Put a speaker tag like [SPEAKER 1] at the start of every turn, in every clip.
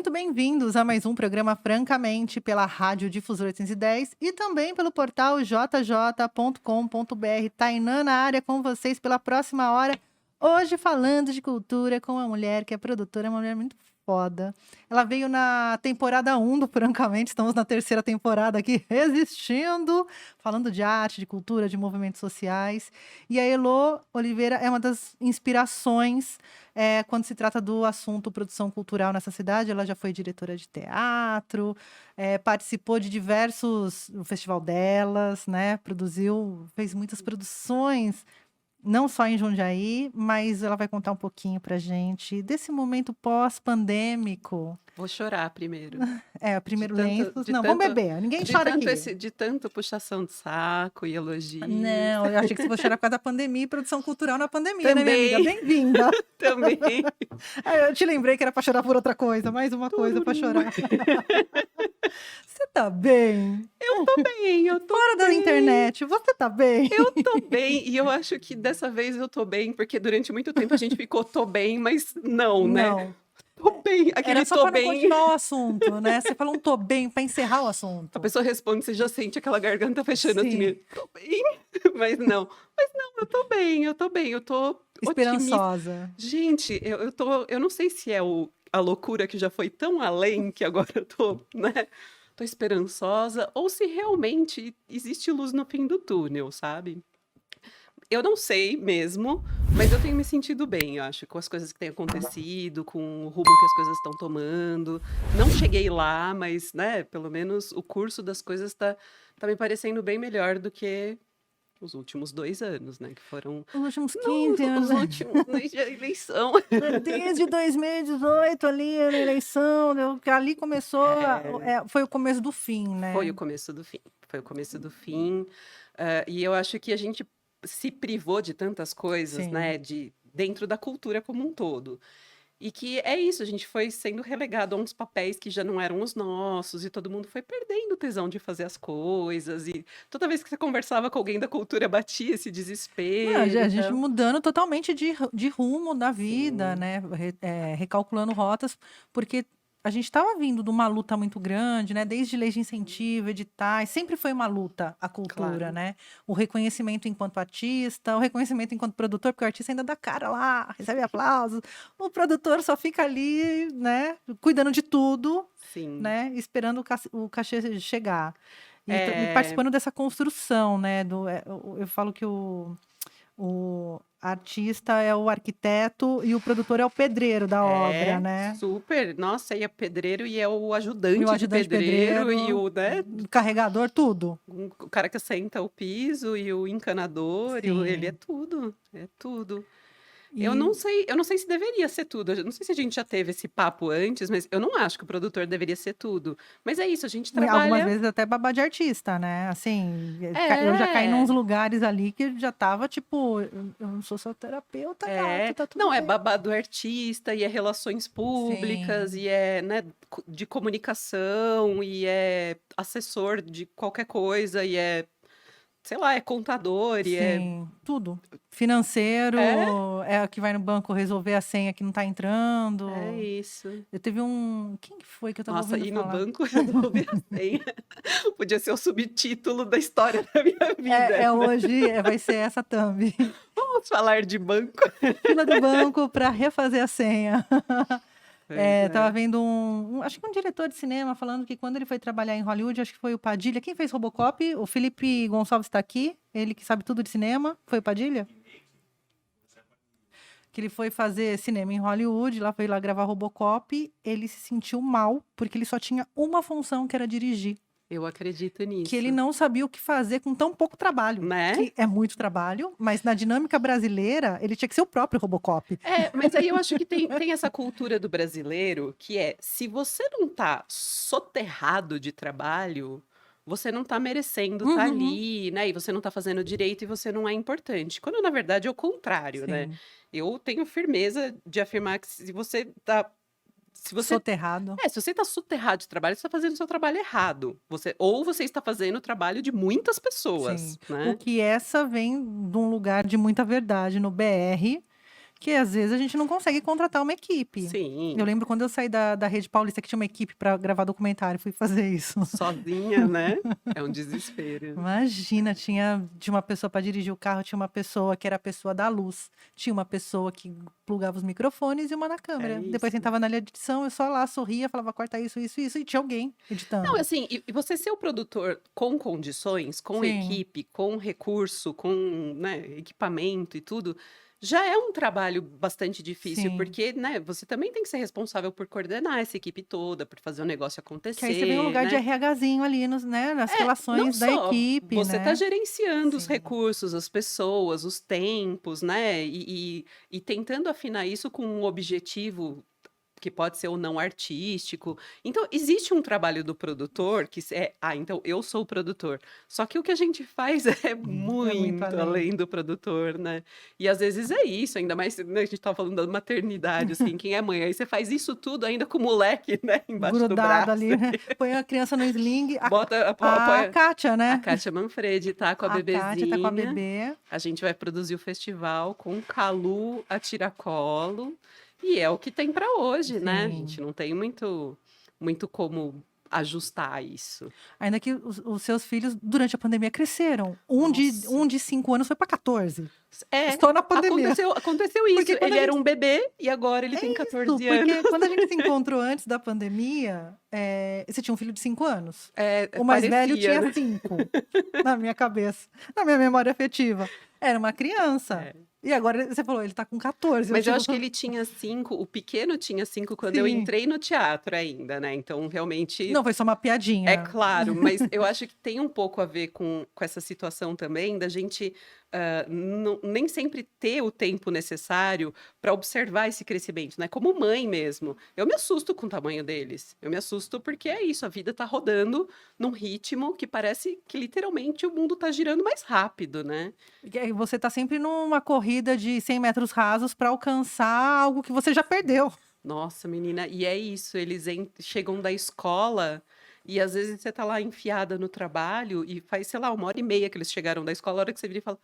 [SPEAKER 1] muito bem-vindos a mais um programa Francamente pela Rádio Difusor 810 e também pelo portal jj.com.br. Tainã na área com vocês pela próxima hora. Hoje falando de cultura com uma mulher que é produtora, uma mulher muito foda. Ela veio na temporada 1 do Francamente, estamos na terceira temporada aqui, resistindo, falando de arte, de cultura, de movimentos sociais. E a Elô Oliveira é uma das inspirações quando se trata do assunto produção cultural nessa cidade. Ela já foi diretora de teatro, participou de diversos, o Festival Delas, né? Fez muitas produções, não só em Jundiaí, mas ela vai contar um pouquinho pra gente desse momento pós-pandêmico.
[SPEAKER 2] Vou chorar primeiro.
[SPEAKER 1] Primeiro lenço.
[SPEAKER 2] De
[SPEAKER 1] Não,
[SPEAKER 2] tanto,
[SPEAKER 1] vamos beber. Ninguém
[SPEAKER 2] de
[SPEAKER 1] chora
[SPEAKER 2] tanto
[SPEAKER 1] aqui.
[SPEAKER 2] de tanto puxação de saco e elogio.
[SPEAKER 1] Não, eu achei que você fosse chorar por causa da pandemia e produção cultural na pandemia, né, minha
[SPEAKER 2] Também.
[SPEAKER 1] amiga? Bem-vinda.
[SPEAKER 2] Também.
[SPEAKER 1] Eu te lembrei que era pra chorar por outra coisa, mais uma coisa pra chorar. Você tá bem?
[SPEAKER 2] Eu tô bem, eu tô
[SPEAKER 1] Fora da
[SPEAKER 2] bem.
[SPEAKER 1] internet, você tá bem?
[SPEAKER 2] Eu tô bem, e eu acho que dessa vez eu tô bem, porque durante muito tempo a gente ficou tô bem, mas não, né?
[SPEAKER 1] Não.
[SPEAKER 2] Tô bem, aquele
[SPEAKER 1] Era só
[SPEAKER 2] tô
[SPEAKER 1] pra não
[SPEAKER 2] bem.
[SPEAKER 1] continuar o assunto, né? Você falou um tô bem pra encerrar o assunto.
[SPEAKER 2] A pessoa responde, você já sente aquela garganta fechando
[SPEAKER 1] Sim.
[SPEAKER 2] assim, meio, tô bem, mas não, eu tô bem, eu tô otimista.
[SPEAKER 1] Esperançosa.
[SPEAKER 2] Gente, eu não sei se é a loucura que já foi tão além que agora eu tô, né? Tô esperançosa, ou se realmente existe luz no fim do túnel, sabe? Eu não sei mesmo, mas eu tenho me sentido bem, eu acho, com as coisas que têm acontecido, com o rumo que as coisas estão tomando. Não cheguei lá, mas, né, pelo menos o curso das coisas tá me parecendo bem melhor do que os últimos 2 anos, né, que foram
[SPEAKER 1] Os últimos
[SPEAKER 2] não,
[SPEAKER 1] 15 anos.
[SPEAKER 2] os últimos desde a eleição.
[SPEAKER 1] Desde 2018 ali, na eleição, que ali começou, foi o começo do fim, né?
[SPEAKER 2] Foi o começo do fim. Foi o começo do fim. E eu acho que a gente se privou de tantas coisas,
[SPEAKER 1] Sim.
[SPEAKER 2] né, dentro da cultura como um todo. E que é isso, a gente foi sendo relegado a uns papéis que já não eram os nossos, e todo mundo foi perdendo o tesão de fazer as coisas. E toda vez que você conversava com alguém da cultura, batia esse desespero.
[SPEAKER 1] Não, a gente
[SPEAKER 2] então...
[SPEAKER 1] mudando totalmente de rumo da vida,
[SPEAKER 2] Sim.
[SPEAKER 1] né? Recalculando rotas, porque a gente estava vindo de uma luta muito grande, né? Desde leis de incentivo, editais, sempre foi uma luta a cultura,
[SPEAKER 2] Claro.
[SPEAKER 1] né? O reconhecimento enquanto artista, o reconhecimento enquanto produtor, porque o artista ainda dá cara lá, recebe aplausos. O produtor só fica ali, né? Cuidando de tudo,
[SPEAKER 2] Sim.
[SPEAKER 1] né? Esperando o cachê chegar. E
[SPEAKER 2] É.
[SPEAKER 1] participando dessa construção, né? Eu falo que o artista é o arquiteto e o produtor é o pedreiro da obra, né?
[SPEAKER 2] Super. Nossa, e é pedreiro e é o ajudante,
[SPEAKER 1] E o ajudante
[SPEAKER 2] de pedreiro e
[SPEAKER 1] pedreiro,
[SPEAKER 2] o, né,
[SPEAKER 1] o carregador, tudo.
[SPEAKER 2] o cara que assenta o piso e o encanador, ele é
[SPEAKER 1] Sim.
[SPEAKER 2] tudo, é tudo.
[SPEAKER 1] E
[SPEAKER 2] Eu não sei se deveria ser tudo. Eu não sei se a gente já teve esse papo antes, mas eu não acho que o produtor deveria ser tudo. Mas é isso, a gente
[SPEAKER 1] algumas
[SPEAKER 2] trabalha.
[SPEAKER 1] vezes até babá de artista, né? Assim, eu já caí
[SPEAKER 2] É.
[SPEAKER 1] nos lugares ali que já tava tipo, eu não sou seu terapeuta, gato, tá tudo
[SPEAKER 2] Não, é
[SPEAKER 1] bem.
[SPEAKER 2] babado artista, e é relações públicas,
[SPEAKER 1] Sim.
[SPEAKER 2] e é, né, de comunicação, e é assessor de qualquer coisa, e é, sei lá, é contador, e é.
[SPEAKER 1] Sim, tudo. Financeiro, é o que vai no banco resolver a senha que não tá entrando.
[SPEAKER 2] É isso.
[SPEAKER 1] Eu teve quem que foi que eu tava
[SPEAKER 2] Nossa,
[SPEAKER 1] ouvindo
[SPEAKER 2] ir no
[SPEAKER 1] falar?
[SPEAKER 2] banco resolver a senha podia ser o subtítulo da história da minha vida.
[SPEAKER 1] Hoje vai ser essa thumb.
[SPEAKER 2] Vamos falar de banco.
[SPEAKER 1] Fila do banco para refazer a senha.
[SPEAKER 2] Pois
[SPEAKER 1] Tava
[SPEAKER 2] é.
[SPEAKER 1] vendo acho que um diretor de cinema falando que quando ele foi trabalhar em Hollywood, acho que foi o Padilha. Quem fez Robocop? O Felipe Gonçalves está aqui, ele que sabe tudo de cinema. Foi o Padilha? Que ele foi fazer cinema em Hollywood, foi lá gravar Robocop, ele se sentiu mal, porque ele só tinha uma função, que era dirigir.
[SPEAKER 2] Eu acredito nisso.
[SPEAKER 1] Que ele não sabia o que fazer com tão pouco trabalho.
[SPEAKER 2] Né?
[SPEAKER 1] Que é muito trabalho, mas na dinâmica brasileira, ele tinha que ser o próprio Robocop.
[SPEAKER 2] Mas aí eu acho que tem essa cultura do brasileiro, que é, se você não tá soterrado de trabalho, você não tá merecendo estar ali, né? E você não tá fazendo direito e você não é importante. Quando, na verdade, é o contrário, né?
[SPEAKER 1] Sim.
[SPEAKER 2] Eu tenho firmeza de afirmar que se você tá... Se você
[SPEAKER 1] Soterrado.
[SPEAKER 2] se você está soterrado de trabalho, você está fazendo o seu trabalho errado. Ou você está fazendo o trabalho de muitas pessoas,
[SPEAKER 1] Sim.
[SPEAKER 2] né?
[SPEAKER 1] O que essa vem de um lugar de muita verdade no BR, que às vezes a gente não consegue contratar uma equipe.
[SPEAKER 2] Sim.
[SPEAKER 1] Eu lembro quando eu saí da Rede Paulista, que tinha uma equipe para gravar documentário, fui fazer isso.
[SPEAKER 2] Sozinha, né? É um desespero.
[SPEAKER 1] Imagina, tinha de uma pessoa para dirigir o carro, tinha uma pessoa que era a pessoa da luz, tinha uma pessoa que plugava os microfones e uma na câmera. Depois
[SPEAKER 2] isso.
[SPEAKER 1] sentava na linha de edição, eu só lá sorria, falava, corta isso, isso, isso, e tinha alguém editando.
[SPEAKER 2] Não, assim, e você ser o produtor com condições, com
[SPEAKER 1] Sim.
[SPEAKER 2] equipe, com recurso, com, né, equipamento e tudo, já é um trabalho bastante difícil,
[SPEAKER 1] Sim.
[SPEAKER 2] porque, né, você também tem que ser responsável por coordenar essa equipe toda, por fazer o negócio
[SPEAKER 1] Que aí você vem um
[SPEAKER 2] acontecer,
[SPEAKER 1] lugar de
[SPEAKER 2] né?
[SPEAKER 1] RHzinho ali nas
[SPEAKER 2] Não
[SPEAKER 1] relações da
[SPEAKER 2] só,
[SPEAKER 1] equipe,
[SPEAKER 2] você está
[SPEAKER 1] né?
[SPEAKER 2] gerenciando os
[SPEAKER 1] Sim.
[SPEAKER 2] recursos, as pessoas, os tempos, né? E tentando afinar isso com um objetivo que pode ser ou não artístico. Então, existe um trabalho do produtor que então eu sou o produtor. Só que o que a gente faz é
[SPEAKER 1] É muito
[SPEAKER 2] muito
[SPEAKER 1] além.
[SPEAKER 2] além do produtor, né? E às vezes é isso, ainda mais, né, a gente estava falando da maternidade, assim, quem é mãe? Aí você faz isso tudo ainda com o moleque, né, embaixo do
[SPEAKER 1] Grudado
[SPEAKER 2] braço.
[SPEAKER 1] ali, né? Põe a criança no sling.
[SPEAKER 2] Bota,
[SPEAKER 1] A
[SPEAKER 2] apoia.
[SPEAKER 1] Kátia,
[SPEAKER 2] A
[SPEAKER 1] né?
[SPEAKER 2] Kátia Manfredi tá com a
[SPEAKER 1] A Kátia tá com a
[SPEAKER 2] bebezinha.
[SPEAKER 1] bebê.
[SPEAKER 2] A gente vai produzir o festival com Calu a tiracolo. E é o que tem para hoje, né? A
[SPEAKER 1] Sim.
[SPEAKER 2] gente não tem muito como ajustar isso.
[SPEAKER 1] Ainda que os seus filhos, durante a pandemia, cresceram. Um
[SPEAKER 2] Nossa.
[SPEAKER 1] de 5 anos foi para 14.
[SPEAKER 2] É,
[SPEAKER 1] Estou na pandemia.
[SPEAKER 2] aconteceu isso.
[SPEAKER 1] Porque quando
[SPEAKER 2] Ele
[SPEAKER 1] a
[SPEAKER 2] era
[SPEAKER 1] gente-
[SPEAKER 2] um bebê e agora ele tem
[SPEAKER 1] Isso,
[SPEAKER 2] 14 anos.
[SPEAKER 1] porque quando a gente se encontrou antes da pandemia, você tinha um filho de 5 anos. O mais velho
[SPEAKER 2] Parecia,
[SPEAKER 1] tinha
[SPEAKER 2] né?
[SPEAKER 1] 5, na minha cabeça, na minha memória afetiva. Era uma criança.
[SPEAKER 2] É.
[SPEAKER 1] E agora você falou, ele tá com 14.
[SPEAKER 2] Mas eu
[SPEAKER 1] tipo,
[SPEAKER 2] acho que ele tinha 5, o pequeno tinha 5 quando eu
[SPEAKER 1] Sim.
[SPEAKER 2] entrei no teatro ainda, né? Então, realmente.
[SPEAKER 1] Não, foi só uma piadinha.
[SPEAKER 2] É claro, mas eu acho que tem um pouco a ver com essa situação também da gente nem sempre ter o tempo necessário para observar esse crescimento, né? Como mãe mesmo. Eu me assusto com o tamanho deles. Eu me assusto porque é isso, a vida tá rodando num ritmo que parece que literalmente o mundo tá girando mais rápido, né?
[SPEAKER 1] E aí você tá sempre numa corrida de 100 metros rasos para alcançar algo que você já perdeu.
[SPEAKER 2] Nossa, menina, e é isso, eles chegam da escola e às vezes você tá lá enfiada no trabalho e faz, sei lá, 1h30 que eles chegaram da escola, a hora que você vira e fala,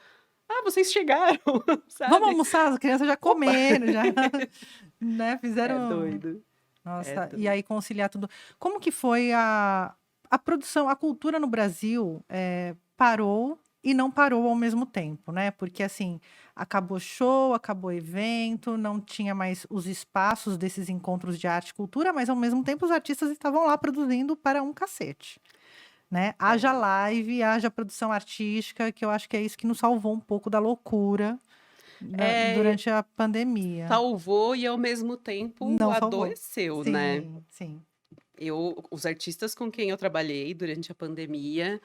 [SPEAKER 2] ah, vocês chegaram, sabe?
[SPEAKER 1] Vamos almoçar, as crianças já comeram, já, né?
[SPEAKER 2] É
[SPEAKER 1] Fizeram.
[SPEAKER 2] doido.
[SPEAKER 1] Nossa,
[SPEAKER 2] doido.
[SPEAKER 1] e aí conciliar tudo. Como que foi a produção, a cultura no Brasil parou e não parou ao mesmo tempo, né? Porque assim, acabou show, acabou evento, não tinha mais os espaços desses encontros de arte e cultura, mas ao mesmo tempo os artistas estavam lá produzindo para um cacete, né? Haja live, haja produção artística, que eu acho que é isso que nos salvou um pouco da loucura durante a pandemia.
[SPEAKER 2] Salvou e ao mesmo tempo
[SPEAKER 1] Não salvou.
[SPEAKER 2] adoeceu, né?
[SPEAKER 1] Sim.
[SPEAKER 2] Os artistas com quem eu trabalhei durante a pandemia,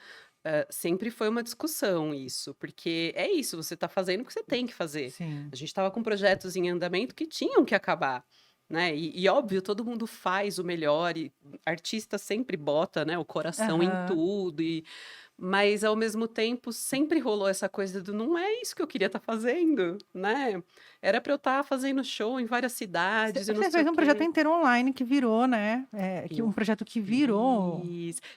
[SPEAKER 2] sempre foi uma discussão isso, porque é isso, você está fazendo o que você tem que fazer.
[SPEAKER 1] Sim.
[SPEAKER 2] A gente estava com projetos em andamento que tinham que acabar, né? E óbvio, todo mundo faz o melhor, e artista sempre bota, né, o coração em tudo, mas ao mesmo tempo sempre rolou essa coisa do não é isso que eu queria estar fazendo, né? Era para eu estar fazendo show em várias cidades e não
[SPEAKER 1] Você
[SPEAKER 2] sei
[SPEAKER 1] fez
[SPEAKER 2] o
[SPEAKER 1] um projeto
[SPEAKER 2] quê.
[SPEAKER 1] inteiro online que virou, né?
[SPEAKER 2] Eu
[SPEAKER 1] Um projeto que virou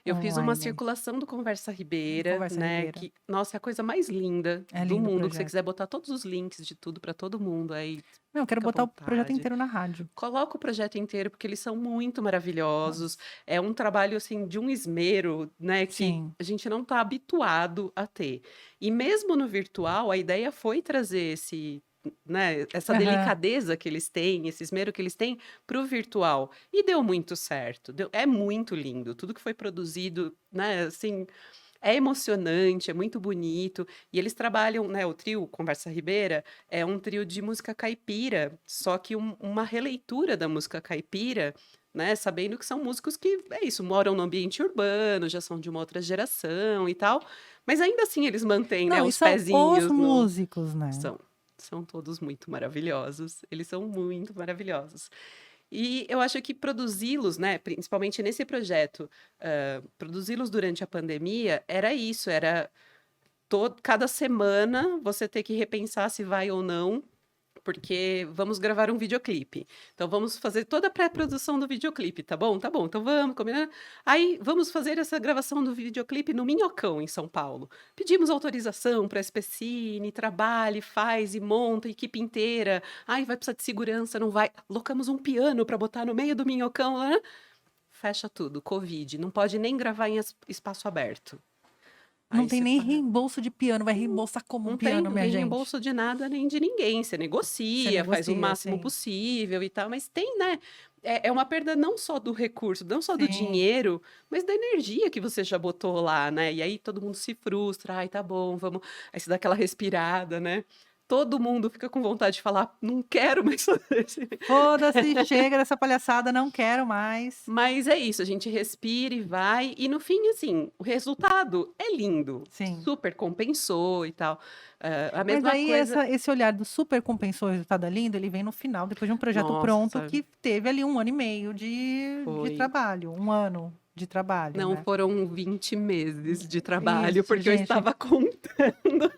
[SPEAKER 2] Eu fiz uma
[SPEAKER 1] online.
[SPEAKER 2] circulação do Conversa Ribeira,
[SPEAKER 1] Conversa
[SPEAKER 2] né?
[SPEAKER 1] Ribeira.
[SPEAKER 2] Que, nossa, é a coisa mais linda
[SPEAKER 1] É
[SPEAKER 2] do
[SPEAKER 1] lindo o
[SPEAKER 2] mundo. Que você
[SPEAKER 1] projeto.
[SPEAKER 2] quiser botar todos os links de tudo para todo mundo aí.
[SPEAKER 1] Não, eu quero
[SPEAKER 2] Fica à
[SPEAKER 1] botar o projeto
[SPEAKER 2] vontade.
[SPEAKER 1] inteiro na rádio.
[SPEAKER 2] Coloca o projeto inteiro, porque eles são muito maravilhosos. É um trabalho, assim, de um esmero, né? Que
[SPEAKER 1] Sim.
[SPEAKER 2] a gente não está habituado a ter. E mesmo no virtual, a ideia foi trazer essa delicadeza que eles têm, esse esmero que eles têm para o virtual. E deu muito certo. É muito lindo. Tudo que foi produzido, né? Assim, é emocionante, é muito bonito. E eles trabalham, né? O trio Conversa Ribeira é um trio de música caipira, só que uma releitura da música caipira, né? Sabendo que são músicos que, é isso, moram no ambiente urbano, já são de uma outra geração e tal. Mas ainda assim eles mantêm, né?
[SPEAKER 1] Não, e
[SPEAKER 2] Os
[SPEAKER 1] são
[SPEAKER 2] pezinhos
[SPEAKER 1] os
[SPEAKER 2] no...
[SPEAKER 1] músicos, né?
[SPEAKER 2] São todos muito maravilhosos. Eles são muito maravilhosos. E eu acho que produzi-los, né, principalmente nesse projeto, produzi-los durante a pandemia, era isso, era cada semana você ter que repensar se vai ou não porque vamos gravar um videoclipe. Então vamos fazer toda a pré-produção do videoclipe, tá bom? Tá bom, então vamos, combinando. Aí vamos fazer essa gravação do videoclipe no Minhocão, em São Paulo. Pedimos autorização para a SPCine, trabalhe, faz e monta, equipe inteira. Ai, vai precisar de segurança, não vai. Locamos um piano para botar no meio do Minhocão, né? Fecha tudo, Covid, não pode nem gravar em espaço aberto.
[SPEAKER 1] Não
[SPEAKER 2] Aí
[SPEAKER 1] tem
[SPEAKER 2] você
[SPEAKER 1] nem
[SPEAKER 2] fala,
[SPEAKER 1] reembolso de piano, vai reembolsar como um
[SPEAKER 2] não tem,
[SPEAKER 1] piano,
[SPEAKER 2] não
[SPEAKER 1] minha
[SPEAKER 2] tem
[SPEAKER 1] gente?
[SPEAKER 2] reembolso de nada nem de ninguém. Você
[SPEAKER 1] Você
[SPEAKER 2] negocia, faz o
[SPEAKER 1] negocia,
[SPEAKER 2] máximo
[SPEAKER 1] sim.
[SPEAKER 2] possível e tal, mas tem, né? É uma perda não só do recurso, não só do
[SPEAKER 1] Sim.
[SPEAKER 2] dinheiro, mas da energia que você já botou lá, né? E aí todo mundo se frustra, ai, tá bom, vamos. Aí você dá aquela respirada, né? Todo mundo fica com vontade de falar, não quero mais fazer esse.
[SPEAKER 1] Foda-se, chega dessa palhaçada, não quero mais.
[SPEAKER 2] Mas é isso, a gente respira e vai, e no fim, assim, o resultado é lindo,
[SPEAKER 1] Sim.
[SPEAKER 2] super compensou e tal. A
[SPEAKER 1] Mas
[SPEAKER 2] mesma
[SPEAKER 1] aí
[SPEAKER 2] coisa.
[SPEAKER 1] esse olhar do super compensou o resultado lindo, ele vem no final, depois de um projeto pronto,
[SPEAKER 2] Nossa,
[SPEAKER 1] que teve ali 1 ano e meio de
[SPEAKER 2] foi.
[SPEAKER 1] trabalho, 1 ano de trabalho,
[SPEAKER 2] Não
[SPEAKER 1] né?
[SPEAKER 2] foram 20 meses de trabalho,
[SPEAKER 1] Isso,
[SPEAKER 2] porque eu
[SPEAKER 1] gente,
[SPEAKER 2] estava contando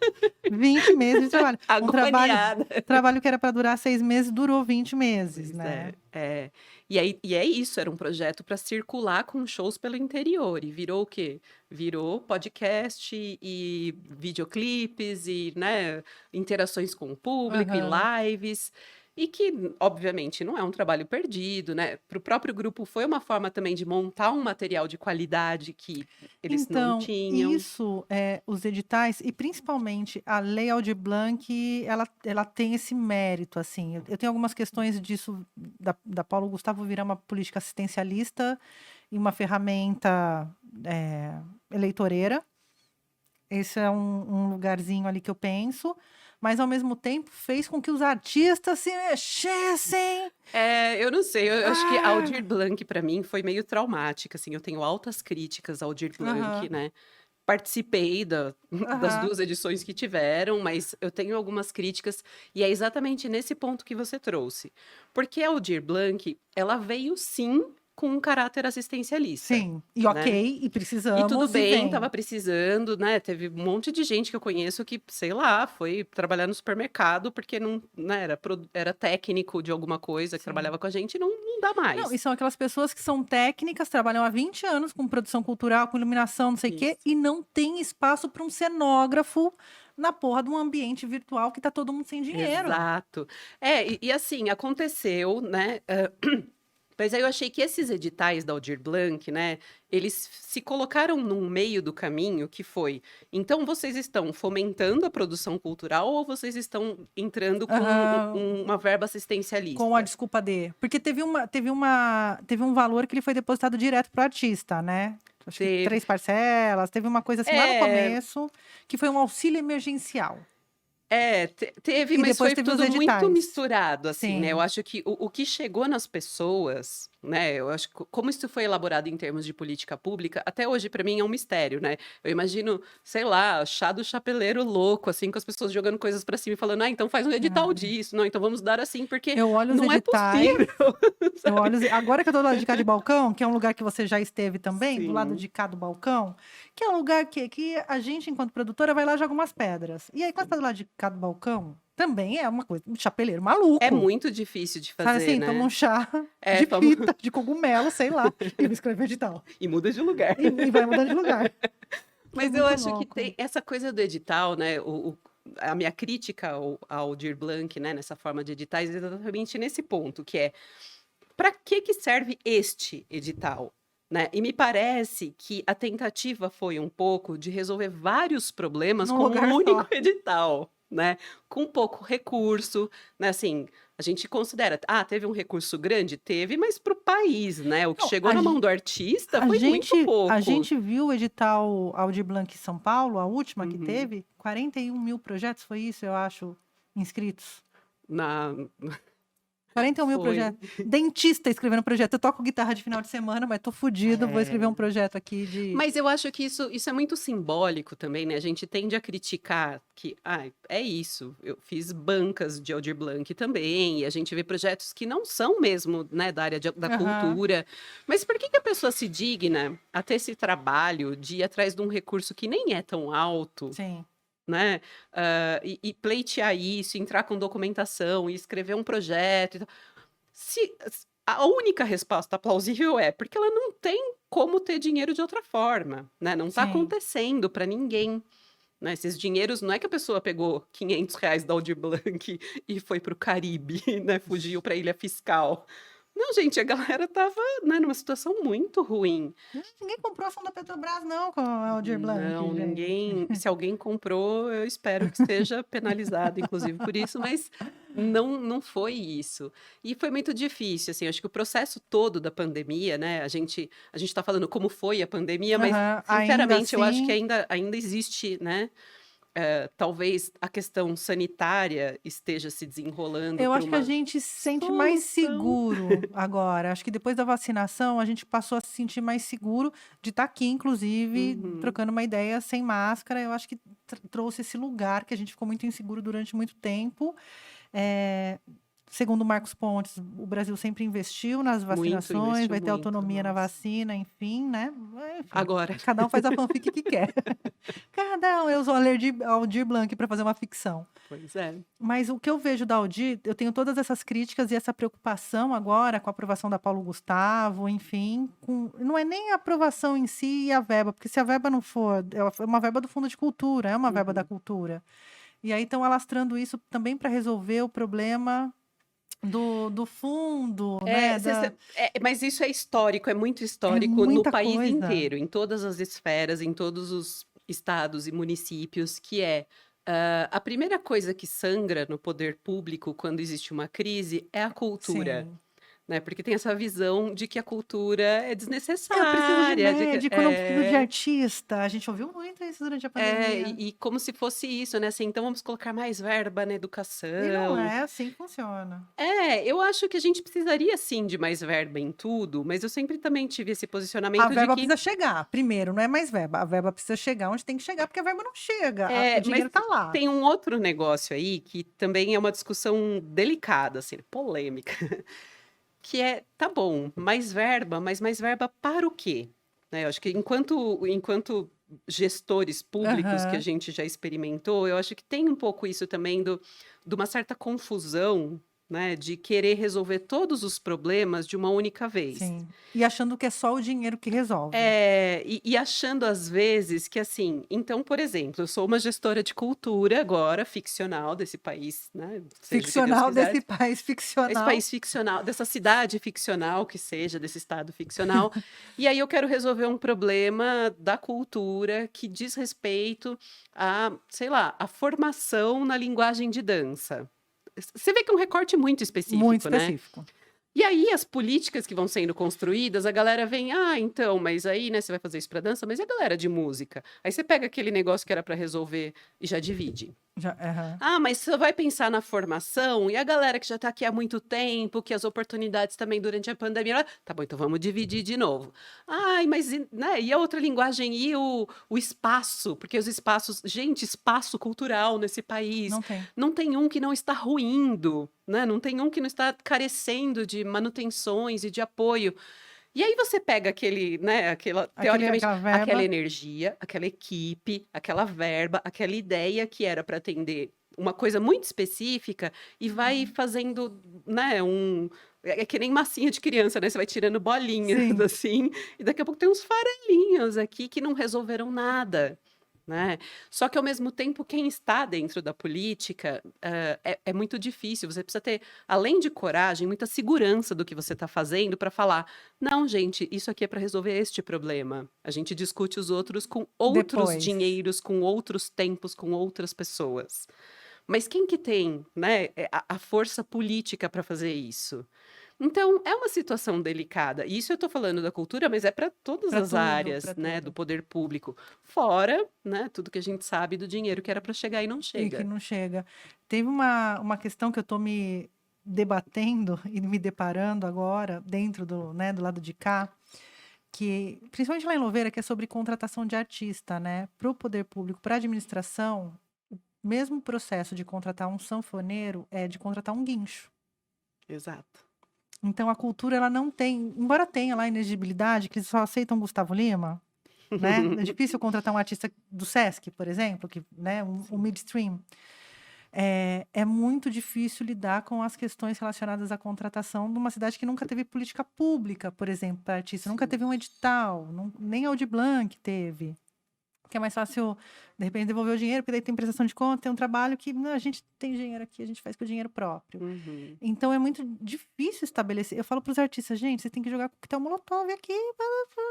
[SPEAKER 1] 20 meses de trabalho.
[SPEAKER 2] agoniada.
[SPEAKER 1] Trabalho que era para durar 6 meses, durou 20 meses,
[SPEAKER 2] Pois
[SPEAKER 1] né?
[SPEAKER 2] é. E é isso, era um projeto para circular com shows pelo interior. E virou o quê? Virou podcast e videoclipes e, né, interações com o público e
[SPEAKER 1] Aham.
[SPEAKER 2] lives. E que, obviamente, não é um trabalho perdido, né? Para o próprio grupo foi uma forma também de montar um material de qualidade que eles não
[SPEAKER 1] Então,
[SPEAKER 2] tinham.
[SPEAKER 1] isso, os editais e principalmente a Lei Aldir Blanc, ela tem esse mérito, assim. Eu tenho algumas questões disso da Paulo Gustavo virar uma política assistencialista e uma ferramenta, eleitoreira. Esse é um lugarzinho ali que eu penso, mas ao mesmo tempo fez com que os artistas se mexessem.
[SPEAKER 2] Eu não sei, eu acho que
[SPEAKER 1] Ah!
[SPEAKER 2] Aldir Blanc para mim foi meio traumática, assim, eu tenho altas críticas ao Aldir Blanc,
[SPEAKER 1] Aham,
[SPEAKER 2] né. Participei das
[SPEAKER 1] aham.
[SPEAKER 2] 2 edições que tiveram, mas eu tenho algumas críticas, e é exatamente nesse ponto que você trouxe. Porque a Aldir Blanc, ela veio sim com um caráter assistencialista,
[SPEAKER 1] Sim, e
[SPEAKER 2] né.
[SPEAKER 1] ok, e
[SPEAKER 2] E tudo
[SPEAKER 1] precisamos e
[SPEAKER 2] bem, estava
[SPEAKER 1] vem.
[SPEAKER 2] precisando, né, teve um monte de gente que eu conheço que, sei lá, foi trabalhar no supermercado porque não, né, era técnico de alguma coisa que
[SPEAKER 1] Sim.
[SPEAKER 2] trabalhava com a gente e não dá
[SPEAKER 1] Não, e
[SPEAKER 2] mais.
[SPEAKER 1] são aquelas pessoas que são técnicas, trabalham há 20 anos com produção cultural, com iluminação, não sei o quê,
[SPEAKER 2] Isso.
[SPEAKER 1] e não tem espaço para um cenógrafo na porra de um ambiente virtual que tá todo mundo sem dinheiro.
[SPEAKER 2] Exato. E assim, aconteceu, né, mas aí eu achei que esses editais da Aldir Blanc, né, eles se colocaram num meio do caminho que foi, então vocês estão fomentando a produção cultural ou vocês estão entrando com
[SPEAKER 1] Aham,
[SPEAKER 2] uma verba
[SPEAKER 1] com a
[SPEAKER 2] assistencialista?
[SPEAKER 1] desculpa de porque teve um valor que ele foi depositado direto para o artista, né. Acho que
[SPEAKER 2] Teve
[SPEAKER 1] 3 parcelas, teve uma coisa assim lá no
[SPEAKER 2] é,
[SPEAKER 1] começo, que foi um auxílio emergencial.
[SPEAKER 2] teve,
[SPEAKER 1] E
[SPEAKER 2] mas
[SPEAKER 1] depois
[SPEAKER 2] foi
[SPEAKER 1] teve os
[SPEAKER 2] tudo muito
[SPEAKER 1] editais.
[SPEAKER 2] misturado, assim, né, eu
[SPEAKER 1] Sim.
[SPEAKER 2] acho que o que chegou nas pessoas, né, eu acho que como isso foi elaborado em termos de política pública, até hoje para mim é um mistério, né, eu imagino, sei lá, chá do chapeleiro louco, assim, com as pessoas jogando coisas para cima e falando: "Ah, então faz um edital
[SPEAKER 1] Ah,
[SPEAKER 2] disso, não, então vamos dar assim, porque
[SPEAKER 1] eu olho os
[SPEAKER 2] não é
[SPEAKER 1] editais.
[SPEAKER 2] possível",
[SPEAKER 1] Eu
[SPEAKER 2] sabe.
[SPEAKER 1] olho agora que eu tô do lado de cá de balcão, que é um lugar que você já esteve também, do lado
[SPEAKER 2] Sim.
[SPEAKER 1] de cá do balcão, que é um lugar que a gente, enquanto produtora, vai lá e joga umas pedras. E aí, quando tá do lado de cá do balcão, também é uma coisa, um chapeleiro
[SPEAKER 2] É
[SPEAKER 1] maluco.
[SPEAKER 2] muito difícil de
[SPEAKER 1] Sabe
[SPEAKER 2] fazer,
[SPEAKER 1] assim? Toma um
[SPEAKER 2] né.
[SPEAKER 1] chá
[SPEAKER 2] É,
[SPEAKER 1] de
[SPEAKER 2] famo
[SPEAKER 1] fita, de cogumelo, sei lá, e vai escrever edital.
[SPEAKER 2] e muda de lugar.
[SPEAKER 1] E vai mudando de lugar. É
[SPEAKER 2] Mas eu
[SPEAKER 1] muito
[SPEAKER 2] acho que
[SPEAKER 1] louco.
[SPEAKER 2] tem essa coisa do edital, né, a minha crítica ao Aldir Blanc, né, nessa forma de editais, é exatamente nesse ponto, que é: para que serve este edital? Né? E me parece que a tentativa foi um pouco de resolver vários problemas
[SPEAKER 1] Num
[SPEAKER 2] com um
[SPEAKER 1] lugar
[SPEAKER 2] único
[SPEAKER 1] só.
[SPEAKER 2] edital, né? Com pouco recurso, né? Assim, a gente considera, teve um recurso grande? Teve, mas para o país, né? O que
[SPEAKER 1] Não,
[SPEAKER 2] chegou na mão do artista foi muito
[SPEAKER 1] a
[SPEAKER 2] pouco.
[SPEAKER 1] gente viu o edital Aldir Blanc São Paulo, a última que
[SPEAKER 2] Uhum.
[SPEAKER 1] teve, 41.000 projetos, foi isso, eu acho, inscritos.
[SPEAKER 2] Na...
[SPEAKER 1] 41.000
[SPEAKER 2] Foi.
[SPEAKER 1] projetos. Dentista escrevendo projeto. Eu toco guitarra de final de semana, mas tô fudido, vou escrever um
[SPEAKER 2] É.
[SPEAKER 1] projeto aqui de.
[SPEAKER 2] Mas eu acho que isso é muito simbólico também, né, a gente tende a criticar que, é isso, eu fiz bancas de Aldir Blanc também, e a gente vê projetos que não são mesmo, né, da área da
[SPEAKER 1] Aham,
[SPEAKER 2] cultura, mas por que que a pessoa se digna a ter esse trabalho de ir atrás de um recurso que nem é tão alto,
[SPEAKER 1] sim.
[SPEAKER 2] né? E pleitear isso, entrar com documentação e escrever um projeto. E tal. Se, a única resposta plausível é porque ela não tem como ter dinheiro de outra forma, né? Não está
[SPEAKER 1] Sim.
[SPEAKER 2] acontecendo para ninguém. Né, esses dinheiros, não é que a pessoa pegou R$ 500 da Aldir Blanc e foi para o Caribe, né, fugiu para a Ilha Fiscal. Não, gente, a galera tava, né, numa situação muito ruim.
[SPEAKER 1] Ninguém comprou ação da Petrobras, não, com a Aldir Blanc,
[SPEAKER 2] Não,
[SPEAKER 1] gente.
[SPEAKER 2] ninguém. Se alguém comprou, eu espero que seja penalizado, inclusive, por isso, mas não foi isso. E foi muito difícil, assim, acho que o processo todo da pandemia, né? A gente está falando como foi a pandemia, mas,
[SPEAKER 1] Aham, ainda
[SPEAKER 2] sinceramente, eu acho que
[SPEAKER 1] assim,
[SPEAKER 2] ainda existe, né? Talvez a questão sanitária esteja se desenrolando
[SPEAKER 1] eu
[SPEAKER 2] por
[SPEAKER 1] acho que a
[SPEAKER 2] uma
[SPEAKER 1] gente se sente mais
[SPEAKER 2] solução.
[SPEAKER 1] seguro agora. Acho que depois da vacinação, a gente passou a se sentir mais seguro de estar aqui, inclusive,
[SPEAKER 2] Uhum.
[SPEAKER 1] trocando uma ideia sem máscara. Eu acho que trouxe esse lugar que a gente ficou muito inseguro durante muito tempo. Eh, Segundo o Marcos Pontes, o Brasil sempre investiu nas
[SPEAKER 2] Muito,
[SPEAKER 1] vacinações,
[SPEAKER 2] investiu
[SPEAKER 1] vai ter
[SPEAKER 2] muito,
[SPEAKER 1] autonomia na
[SPEAKER 2] nossa.
[SPEAKER 1] vacina, enfim, né? Enfim,
[SPEAKER 2] Agora.
[SPEAKER 1] cada um faz a fanfic que quer. Cada um, eu uso Aldir Blanc para fazer uma ficção.
[SPEAKER 2] Pois é.
[SPEAKER 1] Mas o que eu vejo da Aldir, eu tenho todas essas críticas e essa preocupação agora com a aprovação da Paulo Gustavo, enfim, não é nem a aprovação em si e a verba, porque se a verba não for, é uma verba do Fundo de Cultura, é uma verba da
[SPEAKER 2] Uhum.
[SPEAKER 1] cultura. E aí estão alastrando isso também para resolver o problema do fundo, né?
[SPEAKER 2] Mas isso é histórico, é muito
[SPEAKER 1] É
[SPEAKER 2] histórico no
[SPEAKER 1] muita
[SPEAKER 2] país
[SPEAKER 1] coisa.
[SPEAKER 2] inteiro, em todas as esferas, em todos os estados e municípios, que é a primeira coisa que sangra no poder público quando existe uma crise é a cultura.
[SPEAKER 1] Sim.
[SPEAKER 2] Né? Porque tem essa visão de que a cultura é
[SPEAKER 1] Eu preciso de
[SPEAKER 2] desnecessária,
[SPEAKER 1] médico, eu não preciso de artista. A gente ouviu muito isso durante a pandemia.
[SPEAKER 2] e como se fosse isso, né? Assim, então vamos colocar mais verba na
[SPEAKER 1] E não
[SPEAKER 2] educação.
[SPEAKER 1] é assim que funciona.
[SPEAKER 2] Eu acho que a gente precisaria sim de mais verba em tudo, mas eu sempre também tive esse
[SPEAKER 1] A
[SPEAKER 2] posicionamento de
[SPEAKER 1] verba
[SPEAKER 2] que
[SPEAKER 1] precisa chegar, primeiro, não é mais verba. A verba precisa chegar onde tem que chegar, porque a verba não chega. O
[SPEAKER 2] mas
[SPEAKER 1] dinheiro tá lá.
[SPEAKER 2] tem um outro negócio aí que também é uma discussão delicada, assim, polêmica, que é, tá bom, mais verba, mas mais verba para o quê? Né, eu acho que enquanto gestores públicos que a
[SPEAKER 1] Aham,
[SPEAKER 2] gente já experimentou, eu acho que tem um pouco isso também de uma certa confusão, né, de querer resolver todos os problemas de uma única vez.
[SPEAKER 1] sim. E achando que é só o dinheiro que resolve.
[SPEAKER 2] E achando às vezes que assim, então, por exemplo, eu sou uma gestora de cultura agora, ficcional desse país, né? Seja o que Deus
[SPEAKER 1] Ficcional
[SPEAKER 2] quiser,
[SPEAKER 1] desse país
[SPEAKER 2] esse
[SPEAKER 1] ficcional.
[SPEAKER 2] país ficcional, dessa cidade ficcional que seja, desse estado ficcional, e aí eu quero resolver um problema da cultura que diz respeito a, sei lá, a formação na linguagem de dança. Você vê que é um recorte muito
[SPEAKER 1] Muito
[SPEAKER 2] específico, né?
[SPEAKER 1] específico.
[SPEAKER 2] E aí as políticas que vão sendo construídas, a galera vem: "Ah, então, mas aí, né, você vai fazer isso para dança, mas e a galera de música?". Aí você pega aquele negócio que era para resolver e já divide.
[SPEAKER 1] Já, aham.
[SPEAKER 2] Ah, mas você vai pensar na formação e a galera que já está aqui há muito tempo, que as oportunidades também durante a pandemia. Tá bom, então vamos dividir de novo. Ai, mas né, e a outra linguagem e o espaço? Porque os espaços, gente, espaço cultural nesse país,
[SPEAKER 1] Não tem.
[SPEAKER 2] não tem um que não está ruindo, né? Não tem um que não está carecendo de manutenções e de apoio. E aí você pega aquele, né, teoricamente,
[SPEAKER 1] Aquela
[SPEAKER 2] aquela
[SPEAKER 1] verba.
[SPEAKER 2] energia, aquela equipe, aquela verba, aquela ideia que era para atender uma coisa muito específica e vai fazendo, né, é que nem massinha de criança, né? Você vai tirando bolinhas
[SPEAKER 1] Sim.
[SPEAKER 2] assim, e daqui a pouco tem uns farelinhos aqui que não resolveram nada. Né? Só que ao mesmo tempo, quem está dentro da política é muito difícil. Você precisa ter, além de coragem, muita segurança do que você está fazendo para falar: não, gente, isso aqui é para resolver este problema. A gente discute os outros com outros
[SPEAKER 1] Depois.
[SPEAKER 2] dinheiros, com outros tempos, com outras pessoas. Mas quem que tem, né, a força política para fazer isso? Então, é uma situação delicada. E isso eu estou falando da cultura, mas é para todas
[SPEAKER 1] Para
[SPEAKER 2] as
[SPEAKER 1] tudo,
[SPEAKER 2] áreas,
[SPEAKER 1] para
[SPEAKER 2] né, do
[SPEAKER 1] tudo.
[SPEAKER 2] poder público. Fora, né, tudo que a gente sabe do dinheiro que era para chegar e não
[SPEAKER 1] E que
[SPEAKER 2] chega.
[SPEAKER 1] não chega. Teve uma questão que eu estou me debatendo e me deparando agora, dentro do lado de cá, que, principalmente lá em Louveira, que é sobre contratação de artista, né? Para o poder público, para a administração, o mesmo processo de contratar um sanfoneiro é de contratar um guincho.
[SPEAKER 2] Exato.
[SPEAKER 1] Então a cultura, ela não tem, embora tenha lá inexigibilidade, que eles só aceitam Gustavo Lima, né? É difícil contratar um artista do Sesc, por exemplo, que, né, um midstream. É muito difícil lidar com as questões relacionadas à contratação de uma cidade que nunca teve política pública, por exemplo, para artista. Nunca
[SPEAKER 2] Sim.
[SPEAKER 1] teve um edital, nem a Audi Blanc teve. Que é mais fácil, de repente, devolver o dinheiro, porque daí tem prestação de conta, tem um trabalho que não, a gente tem dinheiro aqui, a gente faz com o dinheiro próprio.
[SPEAKER 2] Uhum.
[SPEAKER 1] Então é muito difícil estabelecer. Eu falo para os artistas, gente, vocês têm que jogar coquetel Molotov aqui para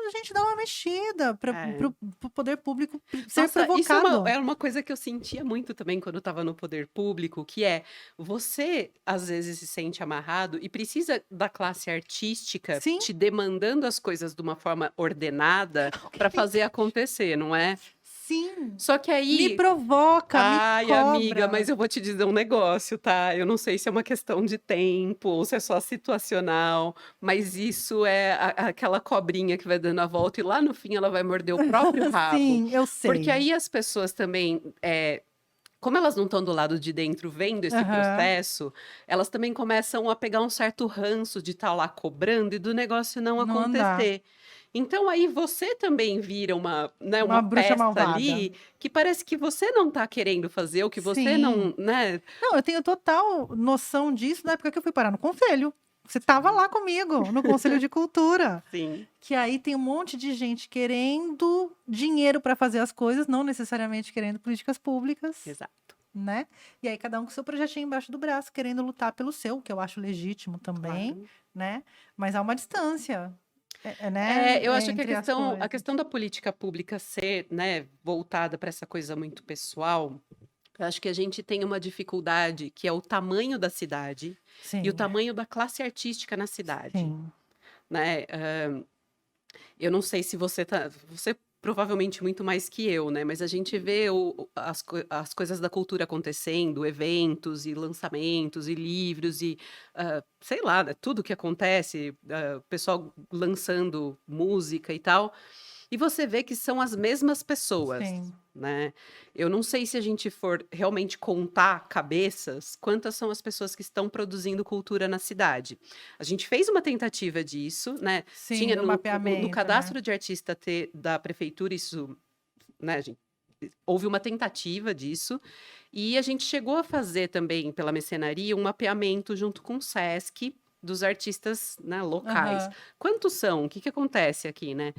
[SPEAKER 1] a gente dar uma mexida, para
[SPEAKER 2] É.
[SPEAKER 1] o poder público ser
[SPEAKER 2] Nossa, isso
[SPEAKER 1] provocado.
[SPEAKER 2] é uma coisa que eu sentia muito também quando eu estava no poder público, que é você às vezes se sente amarrado e precisa da classe artística
[SPEAKER 1] Sim,
[SPEAKER 2] te demandando as coisas de uma forma ordenada para fazer acontecer, não é?
[SPEAKER 1] sim.
[SPEAKER 2] Só que
[SPEAKER 1] Me
[SPEAKER 2] aí,
[SPEAKER 1] provoca, me
[SPEAKER 2] ai, amiga,
[SPEAKER 1] cobra.
[SPEAKER 2] mas eu vou te dizer um negócio, tá? Eu não sei se é uma questão de tempo ou se é só situacional, mas isso é aquela cobrinha que vai dando a volta e lá no fim ela vai morder o próprio rabo.
[SPEAKER 1] Sim, eu
[SPEAKER 2] Porque
[SPEAKER 1] sei.
[SPEAKER 2] aí as pessoas também, como elas não estão do lado de dentro vendo esse
[SPEAKER 1] Aham.
[SPEAKER 2] processo, elas também começam a pegar um certo ranço de estar lá cobrando e do negócio não
[SPEAKER 1] Não andar.
[SPEAKER 2] acontecer. Então aí você também vira uma, né,
[SPEAKER 1] Uma
[SPEAKER 2] uma
[SPEAKER 1] bruxa
[SPEAKER 2] peça
[SPEAKER 1] malvada.
[SPEAKER 2] ali que parece que você não está querendo fazer, ou que você
[SPEAKER 1] Sim.
[SPEAKER 2] não, né?
[SPEAKER 1] Não, eu tenho total noção disso na época que eu fui parar no conselho. Você estava lá comigo, no Conselho de Cultura.
[SPEAKER 2] Sim,
[SPEAKER 1] Que aí tem um monte de gente querendo dinheiro para fazer as coisas, não necessariamente querendo políticas públicas,
[SPEAKER 2] exato,
[SPEAKER 1] né? E aí cada um com seu projetinho embaixo do braço, querendo lutar pelo seu, que eu acho legítimo também,
[SPEAKER 2] claro.
[SPEAKER 1] né? Mas há uma distância, né,
[SPEAKER 2] Eu acho que
[SPEAKER 1] entre as
[SPEAKER 2] a
[SPEAKER 1] coisas.
[SPEAKER 2] questão da política pública ser, né, voltada para essa coisa muito pessoal, eu acho que a gente tem uma dificuldade que é o tamanho da cidade e o
[SPEAKER 1] Sim,
[SPEAKER 2] tamanho da classe artística na cidade,
[SPEAKER 1] sim.
[SPEAKER 2] né? Eu não sei se você provavelmente muito mais que eu, né? Mas a gente vê as coisas da cultura acontecendo, eventos e lançamentos e livros e sei lá, né, tudo que acontece, o pessoal lançando música e tal. E você vê que são as mesmas pessoas,
[SPEAKER 1] Sim.
[SPEAKER 2] né? Eu não sei se a gente for realmente contar cabeças, quantas são as pessoas que estão produzindo cultura na cidade. A gente fez uma tentativa disso, né?
[SPEAKER 1] Sim,
[SPEAKER 2] Tinha
[SPEAKER 1] do
[SPEAKER 2] no
[SPEAKER 1] mapeamento, né?
[SPEAKER 2] cadastro de artista da prefeitura, isso, né, houve uma tentativa disso, e a gente chegou a fazer também, pela mecenaria, um mapeamento junto com o SESC dos artistas, né, locais.
[SPEAKER 1] Aham.
[SPEAKER 2] Quantos são? O que que acontece aqui, né?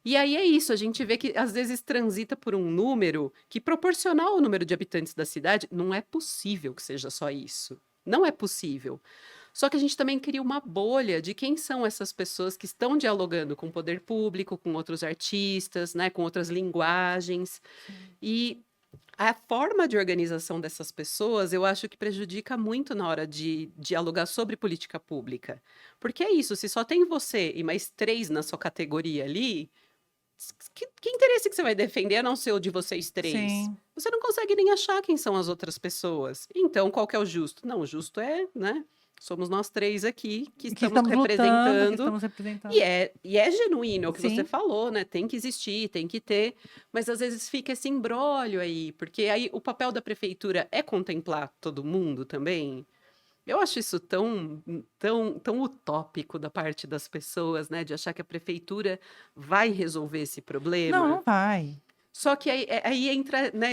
[SPEAKER 2] E aí é isso, a gente vê que às vezes transita por um número que, proporcional ao número de habitantes da cidade, não é possível que seja só isso. Não é possível. Só que a gente também cria uma bolha de quem são essas pessoas que estão dialogando com o poder público, com outros artistas, né, com outras linguagens. E a forma de organização dessas pessoas, eu acho que prejudica muito na hora de dialogar sobre política pública. Porque é isso, se só tem você e mais três na sua categoria ali, que interesse que você vai defender a não ser o de vocês três?
[SPEAKER 1] Sim.
[SPEAKER 2] Você não consegue nem achar quem são as outras pessoas. Então, qual que é o justo? Não, o justo é, né? Somos nós três aqui que
[SPEAKER 1] E que
[SPEAKER 2] estamos
[SPEAKER 1] estamos lutando, que
[SPEAKER 2] representando.
[SPEAKER 1] estamos representando.
[SPEAKER 2] E é genuíno, é o que você
[SPEAKER 1] Sim.
[SPEAKER 2] falou, né? Tem que existir, tem que ter. Mas às vezes fica esse imbróglio aí, porque aí o papel da prefeitura é contemplar todo mundo também. Eu acho isso tão utópico da parte das pessoas, né, de achar que a prefeitura vai resolver esse
[SPEAKER 1] Não,
[SPEAKER 2] problema.
[SPEAKER 1] não vai.
[SPEAKER 2] Só que aí entra, né,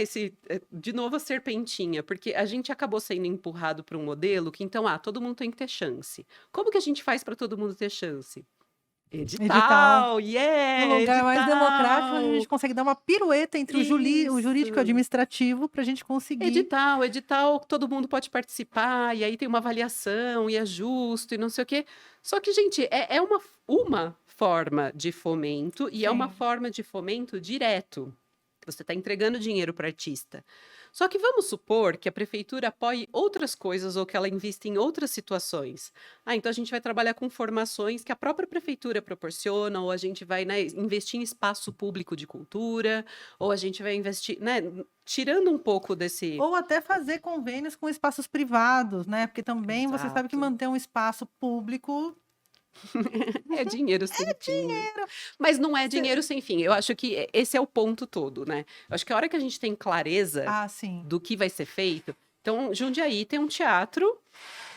[SPEAKER 2] de novo a serpentinha, porque a gente acabou sendo empurrado para um modelo que então, todo mundo tem que ter chance. Como que a gente faz para todo mundo ter chance?
[SPEAKER 1] Edital.
[SPEAKER 2] Edital,
[SPEAKER 1] No
[SPEAKER 2] yeah,
[SPEAKER 1] lugar mais democrático, a gente
[SPEAKER 2] edital.
[SPEAKER 1] consegue dar uma pirueta entre o jurídico e o
[SPEAKER 2] Isso.
[SPEAKER 1] administrativo para a gente conseguir.
[SPEAKER 2] Edital, todo mundo pode participar, e aí tem uma avaliação, e é justo, e não sei o quê. Só que, gente, é uma forma de fomento, e é uma
[SPEAKER 1] Sim.
[SPEAKER 2] forma de fomento direto. Você está entregando dinheiro para o artista. Só que vamos supor que a prefeitura apoie outras coisas ou que ela invista em outras situações. Então a gente vai trabalhar com formações que a própria prefeitura proporciona, ou a gente vai, né, investir em espaço público de cultura, ou a gente vai investir, né, tirando um pouco desse.
[SPEAKER 1] Ou até fazer convênios com espaços privados, né? Porque também você sabe que
[SPEAKER 2] Exato.
[SPEAKER 1] manter um espaço público
[SPEAKER 2] É dinheiro sem fim.
[SPEAKER 1] dinheiro.
[SPEAKER 2] Mas não é
[SPEAKER 1] Cê-
[SPEAKER 2] dinheiro sem fim. Eu acho que esse é o ponto todo, né? Eu acho que a hora que a gente tem clareza
[SPEAKER 1] Ah, sim.
[SPEAKER 2] do que vai ser feito. Então, Jundiaí tem um teatro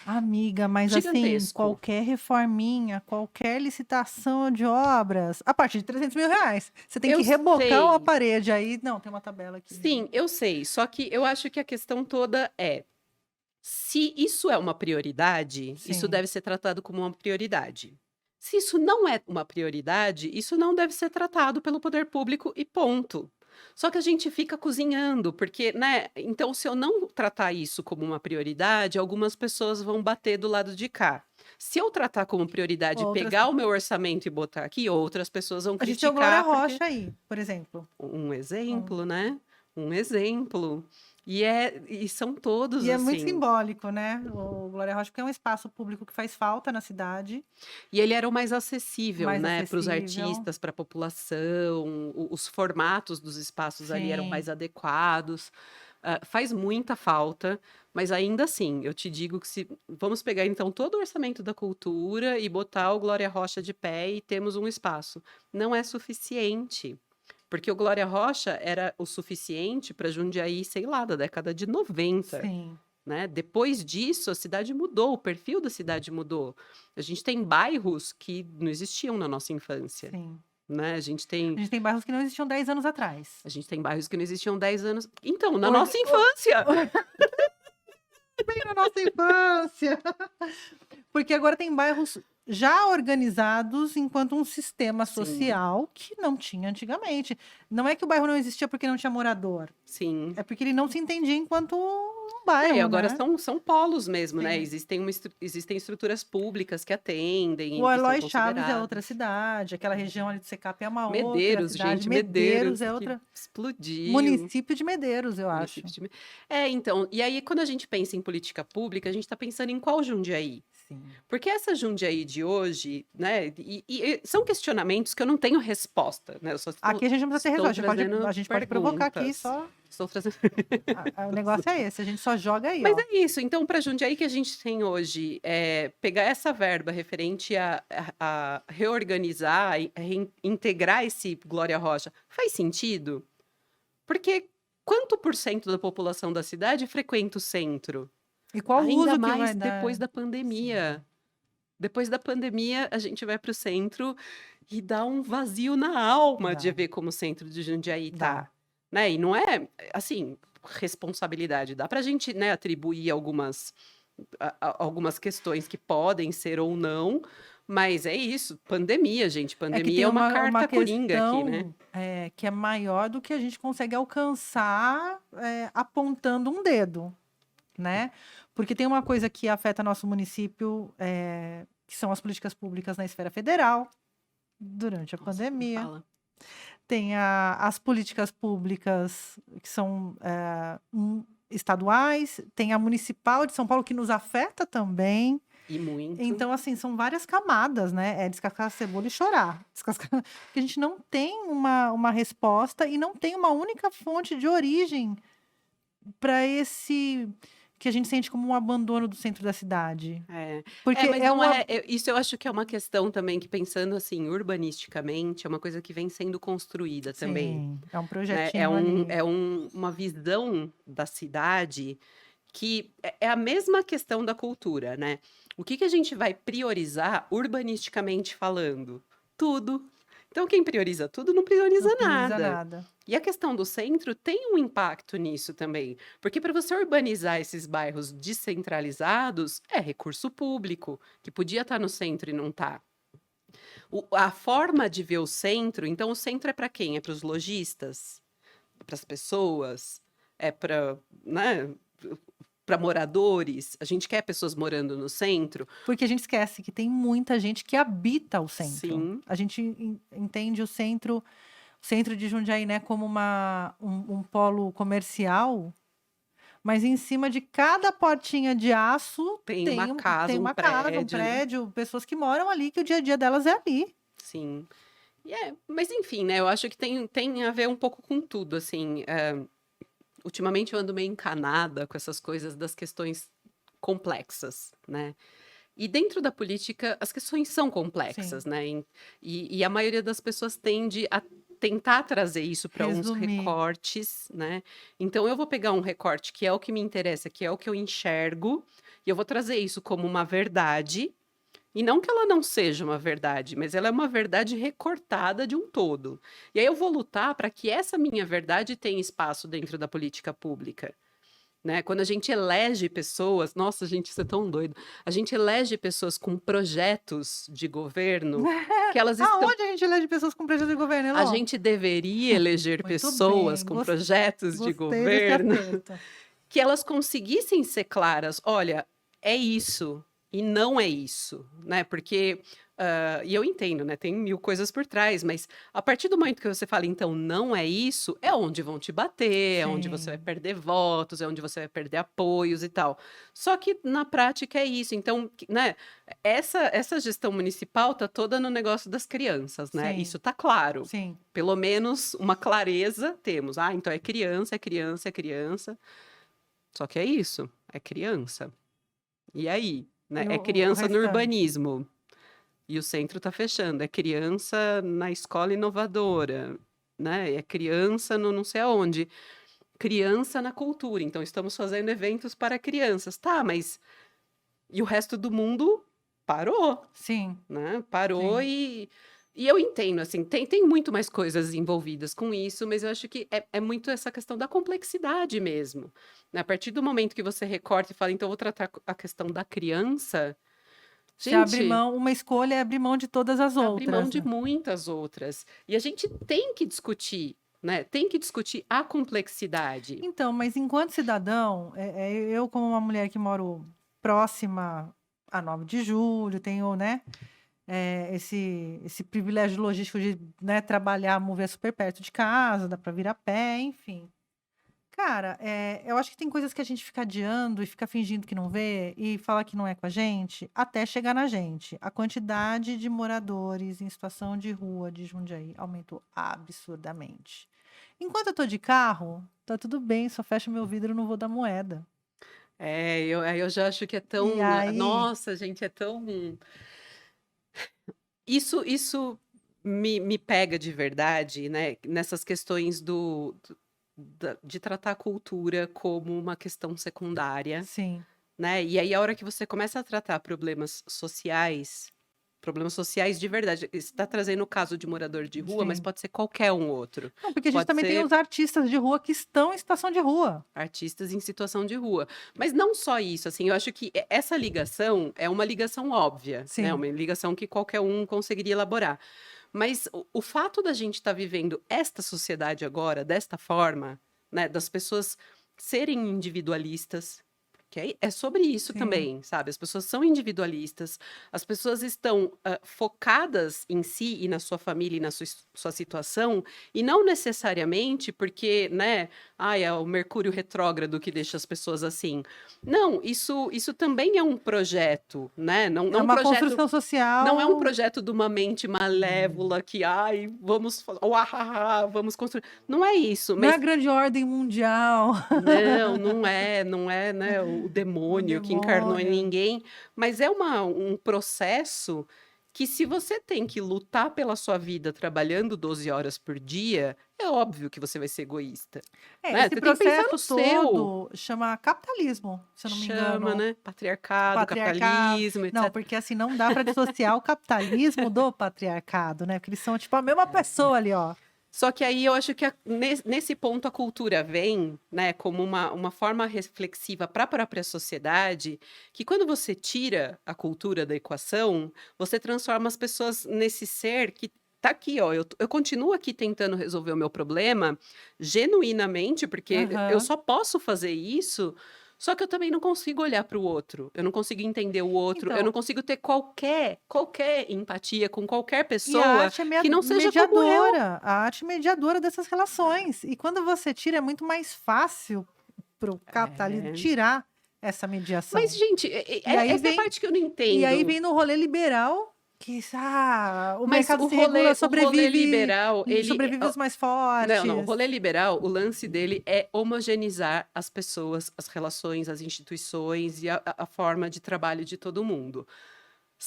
[SPEAKER 1] Amiga, mas assim,
[SPEAKER 2] Gigantesco.
[SPEAKER 1] qualquer reforminha, qualquer licitação de obras, a partir de R$ 300.000, você tem que
[SPEAKER 2] Eu
[SPEAKER 1] rebocar uma
[SPEAKER 2] sei,
[SPEAKER 1] parede aí. Não, tem uma tabela aqui.
[SPEAKER 2] sim, eu sei. Só que eu acho que a questão toda é, se isso é uma prioridade, isso
[SPEAKER 1] Sim.
[SPEAKER 2] deve ser tratado como uma prioridade. Se isso não é uma prioridade, isso não deve ser tratado pelo poder público e ponto. Só que a gente fica cozinhando, porque, né? Então, se eu não tratar isso como uma prioridade, algumas pessoas vão bater do lado de cá. Se eu tratar como prioridade
[SPEAKER 1] Outras.
[SPEAKER 2] pegar o meu orçamento e botar aqui, outras pessoas vão
[SPEAKER 1] A gente tem o Glória
[SPEAKER 2] criticar, porque
[SPEAKER 1] Rocha aí, por exemplo.
[SPEAKER 2] um
[SPEAKER 1] Um-
[SPEAKER 2] exemplo, né? Um exemplo. E são todos
[SPEAKER 1] E é muito
[SPEAKER 2] assim.
[SPEAKER 1] simbólico, né? O Glória Rocha, porque é um espaço público que faz falta na cidade,
[SPEAKER 2] E ele era o mais acessível,
[SPEAKER 1] mais
[SPEAKER 2] né, para os
[SPEAKER 1] acessível.
[SPEAKER 2] artistas, para a população, os formatos dos espaços ali eram
[SPEAKER 1] Sim.
[SPEAKER 2] mais adequados. Faz muita falta, mas ainda assim, eu te digo que se vamos pegar então todo o orçamento da cultura e botar o Glória Rocha de pé e temos um espaço. Não é suficiente. Porque o Glória Rocha era o suficiente para Jundiaí, sei lá, da década de 90.
[SPEAKER 1] Sim,
[SPEAKER 2] Né? Depois disso, a cidade mudou, o perfil da cidade mudou. A gente tem bairros que não existiam na nossa infância,
[SPEAKER 1] sim.
[SPEAKER 2] né?
[SPEAKER 1] A gente tem bairros que não existiam 10 anos atrás.
[SPEAKER 2] A gente tem bairros que não existiam 10 anos. Então, na
[SPEAKER 1] Orga-
[SPEAKER 2] nossa infância!
[SPEAKER 1] Bem na nossa infância. Porque agora tem bairros já organizados enquanto um sistema
[SPEAKER 2] Sim,
[SPEAKER 1] social que não tinha antigamente. Não é que o bairro não existia porque não tinha morador,
[SPEAKER 2] sim.
[SPEAKER 1] é porque ele não se entendia enquanto um
[SPEAKER 2] É, e
[SPEAKER 1] bairro,
[SPEAKER 2] agora
[SPEAKER 1] né?
[SPEAKER 2] são polos mesmo, né?
[SPEAKER 1] Sim.
[SPEAKER 2] Existem estruturas públicas que atendem
[SPEAKER 1] O
[SPEAKER 2] e que são
[SPEAKER 1] Eloy Chaves é outra
[SPEAKER 2] consideradas.
[SPEAKER 1] cidade, aquela região ali do Secap é uma outra
[SPEAKER 2] Medeiros,
[SPEAKER 1] cidade,
[SPEAKER 2] gente,
[SPEAKER 1] Medeiros
[SPEAKER 2] Medeiros,
[SPEAKER 1] é
[SPEAKER 2] que
[SPEAKER 1] outra.
[SPEAKER 2] explodiu.
[SPEAKER 1] Município de Medeiros, eu acho.
[SPEAKER 2] Município de... então, e aí quando a gente pensa em política pública, a gente está pensando em qual Jundiaí?
[SPEAKER 1] Sim.
[SPEAKER 2] Porque essa Jundiaí de hoje, né, e são questionamentos que eu não tenho resposta, né? Eu só
[SPEAKER 1] Aqui a gente não precisa ter
[SPEAKER 2] estou
[SPEAKER 1] resposta,
[SPEAKER 2] trazendo
[SPEAKER 1] a gente pode provocar aqui
[SPEAKER 2] perguntas.
[SPEAKER 1] só.
[SPEAKER 2] Estou trazendo.
[SPEAKER 1] O negócio é esse, a gente só joga aí,
[SPEAKER 2] Mas
[SPEAKER 1] ó.
[SPEAKER 2] é isso. Então, para Jundiaí que a gente tem hoje, pegar essa verba referente a reorganizar, e reintegrar esse Glória Rocha, faz sentido? Porque quanto por cento da população da cidade frequenta o centro?
[SPEAKER 1] E qual
[SPEAKER 2] Ainda
[SPEAKER 1] uso que vai
[SPEAKER 2] mais depois
[SPEAKER 1] dar?
[SPEAKER 2] da
[SPEAKER 1] Sim.
[SPEAKER 2] pandemia. Depois da pandemia, a gente vai para o centro e dá um vazio na alma de
[SPEAKER 1] Dá,
[SPEAKER 2] ver como o centro de Jundiaí
[SPEAKER 1] dá.
[SPEAKER 2] tá, né? E não é, assim, responsabilidade. Dá para a gente, né, atribuir algumas questões que podem ser ou não, mas é isso, pandemia, gente.
[SPEAKER 1] É que
[SPEAKER 2] Pandemia
[SPEAKER 1] tem
[SPEAKER 2] é uma
[SPEAKER 1] uma
[SPEAKER 2] carta coringa aqui, né?
[SPEAKER 1] questão que é maior do que a gente consegue alcançar apontando um dedo, né? Porque tem uma coisa que afeta nosso município, que são as políticas públicas na esfera federal, durante a
[SPEAKER 2] Nossa, não
[SPEAKER 1] pandemia.
[SPEAKER 2] fala.
[SPEAKER 1] Tem as políticas públicas que são estaduais, tem a municipal de São Paulo que nos afeta também.
[SPEAKER 2] E muito.
[SPEAKER 1] Então, assim, são várias camadas, né? É descascar a cebola e chorar. Porque a gente não tem uma resposta e não tem uma única fonte de origem para esse que a gente sente como um abandono do centro da cidade. Porque
[SPEAKER 2] Mas
[SPEAKER 1] é
[SPEAKER 2] não
[SPEAKER 1] uma.
[SPEAKER 2] é. Isso eu acho que é uma questão também que, pensando assim, urbanisticamente, é uma coisa que vem sendo construída também.
[SPEAKER 1] Sim, é um
[SPEAKER 2] Né?
[SPEAKER 1] projetinho ali.
[SPEAKER 2] Uma visão da cidade que é a mesma questão da cultura, né? O que a gente vai priorizar urbanisticamente falando? Tudo. Então, quem prioriza tudo não
[SPEAKER 1] Não
[SPEAKER 2] prioriza
[SPEAKER 1] prioriza
[SPEAKER 2] nada.
[SPEAKER 1] nada.
[SPEAKER 2] E a questão do centro tem um impacto nisso também, porque para você urbanizar esses bairros descentralizados, é recurso público, que podia estar no centro e não está. A forma de ver o centro, então o centro é para quem? É para os lojistas? Para as pessoas? É para, né, para moradores? A gente quer pessoas morando no centro?
[SPEAKER 1] Porque a gente esquece que tem muita gente que habita o centro.
[SPEAKER 2] Sim,
[SPEAKER 1] A gente entende o centro de Jundiaí, né, como um polo comercial, mas em cima de cada portinha de aço
[SPEAKER 2] tem uma
[SPEAKER 1] tem,
[SPEAKER 2] casa,
[SPEAKER 1] tem
[SPEAKER 2] um
[SPEAKER 1] uma casa, um
[SPEAKER 2] prédio, né?
[SPEAKER 1] prédio, pessoas que moram ali, que o dia a dia delas é ali.
[SPEAKER 2] Sim. Mas enfim, né? Eu acho que tem a ver um pouco com tudo, assim. Ultimamente eu ando meio encanada com essas coisas das questões complexas, né? E dentro da política, as questões são
[SPEAKER 1] Sim.
[SPEAKER 2] complexas, né? E a maioria das pessoas tende a tentar trazer isso para uns
[SPEAKER 1] Resumir.
[SPEAKER 2] recortes, né? Então eu vou pegar um recorte que é o que me interessa, que é o que eu enxergo, e eu vou trazer isso como uma verdade, e não que ela não seja uma verdade, mas ela é uma verdade recortada de um todo. E aí eu vou lutar para que essa minha verdade tenha espaço dentro da política pública. Né? Quando a gente elege pessoas, nossa, gente, isso é tão doido. A gente elege pessoas com projetos de governo que elas estão.
[SPEAKER 1] Aonde a gente elege pessoas com projeto de governo,
[SPEAKER 2] A
[SPEAKER 1] Elô?
[SPEAKER 2] gente deveria eleger
[SPEAKER 1] Muito
[SPEAKER 2] pessoas
[SPEAKER 1] bem,
[SPEAKER 2] com projetos de
[SPEAKER 1] gostei desse
[SPEAKER 2] governo
[SPEAKER 1] aperto.
[SPEAKER 2] que elas conseguissem ser claras. Olha, é isso e não é isso, né? Porque, e eu entendo, né? Tem mil coisas por trás, mas a partir do momento que você fala, então, não é isso, é onde vão te bater, é onde você vai
[SPEAKER 1] Sim,
[SPEAKER 2] perder votos, é onde você vai perder apoios e tal. Só que na prática é isso. Então, né? Essa gestão municipal tá toda no negócio das crianças, né?
[SPEAKER 1] sim,
[SPEAKER 2] Isso tá claro.
[SPEAKER 1] sim.
[SPEAKER 2] Pelo menos uma clareza temos. Ah, então é criança, é criança, é criança. Só que é isso, é criança. E aí, né?
[SPEAKER 1] E
[SPEAKER 2] É
[SPEAKER 1] o
[SPEAKER 2] criança no
[SPEAKER 1] restante?
[SPEAKER 2] urbanismo e o centro está fechando. É criança na escola inovadora, né? É criança no não sei aonde. Criança na cultura. Então estamos fazendo eventos para crianças. Tá, mas e o resto do mundo parou,
[SPEAKER 1] Sim,
[SPEAKER 2] né? Parou
[SPEAKER 1] sim.
[SPEAKER 2] e eu entendo, assim, tem muito mais coisas envolvidas com isso, mas eu acho que é muito essa questão da complexidade mesmo, né? A partir do momento que você recorta e fala, então eu vou tratar a questão da criança,
[SPEAKER 1] Se abrir
[SPEAKER 2] gente,
[SPEAKER 1] mão, uma escolha é abrir mão de todas as
[SPEAKER 2] abre mão
[SPEAKER 1] outras,
[SPEAKER 2] de
[SPEAKER 1] né?
[SPEAKER 2] muitas outras. E a gente tem que discutir, né? Tem que discutir a complexidade.
[SPEAKER 1] Então, mas enquanto cidadão, eu como uma mulher que moro próxima a 9 de julho, tenho, né, esse privilégio logístico de, né, trabalhar, mover super perto de casa, dá para vir a pé, enfim. Cara, eu acho que tem coisas que a gente fica adiando e fica fingindo que não vê e fala que não é com a gente, até chegar na gente. A quantidade de moradores em situação de rua de Jundiaí aumentou absurdamente. Enquanto eu tô de carro, tá tudo bem, só fecho meu vidro e não vou dar moeda.
[SPEAKER 2] Aí eu já acho que é
[SPEAKER 1] E
[SPEAKER 2] tão.
[SPEAKER 1] aí,
[SPEAKER 2] Nossa, gente, é tão. Isso me pega de verdade, né, nessas questões de tratar a cultura como uma questão secundária,
[SPEAKER 1] sim,
[SPEAKER 2] né, e aí a hora que você começa a tratar problemas sociais de verdade, está trazendo o caso de morador de rua, mas
[SPEAKER 1] sim.
[SPEAKER 2] pode ser qualquer um outro.
[SPEAKER 1] Não, porque a gente
[SPEAKER 2] Pode
[SPEAKER 1] também tem
[SPEAKER 2] ser
[SPEAKER 1] os artistas de rua que estão em situação de rua.
[SPEAKER 2] artistas em situação de rua. Mas não só isso, assim, eu acho que essa ligação é uma ligação óbvia, né,
[SPEAKER 1] Sim,
[SPEAKER 2] uma ligação que qualquer um conseguiria elaborar. Mas o fato da gente estar vivendo esta sociedade agora, desta forma, né, das pessoas serem individualistas, que é sobre isso
[SPEAKER 1] sim.
[SPEAKER 2] também, sabe? As pessoas são individualistas, as pessoas estão focadas em si e na sua família e na sua situação, e não necessariamente porque, né, ai, é o Mercúrio retrógrado que deixa as pessoas assim. Não, isso também é um projeto, né? Não,
[SPEAKER 1] É
[SPEAKER 2] não um
[SPEAKER 1] uma
[SPEAKER 2] projeto
[SPEAKER 1] construção
[SPEAKER 2] não é um
[SPEAKER 1] social.
[SPEAKER 2] projeto de uma mente malévola que, ai, vamos construir. Não é isso,
[SPEAKER 1] Não é a
[SPEAKER 2] mas
[SPEAKER 1] grande ordem mundial,
[SPEAKER 2] não é, né, o
[SPEAKER 1] o
[SPEAKER 2] demônio que encarnou em
[SPEAKER 1] demônio.
[SPEAKER 2] ninguém, mas é um processo que se você tem que lutar pela sua vida trabalhando 12 horas por dia, é óbvio que você vai ser egoísta, né?
[SPEAKER 1] Esse
[SPEAKER 2] Você tem que pensar
[SPEAKER 1] processo
[SPEAKER 2] no seu.
[SPEAKER 1] todo chama capitalismo, se eu não me
[SPEAKER 2] Chama,
[SPEAKER 1] engano,
[SPEAKER 2] né? Patriarcado,
[SPEAKER 1] patriarcado.
[SPEAKER 2] capitalismo,
[SPEAKER 1] Não,
[SPEAKER 2] etc.
[SPEAKER 1] porque assim não dá para dissociar o capitalismo do patriarcado, né? Porque eles são tipo a mesma pessoa ali, ó.
[SPEAKER 2] Só que aí eu acho que nesse ponto a cultura vem, né, como uma forma reflexiva para a própria sociedade, que quando você tira a cultura da equação, você transforma as pessoas nesse ser que tá aqui, ó. Eu continuo aqui tentando resolver o meu problema genuinamente, porque eu
[SPEAKER 1] Aham.
[SPEAKER 2] só posso fazer isso. Só que eu também não consigo olhar para o outro, eu não consigo entender o outro, eu não
[SPEAKER 1] Então,
[SPEAKER 2] consigo ter qualquer empatia com qualquer
[SPEAKER 1] e a
[SPEAKER 2] pessoa
[SPEAKER 1] arte é
[SPEAKER 2] que não seja como eu.
[SPEAKER 1] mediadora, a arte é mediadora dessas relações. E quando você tira, é muito mais fácil para o capitalismo
[SPEAKER 2] É.
[SPEAKER 1] tirar essa
[SPEAKER 2] Mas,
[SPEAKER 1] mediação.
[SPEAKER 2] gente,
[SPEAKER 1] E aí
[SPEAKER 2] essa é a
[SPEAKER 1] vem,
[SPEAKER 2] parte que eu não
[SPEAKER 1] e aí
[SPEAKER 2] entendo.
[SPEAKER 1] vem no rolê liberal que o
[SPEAKER 2] Mas
[SPEAKER 1] mercado se regula,
[SPEAKER 2] o rolê
[SPEAKER 1] sobrevive,
[SPEAKER 2] liberal,
[SPEAKER 1] sobrevive os mais
[SPEAKER 2] não, o
[SPEAKER 1] fortes.
[SPEAKER 2] rolê liberal, o lance dele é homogeneizar as pessoas, as relações, as instituições e a forma de trabalho de todo mundo.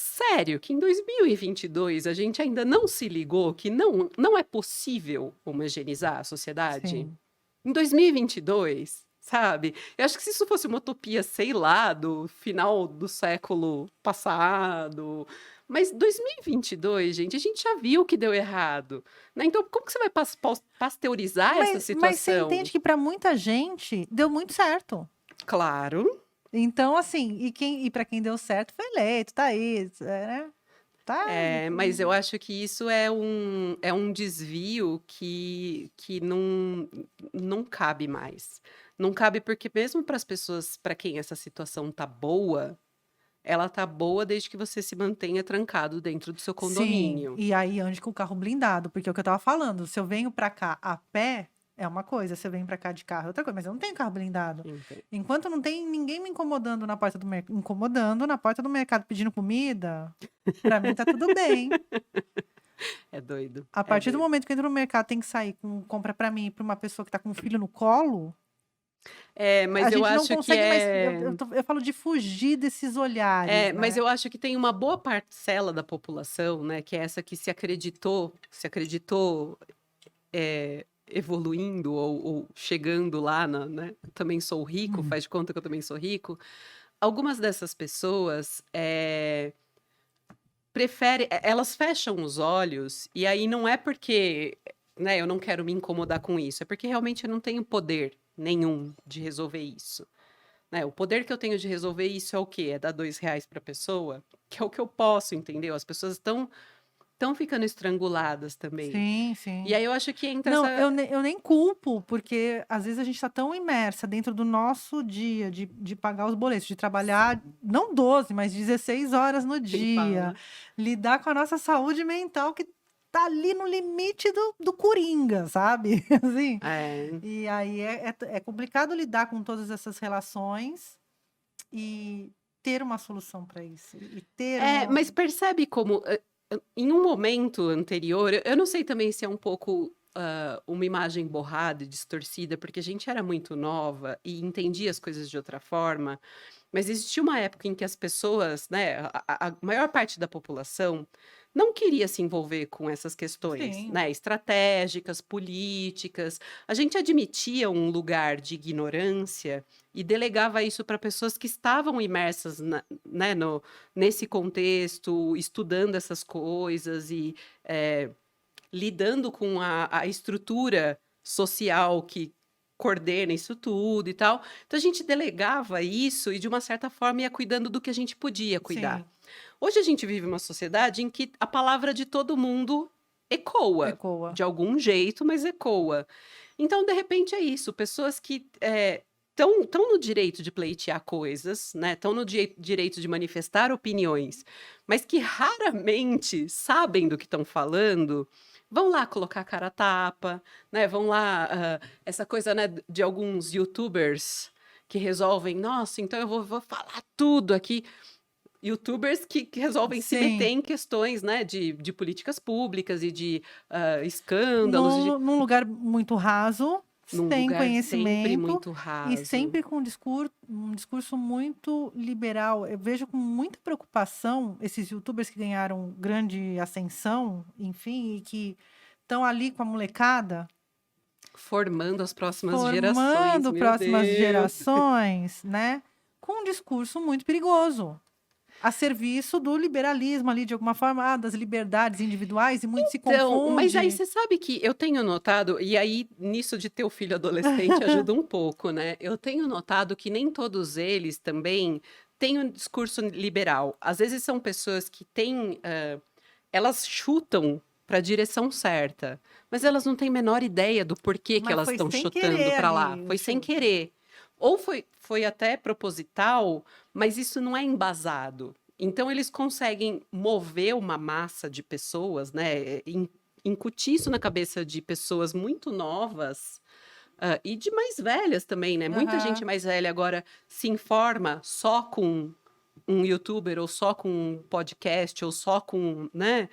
[SPEAKER 2] Sério que em 2022 a gente ainda não se ligou que não é possível homogeneizar a sociedade?
[SPEAKER 1] Sim.
[SPEAKER 2] Em 2022, sabe? Eu acho que se isso fosse uma utopia, sei lá, do final do século passado, mas 2022, gente, a gente já viu que deu errado, né? Então, como que você vai pasteurizar essa
[SPEAKER 1] Mas você entende
[SPEAKER 2] situação?
[SPEAKER 1] que para muita gente deu muito certo.
[SPEAKER 2] Claro.
[SPEAKER 1] Então, assim, e para quem deu certo foi eleito, tá aí, né? Tá.
[SPEAKER 2] Mas eu acho que isso é um desvio que não cabe mais. Não cabe porque mesmo para as pessoas para quem essa situação tá boa, ela tá boa desde que você se mantenha trancado dentro do seu
[SPEAKER 1] Sim,
[SPEAKER 2] condomínio.
[SPEAKER 1] e aí ande com o carro blindado, porque é o que eu estava falando, se eu venho para cá a pé, é uma coisa, se eu venho para cá de carro é outra coisa, mas eu não tenho carro blindado.
[SPEAKER 2] Ente
[SPEAKER 1] Enquanto não tem ninguém me incomodando na porta do mercado pedindo comida, para mim tá tudo bem.
[SPEAKER 2] É doido,
[SPEAKER 1] A
[SPEAKER 2] é
[SPEAKER 1] partir do
[SPEAKER 2] doido.
[SPEAKER 1] momento que eu entro no mercado, tem que sair com compra para mim e para uma pessoa que tá com um filho no colo, a
[SPEAKER 2] Mas eu
[SPEAKER 1] gente não
[SPEAKER 2] acho que
[SPEAKER 1] consegue mais, eu falo de fugir desses olhares,
[SPEAKER 2] mas
[SPEAKER 1] né.
[SPEAKER 2] eu acho que tem uma boa parcela da população, né, que é essa que se acreditou evoluindo ou chegando lá na, né, também sou rico,
[SPEAKER 1] Uhum.
[SPEAKER 2] faz de conta que eu também sou rico. Algumas dessas pessoas elas fecham os olhos e aí não é porque, né, eu não quero me incomodar com isso, é porque realmente eu não tenho poder nenhum de resolver isso, né? O poder que eu tenho de resolver isso é o quê? É dar R$ 2 para a pessoa, que é o que eu posso, entendeu? As pessoas estão ficando estranguladas também.
[SPEAKER 1] Sim,
[SPEAKER 2] E
[SPEAKER 1] sim.
[SPEAKER 2] aí eu acho que entra
[SPEAKER 1] Não,
[SPEAKER 2] essa.
[SPEAKER 1] eu nem culpo, porque às vezes a gente está tão imersa dentro do nosso dia de pagar os boletos, de trabalhar não 12, mas 16 horas no
[SPEAKER 2] Quem
[SPEAKER 1] dia,
[SPEAKER 2] fala.
[SPEAKER 1] lidar com a nossa saúde mental que tá ali no limite do coringa, sabe? Assim,
[SPEAKER 2] É.
[SPEAKER 1] e aí é complicado lidar com todas essas relações e ter uma solução para isso. E ter
[SPEAKER 2] Mas percebe como, em um momento anterior, eu não sei também se é um pouco, uma imagem borrada e distorcida, porque a gente era muito nova e entendia as coisas de outra forma, mas existia uma época em que as pessoas, né, a maior parte da população não queria se envolver com essas questões,
[SPEAKER 1] sim,
[SPEAKER 2] né, estratégicas, políticas. A gente admitia um lugar de ignorância e delegava isso para pessoas que estavam imersas né, nesse contexto, estudando essas coisas e lidando com a estrutura social que coordena isso tudo e tal. Então a gente delegava isso e, de uma certa forma, ia cuidando do que a gente podia cuidar.
[SPEAKER 1] sim,
[SPEAKER 2] Hoje a gente vive uma sociedade em que a palavra de todo mundo ecoa,
[SPEAKER 1] ecoa.
[SPEAKER 2] de algum jeito, mas ecoa. Então, de repente, é isso. Pessoas que estão no direito de pleitear coisas, né? Estão no direito de manifestar opiniões, mas que raramente sabem do que estão falando, vão lá colocar a cara a tapa, né? Vão lá, essa coisa, né, de alguns YouTubers que resolvem, nossa, então eu vou falar tudo aqui. YouTubers que resolvem se meter
[SPEAKER 1] Sim.
[SPEAKER 2] em questões, né, de políticas públicas e de escândalos,
[SPEAKER 1] Num lugar muito raso,
[SPEAKER 2] num
[SPEAKER 1] sem
[SPEAKER 2] lugar sempre
[SPEAKER 1] conhecimento
[SPEAKER 2] muito
[SPEAKER 1] e
[SPEAKER 2] raso.
[SPEAKER 1] sempre com um discurso muito liberal. Eu vejo com muita preocupação esses youtubers que ganharam grande ascensão, enfim, e que estão ali com a molecada,
[SPEAKER 2] Formando as próximas gerações,
[SPEAKER 1] formando
[SPEAKER 2] meu
[SPEAKER 1] próximas
[SPEAKER 2] Deus.
[SPEAKER 1] gerações, né? Com um discurso muito perigoso. A serviço do liberalismo ali, de alguma forma, das liberdades individuais, e muito se
[SPEAKER 2] Então, mas aí
[SPEAKER 1] confunde.
[SPEAKER 2] você sabe que eu tenho notado, e aí nisso de ter o filho adolescente ajuda um pouco, né? Eu tenho notado que nem todos eles também têm um discurso liberal. Às vezes são pessoas que têm, elas chutam para a direção certa, mas elas não têm a menor ideia do porquê que
[SPEAKER 1] Mas
[SPEAKER 2] elas
[SPEAKER 1] foi
[SPEAKER 2] estão
[SPEAKER 1] sem
[SPEAKER 2] chutando
[SPEAKER 1] querer
[SPEAKER 2] para lá.
[SPEAKER 1] ali o
[SPEAKER 2] Foi sem
[SPEAKER 1] chute.
[SPEAKER 2] querer. Ou foi até proposital, mas isso não é embasado. Então eles conseguem mover uma massa de pessoas, né, incutir isso na cabeça de pessoas muito novas, e de mais velhas também, né? Muita gente
[SPEAKER 1] Aham.
[SPEAKER 2] mais velha agora se informa só com um youtuber, ou só com um podcast, ou só com, né?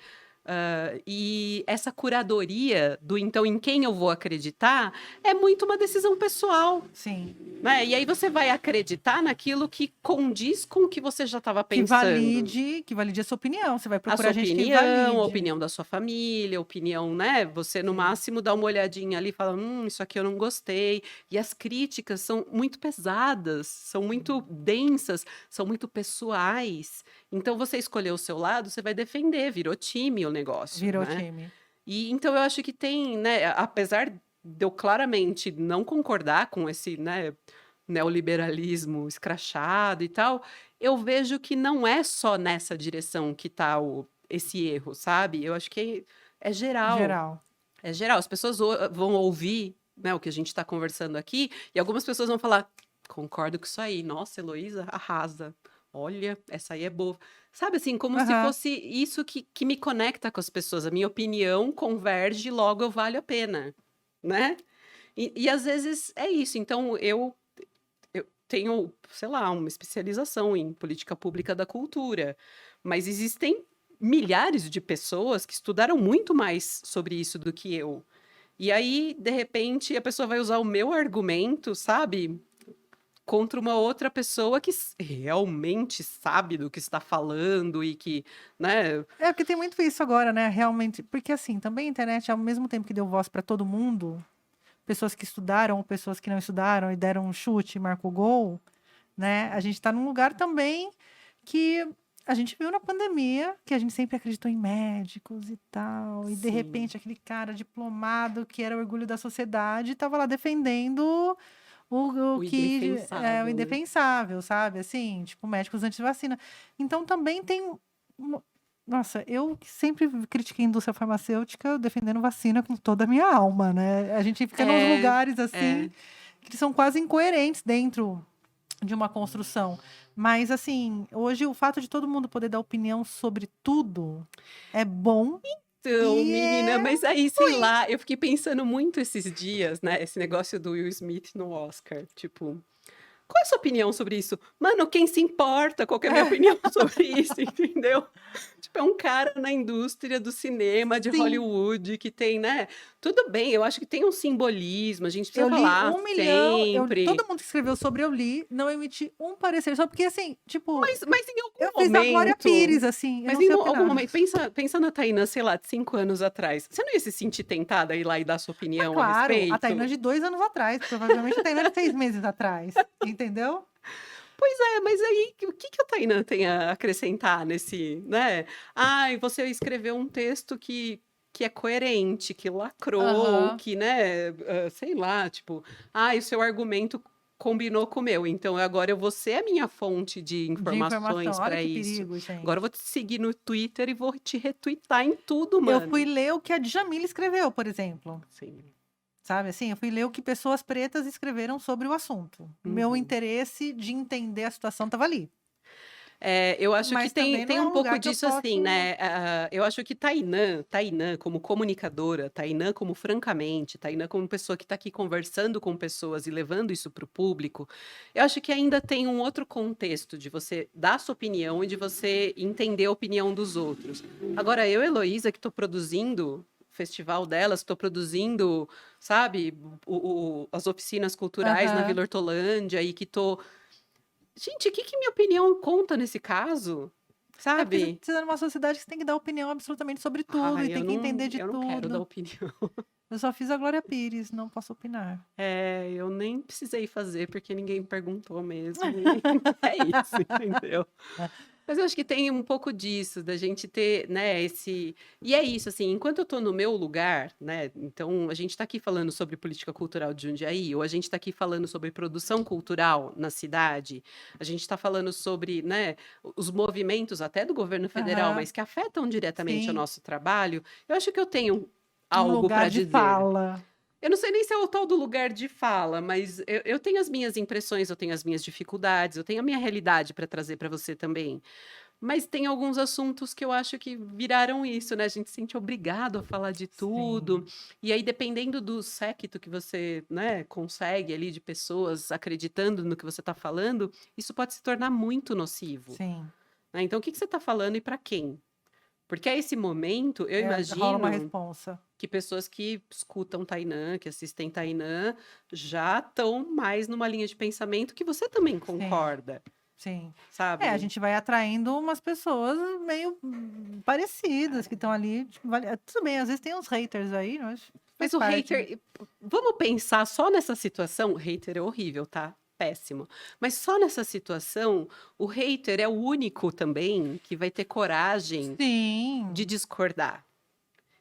[SPEAKER 2] E essa curadoria do então em quem eu vou acreditar é muito uma decisão pessoal,
[SPEAKER 1] Sim.
[SPEAKER 2] né? E aí você vai acreditar naquilo que condiz com o que você já estava pensando.
[SPEAKER 1] Que valide a sua opinião. Você vai
[SPEAKER 2] A sua
[SPEAKER 1] procurar gente que
[SPEAKER 2] opinião, a
[SPEAKER 1] valide.
[SPEAKER 2] opinião da sua família, a opinião, né? Você, no
[SPEAKER 1] Sim.
[SPEAKER 2] máximo, dá uma olhadinha ali e fala: isso aqui eu não gostei. E as críticas são muito pesadas, são muito densas, são muito pessoais. Então, você escolher o seu lado, você vai defender, virou time o negócio,
[SPEAKER 1] Virou
[SPEAKER 2] né?
[SPEAKER 1] time.
[SPEAKER 2] E então eu acho que tem, né? Apesar de eu claramente não concordar com esse, né, neoliberalismo escrachado e tal, eu vejo que não é só nessa direção que está esse erro, sabe? Eu acho que é geral.
[SPEAKER 1] Geral.
[SPEAKER 2] É geral. As pessoas vão ouvir, né, o que a gente está conversando aqui, e algumas pessoas vão falar: concordo com isso aí. Nossa, Heloísa, arrasa. Olha, essa aí é boa. Sabe assim, como se
[SPEAKER 1] Aham.
[SPEAKER 2] fosse isso que me conecta com as pessoas. A minha opinião converge, logo eu valho a pena, né? E às vezes é isso. Então, eu tenho, sei lá, uma especialização em política pública da cultura, mas existem milhares de pessoas que estudaram muito mais sobre isso do que eu. E aí, de repente, a pessoa vai usar o meu argumento, sabe, contra uma outra pessoa que realmente sabe do que está falando e que, né?
[SPEAKER 1] É porque tem muito isso agora, né? Realmente. Porque assim, também a internet, ao mesmo tempo que deu voz para todo mundo, pessoas que estudaram, pessoas que não estudaram e deram um chute e marcou gol, né? A gente está num lugar também que a gente viu na pandemia, que a gente sempre acreditou em médicos e tal, e de
[SPEAKER 2] Sim,
[SPEAKER 1] repente aquele cara diplomado que era orgulho da sociedade estava lá defendendo o
[SPEAKER 2] o
[SPEAKER 1] que é o
[SPEAKER 2] indefensável, né?
[SPEAKER 1] indefensável, sabe? Assim, tipo, médicos anti-vacina. Então também tem. Nossa, eu que sempre critiquei a indústria farmacêutica defendendo vacina com toda a minha alma, né? A gente fica nos
[SPEAKER 2] É,
[SPEAKER 1] lugares assim
[SPEAKER 2] é.
[SPEAKER 1] que são quase incoerentes dentro de uma construção. Mas, assim, hoje o fato de todo mundo poder dar opinião sobre tudo é bom
[SPEAKER 2] Então,
[SPEAKER 1] e
[SPEAKER 2] menina,
[SPEAKER 1] é
[SPEAKER 2] mas aí, sei
[SPEAKER 1] ruim.
[SPEAKER 2] lá, eu fiquei pensando muito esses dias, né? Esse negócio do Will Smith no Oscar. Tipo, qual é a sua opinião sobre isso? Mano, quem se importa? Qual que é a minha
[SPEAKER 1] É,
[SPEAKER 2] opinião sobre isso, entendeu? Tipo, é um cara na indústria do cinema de
[SPEAKER 1] sim.
[SPEAKER 2] Hollywood que tem, né? Tudo bem, eu acho que tem um simbolismo, a gente precisa
[SPEAKER 1] Eu li
[SPEAKER 2] falar
[SPEAKER 1] 1 milhão,
[SPEAKER 2] sempre.
[SPEAKER 1] todo mundo que escreveu sobre eu li, não emiti um parecer, só porque, assim, tipo,
[SPEAKER 2] Mas em
[SPEAKER 1] eu
[SPEAKER 2] algum
[SPEAKER 1] fiz a Glória Pires,
[SPEAKER 2] momento.
[SPEAKER 1] assim, eu
[SPEAKER 2] Mas
[SPEAKER 1] não
[SPEAKER 2] em
[SPEAKER 1] sei
[SPEAKER 2] algum
[SPEAKER 1] opinar.
[SPEAKER 2] momento, pensa na Tainã, sei lá, de 5 anos atrás. Você não ia se sentir tentada a ir lá e dar sua
[SPEAKER 1] Mas
[SPEAKER 2] opinião a
[SPEAKER 1] claro, a Tainã
[SPEAKER 2] respeito?
[SPEAKER 1] de 2 anos atrás, provavelmente a Tainã de 6 meses atrás, entendeu?
[SPEAKER 2] Pois é, mas aí o que que a Tainã tem a acrescentar nesse, né? Ai, você escreveu um texto que é coerente, que lacrou,
[SPEAKER 1] Aham.
[SPEAKER 2] que, né, sei lá, tipo, o seu argumento combinou com o meu, então agora eu vou ser a minha fonte de
[SPEAKER 1] De informação.
[SPEAKER 2] informações
[SPEAKER 1] Olha
[SPEAKER 2] para
[SPEAKER 1] que
[SPEAKER 2] isso.
[SPEAKER 1] perigo,
[SPEAKER 2] Agora eu
[SPEAKER 1] gente.
[SPEAKER 2] vou te seguir no Twitter e vou te retweetar em tudo,
[SPEAKER 1] Eu fui
[SPEAKER 2] mano.
[SPEAKER 1] ler o que a Djamila escreveu, por exemplo.
[SPEAKER 2] Sim.
[SPEAKER 1] Sabe assim? Eu fui ler o que pessoas pretas escreveram sobre o assunto. Meu
[SPEAKER 2] Uhum.
[SPEAKER 1] interesse de entender a situação estava ali.
[SPEAKER 2] É, eu acho que
[SPEAKER 1] Mas
[SPEAKER 2] tem,
[SPEAKER 1] também não
[SPEAKER 2] tem
[SPEAKER 1] é
[SPEAKER 2] um
[SPEAKER 1] um
[SPEAKER 2] pouco
[SPEAKER 1] lugar que eu
[SPEAKER 2] disso
[SPEAKER 1] posso.
[SPEAKER 2] assim, né? Eu acho que Tainã como comunicadora, Tainã como francamente, Tainã como pessoa que está aqui conversando com pessoas e levando isso para o público, eu acho que ainda tem um outro contexto de você dar sua opinião e de você entender a opinião dos outros. Agora, eu, Heloísa, que estou produzindo o festival delas, estou produzindo, sabe, as oficinas culturais na
[SPEAKER 1] Aham.
[SPEAKER 2] Vila Hortolândia e que estou. Gente, o que que minha opinião conta nesse caso?
[SPEAKER 1] É porque você
[SPEAKER 2] Sabe?
[SPEAKER 1] está numa sociedade que você tem que dar opinião absolutamente sobre tudo e
[SPEAKER 2] Ai,
[SPEAKER 1] tem que entender de
[SPEAKER 2] eu não quero dar
[SPEAKER 1] tudo.
[SPEAKER 2] opinião.
[SPEAKER 1] Eu só fiz a Glória Pires, não posso opinar.
[SPEAKER 2] É, eu nem precisei fazer porque ninguém me perguntou mesmo. E é isso, entendeu? Mas eu acho que tem um pouco disso, da gente ter, né, esse. E é isso, assim, enquanto eu tô no meu lugar, né? Então, a gente tá aqui falando sobre política cultural de Jundiaí, ou a gente tá aqui falando sobre produção cultural na cidade, a gente tá falando sobre, né, os movimentos até do governo federal,
[SPEAKER 1] Aham.
[SPEAKER 2] mas que afetam diretamente o
[SPEAKER 1] Sim.
[SPEAKER 2] nosso trabalho, eu acho que eu tenho
[SPEAKER 1] Um
[SPEAKER 2] algo
[SPEAKER 1] lugar
[SPEAKER 2] para
[SPEAKER 1] de
[SPEAKER 2] dizer.
[SPEAKER 1] fala.
[SPEAKER 2] Eu não sei nem se é o tal do lugar de fala, mas eu tenho as minhas impressões, eu tenho as minhas dificuldades, eu tenho a minha realidade para trazer para você também. Mas tem alguns assuntos que eu acho que viraram isso, né? A gente se sente obrigado a falar de tudo.
[SPEAKER 1] Sim.
[SPEAKER 2] E aí, dependendo do séquito que você, né, consegue ali de pessoas acreditando no que você está falando, isso pode se tornar muito nocivo,
[SPEAKER 1] Sim.
[SPEAKER 2] né? Então, o que que você está falando e para quem? Porque a esse momento, eu
[SPEAKER 1] Rola uma
[SPEAKER 2] imagino
[SPEAKER 1] responsa.
[SPEAKER 2] que pessoas que escutam Tainã, que assistem Tainã, já estão mais numa linha de pensamento que você também
[SPEAKER 1] Sim,
[SPEAKER 2] concorda,
[SPEAKER 1] sim. A
[SPEAKER 2] sabe?
[SPEAKER 1] gente vai atraindo umas pessoas meio parecidas que estão ali. Tipo, tudo bem, às vezes tem uns haters aí, mas faz
[SPEAKER 2] Mas o
[SPEAKER 1] parte, né?
[SPEAKER 2] hater, vamos pensar só nessa situação? Hater é horrível, tá? Péssimo. Mas só nessa situação, o hater é o único também que vai ter coragem de
[SPEAKER 1] Sim.
[SPEAKER 2] discordar.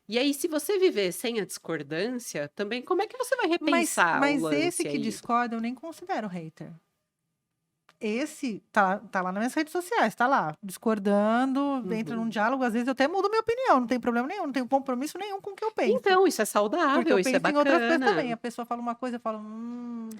[SPEAKER 2] E aí, se você viver sem a discordância, também como é que você vai
[SPEAKER 1] Mas,
[SPEAKER 2] repensar o
[SPEAKER 1] mas esse
[SPEAKER 2] lance
[SPEAKER 1] que
[SPEAKER 2] aí?
[SPEAKER 1] discorda eu nem considero hater. Esse tá lá nas minhas redes sociais, tá lá, discordando, entra num
[SPEAKER 2] Uhum.
[SPEAKER 1] diálogo, às vezes eu até mudo minha opinião, não tem problema nenhum, não tenho compromisso nenhum com o que eu penso.
[SPEAKER 2] Então, isso é
[SPEAKER 1] Porque
[SPEAKER 2] saudável,
[SPEAKER 1] eu
[SPEAKER 2] isso é
[SPEAKER 1] penso em outras coisas também.
[SPEAKER 2] bacana.
[SPEAKER 1] A pessoa fala uma coisa, eu falo,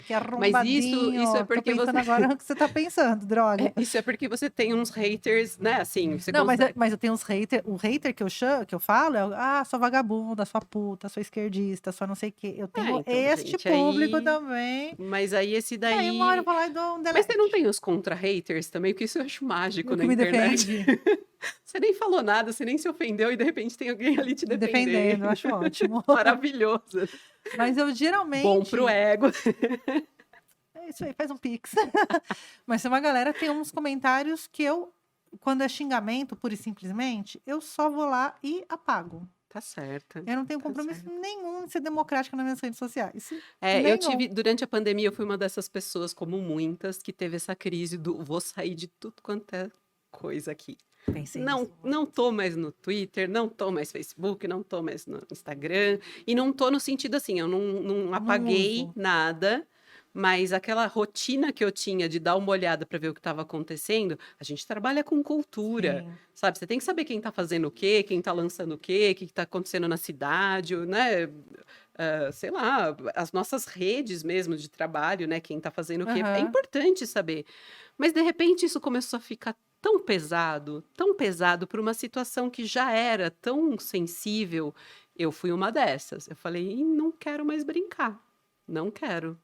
[SPEAKER 1] que
[SPEAKER 2] Mas isso é
[SPEAKER 1] arrombadinho, tô
[SPEAKER 2] porque você
[SPEAKER 1] pensando agora o que você tá pensando, droga.
[SPEAKER 2] isso é porque você tem uns haters, né? Assim, você
[SPEAKER 1] Não,
[SPEAKER 2] consegue.
[SPEAKER 1] mas eu tenho uns haters. O hater que eu chamo, que eu falo é, sua vagabunda, sua puta, sua esquerdista, sua não sei o quê. Eu
[SPEAKER 2] Ah,
[SPEAKER 1] tenho
[SPEAKER 2] então,
[SPEAKER 1] este
[SPEAKER 2] gente,
[SPEAKER 1] público
[SPEAKER 2] aí.
[SPEAKER 1] também.
[SPEAKER 2] Mas aí esse
[SPEAKER 1] Que aí uma hora eu
[SPEAKER 2] daí.
[SPEAKER 1] vou lá e dou um
[SPEAKER 2] Mas você não
[SPEAKER 1] delete.
[SPEAKER 2] tem os contra-haters também? Porque isso eu acho mágico
[SPEAKER 1] O
[SPEAKER 2] na
[SPEAKER 1] que me
[SPEAKER 2] internet.
[SPEAKER 1] defende,
[SPEAKER 2] Você nem falou nada, você nem se ofendeu e de repente tem alguém ali te
[SPEAKER 1] me defendendo, eu
[SPEAKER 2] defendendo.
[SPEAKER 1] acho ótimo.
[SPEAKER 2] Maravilhoso.
[SPEAKER 1] Mas eu
[SPEAKER 2] Bom pro
[SPEAKER 1] geralmente.
[SPEAKER 2] ego.
[SPEAKER 1] É isso aí, faz um pix. Mas tem uma galera que tem uns comentários que eu, quando é xingamento, pura e simplesmente, eu só vou lá e apago.
[SPEAKER 2] Tá certa.
[SPEAKER 1] Eu não tenho
[SPEAKER 2] Tá
[SPEAKER 1] compromisso
[SPEAKER 2] certo.
[SPEAKER 1] nenhum em ser democrática nas minhas redes sociais.
[SPEAKER 2] É, eu tive,
[SPEAKER 1] Nenhum.
[SPEAKER 2] durante a pandemia, eu fui uma dessas pessoas, como muitas, que teve essa crise do vou sair de tudo quanto é coisa aqui.
[SPEAKER 1] Pensei
[SPEAKER 2] Não,
[SPEAKER 1] nisso.
[SPEAKER 2] não tô mais no Twitter, não tô mais no Facebook, não tô mais no Instagram. E não tô no sentido assim, eu não
[SPEAKER 1] Não
[SPEAKER 2] apaguei
[SPEAKER 1] uso.
[SPEAKER 2] nada, mas aquela rotina que eu tinha de dar uma olhada para ver o que estava acontecendo, a gente trabalha com cultura,
[SPEAKER 1] Sim.
[SPEAKER 2] sabe? Você tem que saber quem tá fazendo o quê, quem tá lançando o quê, o que tá acontecendo na cidade, né? Sei lá, as nossas redes mesmo de trabalho, né? Quem tá fazendo o quê. É
[SPEAKER 1] Aham.
[SPEAKER 2] importante saber. Mas de repente isso começou a ficar tão pesado por uma situação que já era tão sensível. Eu fui uma dessas. Eu falei, "Ih, não quero mais brincar. Não quero."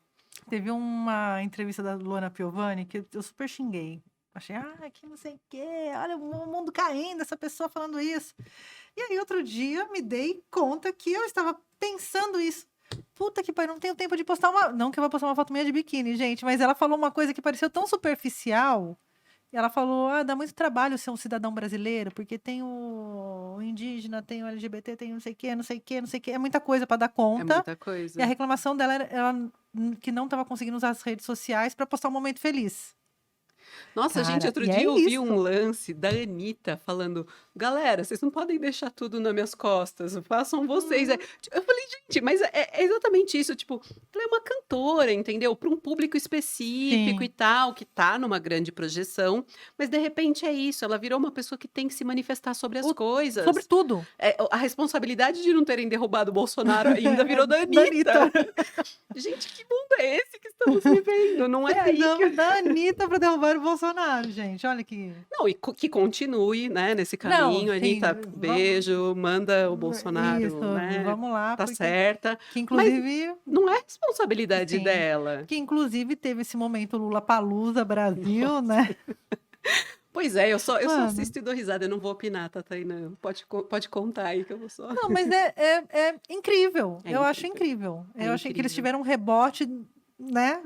[SPEAKER 1] Teve uma entrevista da Luana Piovani que eu super xinguei. Achei, que não sei o quê, olha o mundo caindo, essa pessoa falando isso. E aí, outro dia, me dei conta que eu estava pensando isso. Puta que pariu, não tenho tempo de postar uma. Não que eu vou postar uma foto minha de biquíni, gente, mas ela falou uma coisa que pareceu tão superficial. E ela falou: dá muito trabalho ser um cidadão brasileiro, porque tem o indígena, tem o LGBT, tem não sei o quê, não sei o quê, não sei o quê. É muita coisa para dar
[SPEAKER 2] É
[SPEAKER 1] conta.
[SPEAKER 2] muita
[SPEAKER 1] E a
[SPEAKER 2] coisa.
[SPEAKER 1] reclamação dela era que não estava conseguindo usar as redes sociais para postar um momento feliz.
[SPEAKER 2] Nossa, gente,
[SPEAKER 1] Cara,
[SPEAKER 2] outro
[SPEAKER 1] e é
[SPEAKER 2] dia eu vi um
[SPEAKER 1] isso.
[SPEAKER 2] lance da Anitta falando: galera, vocês não podem deixar tudo nas minhas costas, façam vocês.
[SPEAKER 1] Uhum.
[SPEAKER 2] Eu falei, gente, mas é exatamente isso. Tipo, ela é uma cantora, entendeu? Para um público específico e
[SPEAKER 1] Sim.
[SPEAKER 2] tal, que tá numa grande projeção, mas de repente é isso, ela virou uma pessoa que tem que se manifestar sobre as
[SPEAKER 1] O- Sobre
[SPEAKER 2] coisas.
[SPEAKER 1] tudo.
[SPEAKER 2] A responsabilidade de não terem derrubado o Bolsonaro ainda
[SPEAKER 1] É
[SPEAKER 2] virou da
[SPEAKER 1] da Anitta.
[SPEAKER 2] Anitta. Gente, que mundo é esse que estamos vivendo? Não é aí que.
[SPEAKER 1] Da Anitta para derrubar o Bolsonaro, gente. Olha que.
[SPEAKER 2] Não, e que continue, né, nesse
[SPEAKER 1] Não,
[SPEAKER 2] caminho,
[SPEAKER 1] sim.
[SPEAKER 2] Anitta,
[SPEAKER 1] Vamos,
[SPEAKER 2] beijo, manda o
[SPEAKER 1] isso,
[SPEAKER 2] Bolsonaro, né,
[SPEAKER 1] vamos lá,
[SPEAKER 2] tá
[SPEAKER 1] porque.
[SPEAKER 2] certa,
[SPEAKER 1] Que
[SPEAKER 2] mas
[SPEAKER 1] inclusive.
[SPEAKER 2] não é responsabilidade
[SPEAKER 1] Sim.
[SPEAKER 2] dela.
[SPEAKER 1] Que inclusive teve esse momento Lula Palusa Brasil, né?
[SPEAKER 2] Pois é, eu só
[SPEAKER 1] Mano.
[SPEAKER 2] assisto e dou risada, eu não vou opinar, tá, Tainã? Pode contar aí que eu vou só.
[SPEAKER 1] Não, mas é incrível.
[SPEAKER 2] É
[SPEAKER 1] Eu acho
[SPEAKER 2] incrível,
[SPEAKER 1] incrível.
[SPEAKER 2] é
[SPEAKER 1] Eu achei que eles
[SPEAKER 2] incrível.
[SPEAKER 1] tiveram um rebote, né?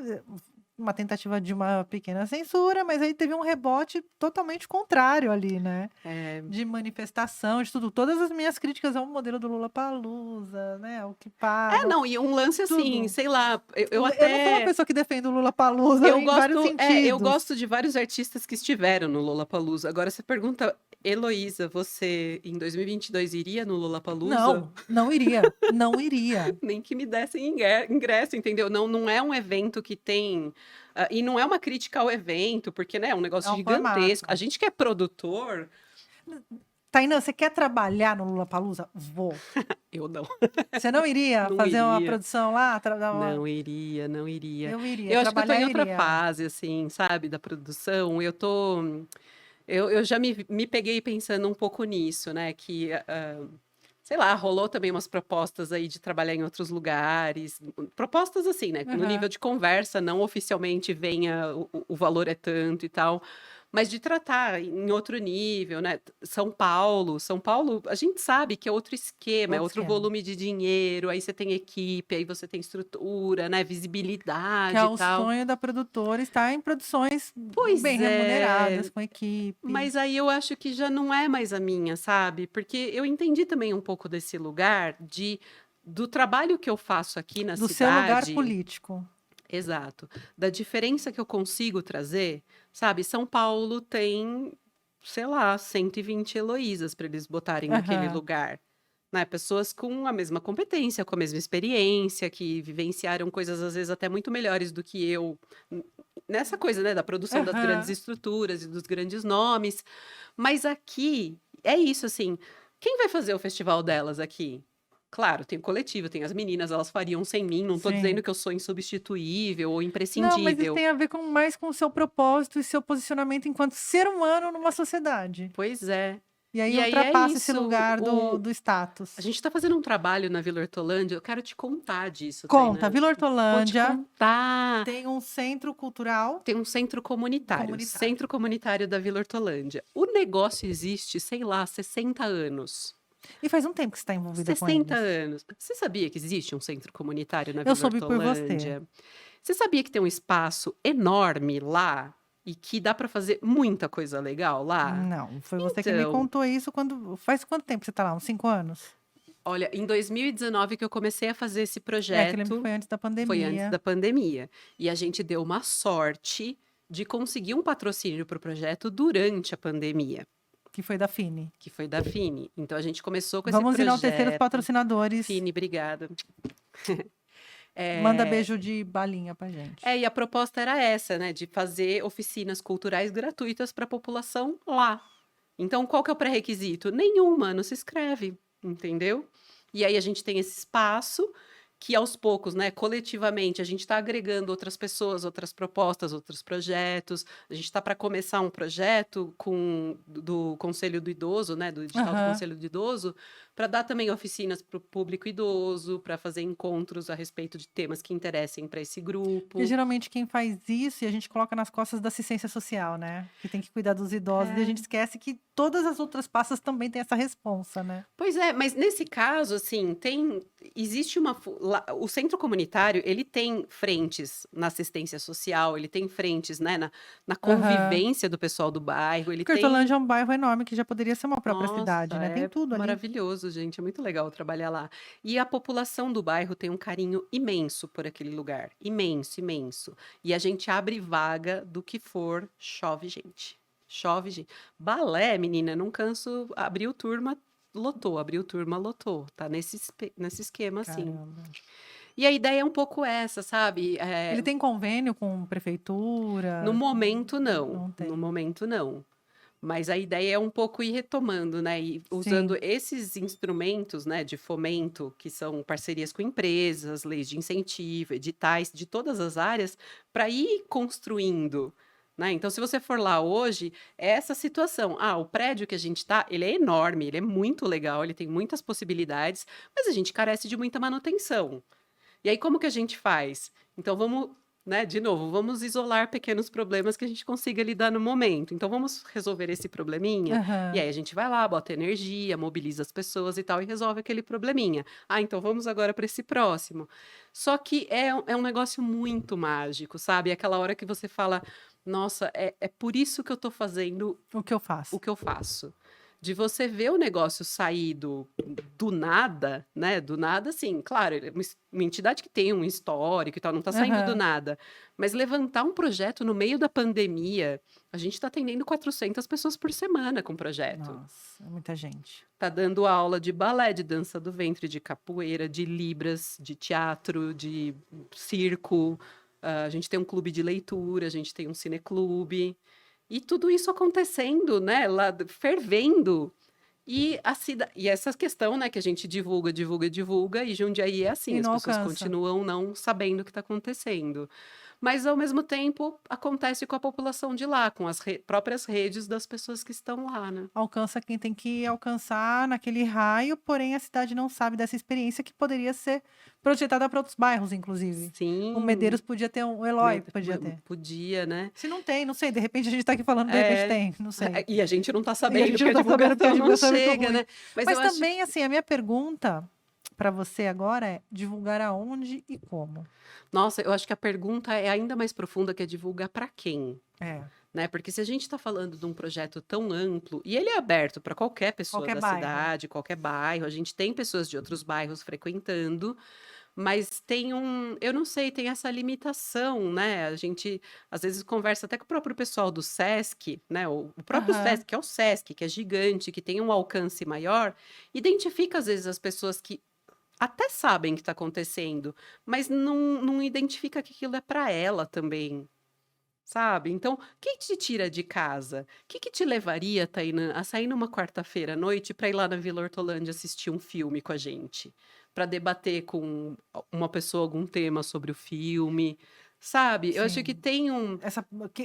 [SPEAKER 1] Uma tentativa de uma pequena censura, mas aí teve um rebote totalmente contrário ali, né?
[SPEAKER 2] É,
[SPEAKER 1] De manifestação, de tudo. Todas as minhas críticas ao modelo do Lula Palusa, né? Ao que pagam,
[SPEAKER 2] não, e um lance assim,
[SPEAKER 1] tudo.
[SPEAKER 2] sei lá, eu
[SPEAKER 1] Eu não sou uma
[SPEAKER 2] até.
[SPEAKER 1] pessoa que defende o Lula Palusa em vários
[SPEAKER 2] Eu
[SPEAKER 1] sentidos.
[SPEAKER 2] gosto de vários artistas que estiveram no Lollapalooza. Agora você pergunta, Heloísa, você em 2022 iria no Lollapalooza?
[SPEAKER 1] Não, não iria. Não iria.
[SPEAKER 2] Nem que me dessem ingresso, entendeu? Não, não é um evento que tem. E não é uma crítica ao evento, porque né, é um
[SPEAKER 1] É
[SPEAKER 2] negócio
[SPEAKER 1] um
[SPEAKER 2] gigantesco. A
[SPEAKER 1] formato.
[SPEAKER 2] gente que é produtor,
[SPEAKER 1] Tainã, você quer trabalhar no Lula Palusa? Vou.
[SPEAKER 2] eu não,
[SPEAKER 1] Você não iria
[SPEAKER 2] não
[SPEAKER 1] fazer uma
[SPEAKER 2] iria.
[SPEAKER 1] produção lá?
[SPEAKER 2] Não iria, não iria.
[SPEAKER 1] Eu iria.
[SPEAKER 2] Eu acho que eu tô
[SPEAKER 1] Trabalhar,
[SPEAKER 2] em
[SPEAKER 1] eu
[SPEAKER 2] outra
[SPEAKER 1] iria.
[SPEAKER 2] fase, assim, sabe, da produção. Eu já me peguei pensando um pouco nisso, né? Que, sei lá, rolou também umas propostas aí de trabalhar em outros lugares. Propostas assim, né? No nível
[SPEAKER 1] Aham.
[SPEAKER 2] de conversa, não oficialmente venha, o valor é tanto e tal. mas de tratar em outro nível, né? São Paulo, a gente sabe que é outro esquema, é
[SPEAKER 1] Outro
[SPEAKER 2] outro
[SPEAKER 1] esquema.
[SPEAKER 2] volume de dinheiro, aí você tem equipe, aí você tem estrutura, né?
[SPEAKER 1] Que é
[SPEAKER 2] Visibilidade e
[SPEAKER 1] o
[SPEAKER 2] tal.
[SPEAKER 1] sonho da produtora estar em produções bem
[SPEAKER 2] Pois
[SPEAKER 1] remuneradas,
[SPEAKER 2] é,
[SPEAKER 1] com equipe.
[SPEAKER 2] mas aí eu acho que já não é mais a minha, sabe? Porque eu entendi também um pouco desse lugar do trabalho que eu faço aqui na
[SPEAKER 1] Do seu lugar
[SPEAKER 2] cidade.
[SPEAKER 1] político.
[SPEAKER 2] Exato. Da diferença que eu consigo trazer, sabe? São Paulo tem, sei lá, 120 Heloísas para eles botarem naquele
[SPEAKER 1] Aham.
[SPEAKER 2] lugar. Né? Pessoas com a mesma competência, com a mesma experiência, que vivenciaram coisas às vezes até muito melhores do que eu nessa coisa, né, da produção das grandes
[SPEAKER 1] Aham.
[SPEAKER 2] estruturas e dos grandes nomes. Mas aqui é isso, assim. Quem vai fazer o festival delas aqui? Claro, tem o coletivo, tem as meninas, elas fariam sem mim. Não tô dizendo
[SPEAKER 1] Sim.
[SPEAKER 2] que eu sou insubstituível ou
[SPEAKER 1] Não, mas isso
[SPEAKER 2] imprescindível.
[SPEAKER 1] tem a ver mais com o seu propósito e seu posicionamento enquanto ser humano numa sociedade.
[SPEAKER 2] Pois é.
[SPEAKER 1] E aí
[SPEAKER 2] E aí é
[SPEAKER 1] ultrapassa esse
[SPEAKER 2] isso.
[SPEAKER 1] lugar do
[SPEAKER 2] A
[SPEAKER 1] status.
[SPEAKER 2] gente tá fazendo um trabalho na Vila Hortolândia. Eu quero te contar disso,
[SPEAKER 1] Conta,
[SPEAKER 2] Tainá.
[SPEAKER 1] Vila
[SPEAKER 2] Vou te
[SPEAKER 1] Hortolândia
[SPEAKER 2] contar.
[SPEAKER 1] tem um centro cultural
[SPEAKER 2] Tem um centro comunitário,
[SPEAKER 1] comunitário.
[SPEAKER 2] Centro Comunitário da Vila Hortolândia. O negócio existe, sei lá, 60 anos.
[SPEAKER 1] E faz um tempo que você está envolvida com
[SPEAKER 2] 60
[SPEAKER 1] eles.
[SPEAKER 2] anos. Você sabia que existe um centro comunitário na
[SPEAKER 1] Eu
[SPEAKER 2] Vila
[SPEAKER 1] soube por você.
[SPEAKER 2] Hortolândia? Você sabia que tem um espaço enorme lá e que dá para fazer muita coisa legal lá?
[SPEAKER 1] Não, foi você que me
[SPEAKER 2] Então,
[SPEAKER 1] contou isso quando. Faz quanto tempo que você está lá? Uns 5 anos?
[SPEAKER 2] olha, em 2019 que eu comecei a fazer esse
[SPEAKER 1] É, que eu lembro que
[SPEAKER 2] projeto,
[SPEAKER 1] foi antes da
[SPEAKER 2] foi antes
[SPEAKER 1] pandemia,
[SPEAKER 2] da pandemia. E a gente deu uma sorte de conseguir um patrocínio para o projeto durante a pandemia,
[SPEAKER 1] que foi da Fini.
[SPEAKER 2] que foi da Fini. Então a gente começou com esse
[SPEAKER 1] Vamos enaltecer os
[SPEAKER 2] projeto.
[SPEAKER 1] patrocinadores.
[SPEAKER 2] Fini, obrigada.
[SPEAKER 1] Manda
[SPEAKER 2] É,
[SPEAKER 1] beijo de balinha pra gente.
[SPEAKER 2] e a proposta era essa, né, de fazer oficinas culturais gratuitas para a população lá. Então, qual que é o pré-requisito? Nenhuma, não se inscreve, entendeu? E aí a gente tem esse espaço que aos poucos, né, coletivamente, a gente está agregando outras pessoas, outras propostas, outros projetos. A gente está para começar um projeto do Conselho do Idoso, né, do edital do
[SPEAKER 1] Aham.
[SPEAKER 2] Conselho do Idoso, para dar também oficinas para o público idoso, para fazer encontros a respeito de temas que interessem para esse
[SPEAKER 1] Porque
[SPEAKER 2] grupo.
[SPEAKER 1] geralmente quem faz isso e a gente coloca nas costas da assistência social, né? Que tem que cuidar dos idosos e a gente esquece que todas as outras pastas também têm essa responsa, né?
[SPEAKER 2] Pois é, mas nesse caso, assim, existe o centro comunitário, ele tem frentes na assistência social, ele tem frentes, né, na
[SPEAKER 1] Aham.
[SPEAKER 2] convivência do pessoal do bairro, ele
[SPEAKER 1] Porque
[SPEAKER 2] tem.
[SPEAKER 1] Hortolândia é um bairro enorme que já poderia ser uma própria cidade,
[SPEAKER 2] Nossa,
[SPEAKER 1] né? Tem
[SPEAKER 2] é
[SPEAKER 1] tudo ali.
[SPEAKER 2] maravilhoso, gente, é muito legal trabalhar lá. E a população do bairro tem um carinho imenso por aquele lugar, imenso, imenso. E a gente abre vaga do que for, chove gente. Chove gente. Balé, menina, não canso, abriu turma, lotou. Tá nesse esquema, assim.
[SPEAKER 1] Caramba.
[SPEAKER 2] E a ideia é um pouco essa, sabe?
[SPEAKER 1] Ele tem convênio com
[SPEAKER 2] No
[SPEAKER 1] prefeitura?
[SPEAKER 2] momento, não.
[SPEAKER 1] Não
[SPEAKER 2] No
[SPEAKER 1] tem.
[SPEAKER 2] momento, não. Mas a ideia é um pouco ir retomando, né? E usando
[SPEAKER 1] Sim.
[SPEAKER 2] esses instrumentos, né, de fomento, que são parcerias com empresas, leis de incentivo, editais de todas as áreas, para ir construindo. Né? Então, se você for lá hoje, é essa situação. Ah, o prédio que a gente está, ele é enorme, ele é muito legal, ele tem muitas possibilidades, mas a gente carece de muita manutenção. E aí, como que a gente faz? Então, vamos, né, de novo, vamos isolar pequenos problemas que a gente consiga lidar no momento. Então, vamos resolver esse probleminha. E
[SPEAKER 1] Aham.
[SPEAKER 2] aí, a gente vai lá, bota energia, mobiliza as pessoas e tal, e resolve aquele probleminha. Ah, então vamos agora para esse próximo. Só que é um negócio muito mágico, sabe? É aquela hora que você fala, nossa, é por isso que eu estou fazendo
[SPEAKER 1] O que eu
[SPEAKER 2] o
[SPEAKER 1] faço?
[SPEAKER 2] que eu faço. De você ver o negócio sair do nada, né? Do nada, assim, claro, ele é uma entidade que tem um histórico e tal, não está saindo do
[SPEAKER 1] Aham.
[SPEAKER 2] nada. Mas levantar um projeto no meio da pandemia, a gente está atendendo 400 pessoas por semana com o projeto.
[SPEAKER 1] Nossa, é muita gente.
[SPEAKER 2] Tá dando aula de balé, de dança do ventre, de capoeira, de libras, de teatro, de circo. A gente tem um clube de leitura, a gente tem um cineclube. E tudo isso acontecendo, né, lá fervendo. E essa questão, né, que a gente divulga, divulga, divulga, e Jundiaí é assim,
[SPEAKER 1] E
[SPEAKER 2] as
[SPEAKER 1] não
[SPEAKER 2] pessoas
[SPEAKER 1] alcança.
[SPEAKER 2] continuam não sabendo o que está acontecendo. mas ao mesmo tempo acontece com a população de lá, com as próprias redes das pessoas que estão lá, né?
[SPEAKER 1] Alcança quem tem que alcançar naquele raio, porém a cidade não sabe dessa experiência que poderia ser projetada para outros bairros, inclusive. O
[SPEAKER 2] Sim,
[SPEAKER 1] Medeiros podia ter o Eloy podia ter.
[SPEAKER 2] podia, né?
[SPEAKER 1] Se não tem, não sei, de repente a gente tá aqui falando, de repente tem, não sei.
[SPEAKER 2] E a gente não tá
[SPEAKER 1] E a
[SPEAKER 2] sabendo,
[SPEAKER 1] gente
[SPEAKER 2] porque
[SPEAKER 1] não
[SPEAKER 2] a
[SPEAKER 1] tá sabendo porque a
[SPEAKER 2] divulgação não
[SPEAKER 1] divulgação é muito
[SPEAKER 2] chega,
[SPEAKER 1] ruim.
[SPEAKER 2] né? Mas
[SPEAKER 1] Mas
[SPEAKER 2] eu acho
[SPEAKER 1] também, assim, a minha pergunta para você agora é divulgar aonde e como?
[SPEAKER 2] Nossa, eu acho que a pergunta é ainda mais profunda, que é divulgar para quem,
[SPEAKER 1] É,
[SPEAKER 2] né? Porque se a gente está falando de um projeto tão amplo, e ele é aberto para qualquer pessoa
[SPEAKER 1] qualquer
[SPEAKER 2] da
[SPEAKER 1] bairro.
[SPEAKER 2] cidade, qualquer bairro, a gente tem pessoas de outros bairros frequentando, mas tem eu não sei, tem essa limitação, né? A gente às vezes conversa até com o próprio pessoal do SESC, né? O próprio
[SPEAKER 1] Aham.
[SPEAKER 2] SESC, que é o SESC, que é gigante, que tem um alcance maior, identifica às vezes as pessoas que até sabem que está acontecendo, mas não identifica que aquilo é para ela também, sabe? Então, quem te tira de casa? O que te levaria, Tainã, a sair numa quarta-feira à noite para ir lá na Vila Hortolândia assistir um filme com a gente? Para debater com uma pessoa algum tema sobre o filme, sabe? Eu acho que
[SPEAKER 1] Sim.
[SPEAKER 2] tem um.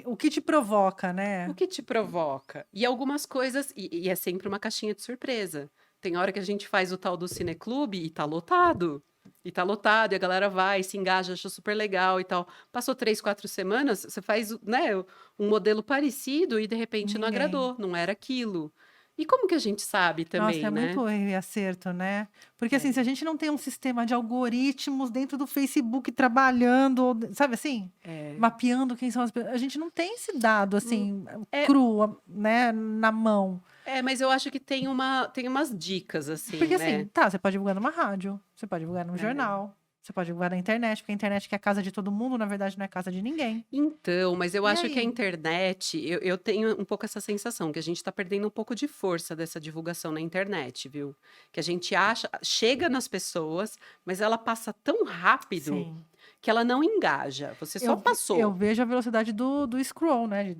[SPEAKER 1] O que te provoca,
[SPEAKER 2] O
[SPEAKER 1] né?
[SPEAKER 2] que te provoca? E algumas coisas, e é sempre uma caixinha de surpresa. Tem hora que a gente faz o tal do cineclube e tá lotado. E tá lotado, e a galera vai, se engaja, acha super legal e tal. Passou 3, 4 semanas, você faz, né, um modelo parecido e de repente não
[SPEAKER 1] Ninguém.
[SPEAKER 2] agradou, não era aquilo. E como que a gente sabe
[SPEAKER 1] Nossa,
[SPEAKER 2] também,
[SPEAKER 1] é
[SPEAKER 2] né?
[SPEAKER 1] muito erro e acerto, né? Porque assim,
[SPEAKER 2] É,
[SPEAKER 1] se a gente não tem um sistema de algoritmos dentro do Facebook trabalhando, sabe assim,
[SPEAKER 2] é,
[SPEAKER 1] mapeando quem são as pessoas, a gente não tem esse dado
[SPEAKER 2] hum,
[SPEAKER 1] assim,
[SPEAKER 2] é,
[SPEAKER 1] cru, né, na mão.
[SPEAKER 2] mas eu acho que tem umas dicas, assim,
[SPEAKER 1] Porque assim,
[SPEAKER 2] né?
[SPEAKER 1] tá, você pode divulgar numa rádio, você pode divulgar num
[SPEAKER 2] É.
[SPEAKER 1] jornal, você pode divulgar na internet, porque a internet que é a casa de todo mundo, na verdade não é casa de ninguém.
[SPEAKER 2] Então, mas eu
[SPEAKER 1] E
[SPEAKER 2] acho que a
[SPEAKER 1] aí?
[SPEAKER 2] internet, eu tenho um pouco essa sensação que a gente está perdendo um pouco de força dessa divulgação na internet, viu? Que a gente acha, chega nas pessoas, mas ela passa tão rápido
[SPEAKER 1] Sim.
[SPEAKER 2] que ela não engaja. Você só
[SPEAKER 1] Eu
[SPEAKER 2] passou.
[SPEAKER 1] vejo a velocidade do scroll, né?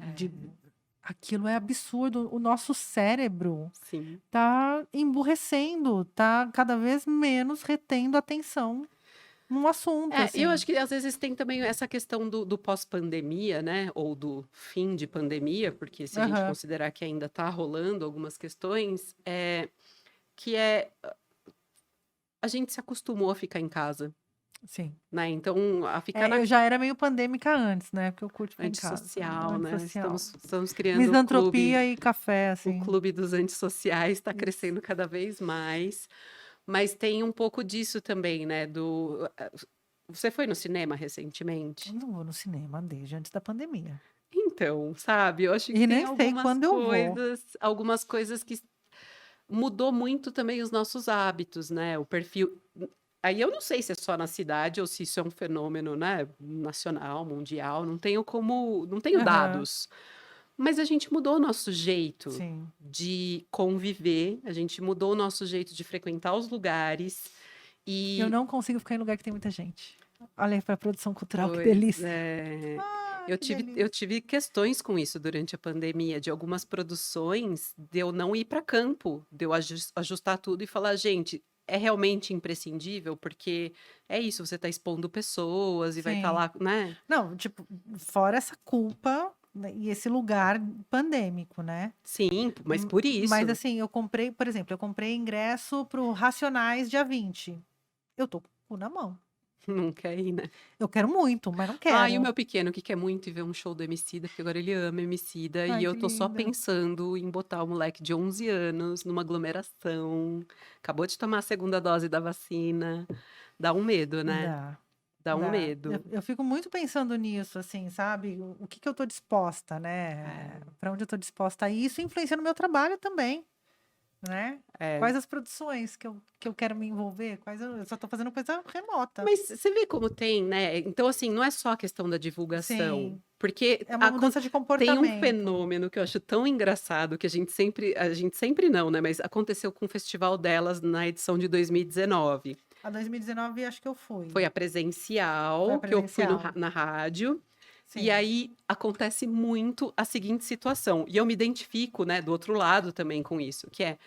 [SPEAKER 1] Aquilo é absurdo. O nosso cérebro
[SPEAKER 2] Sim.
[SPEAKER 1] tá emburrecendo, tá cada vez menos retendo atenção num assunto,
[SPEAKER 2] É, e eu
[SPEAKER 1] assim.
[SPEAKER 2] acho que às vezes tem também essa questão do pós-pandemia, né? Ou do fim de pandemia, porque se a gente
[SPEAKER 1] Aham,
[SPEAKER 2] considerar que ainda está rolando algumas questões, que é a gente se acostumou a ficar em casa.
[SPEAKER 1] sim.
[SPEAKER 2] Né? Então, a ficar
[SPEAKER 1] Eu já era meio pandêmica antes, né? Porque eu curto ficar em casa.
[SPEAKER 2] antissocial, né?
[SPEAKER 1] Antissocial.
[SPEAKER 2] Estamos criando
[SPEAKER 1] Misantropia e café,
[SPEAKER 2] o
[SPEAKER 1] assim.
[SPEAKER 2] clube dos antissociais está
[SPEAKER 1] Isso.
[SPEAKER 2] crescendo cada vez mais, mas tem um pouco disso também, né? Você foi no cinema
[SPEAKER 1] Eu
[SPEAKER 2] recentemente?
[SPEAKER 1] não vou no cinema desde antes da pandemia.
[SPEAKER 2] Então, sabe, eu acho que
[SPEAKER 1] E
[SPEAKER 2] tem
[SPEAKER 1] nem sei quando eu vou.
[SPEAKER 2] algumas coisas que mudou muito também os nossos hábitos, né? O perfil. Aí eu não sei se é só na cidade ou se isso é um fenômeno, né, nacional, mundial, não tenho
[SPEAKER 1] Aham,
[SPEAKER 2] dados. Mas a gente mudou o nosso jeito
[SPEAKER 1] sim.
[SPEAKER 2] de conviver, a gente mudou o nosso jeito de frequentar os lugares
[SPEAKER 1] Eu
[SPEAKER 2] e
[SPEAKER 1] não consigo ficar em lugar que tem muita gente. Olha aí pra produção cultural, que
[SPEAKER 2] pois
[SPEAKER 1] delícia.
[SPEAKER 2] é,
[SPEAKER 1] Ah, que
[SPEAKER 2] eu
[SPEAKER 1] delícia.
[SPEAKER 2] tive questões com isso durante a pandemia, de algumas produções, de eu não ir para campo, de eu ajustar tudo e falar, gente, é realmente imprescindível, porque é isso, você está expondo pessoas e vai estar
[SPEAKER 1] Sim.
[SPEAKER 2] lá, né?
[SPEAKER 1] Não, tipo, fora essa culpa, né, e esse lugar pandêmico, né?
[SPEAKER 2] Sim, mas por
[SPEAKER 1] Mas
[SPEAKER 2] isso,
[SPEAKER 1] assim, eu comprei, por exemplo, eu comprei ingresso pro Racionais dia 20. Eu tô com o cu na mão.
[SPEAKER 2] não quer ir, né?
[SPEAKER 1] Eu quero muito, mas não
[SPEAKER 2] Ah, e o
[SPEAKER 1] quero.
[SPEAKER 2] meu pequeno que quer muito ir ver um show do Emicida, porque agora ele ama Emicida, e
[SPEAKER 1] Ai,
[SPEAKER 2] eu
[SPEAKER 1] que
[SPEAKER 2] tô só
[SPEAKER 1] lindo.
[SPEAKER 2] pensando em botar o moleque de 11 anos numa aglomeração. Acabou de tomar a segunda dose da vacina. Dá um medo, né?
[SPEAKER 1] Dá,
[SPEAKER 2] Dá um
[SPEAKER 1] dá.
[SPEAKER 2] medo.
[SPEAKER 1] Eu fico muito pensando nisso, assim, sabe? O que que eu tô disposta,
[SPEAKER 2] É,
[SPEAKER 1] né? Para onde eu tô disposta a ir. Isso influencia no meu trabalho também, né?
[SPEAKER 2] é.
[SPEAKER 1] Quais as produções que eu quero me envolver? Eu só tô fazendo coisa remota.
[SPEAKER 2] Mas você vê como tem, né? Então, assim, não é só a questão da divulgação,
[SPEAKER 1] Sim,
[SPEAKER 2] porque
[SPEAKER 1] é uma mudança de
[SPEAKER 2] tem um
[SPEAKER 1] comportamento.
[SPEAKER 2] fenômeno que eu acho tão engraçado que a gente sempre não, né? Mas aconteceu com o Festival delas na edição de 2019.
[SPEAKER 1] A 2019 acho que eu
[SPEAKER 2] Foi
[SPEAKER 1] fui.
[SPEAKER 2] a
[SPEAKER 1] Foi a
[SPEAKER 2] presencial, que eu fui
[SPEAKER 1] presencial.
[SPEAKER 2] na rádio, e
[SPEAKER 1] Sim.
[SPEAKER 2] aí acontece muito a seguinte situação, e eu me identifico, né, do outro lado também com isso, que é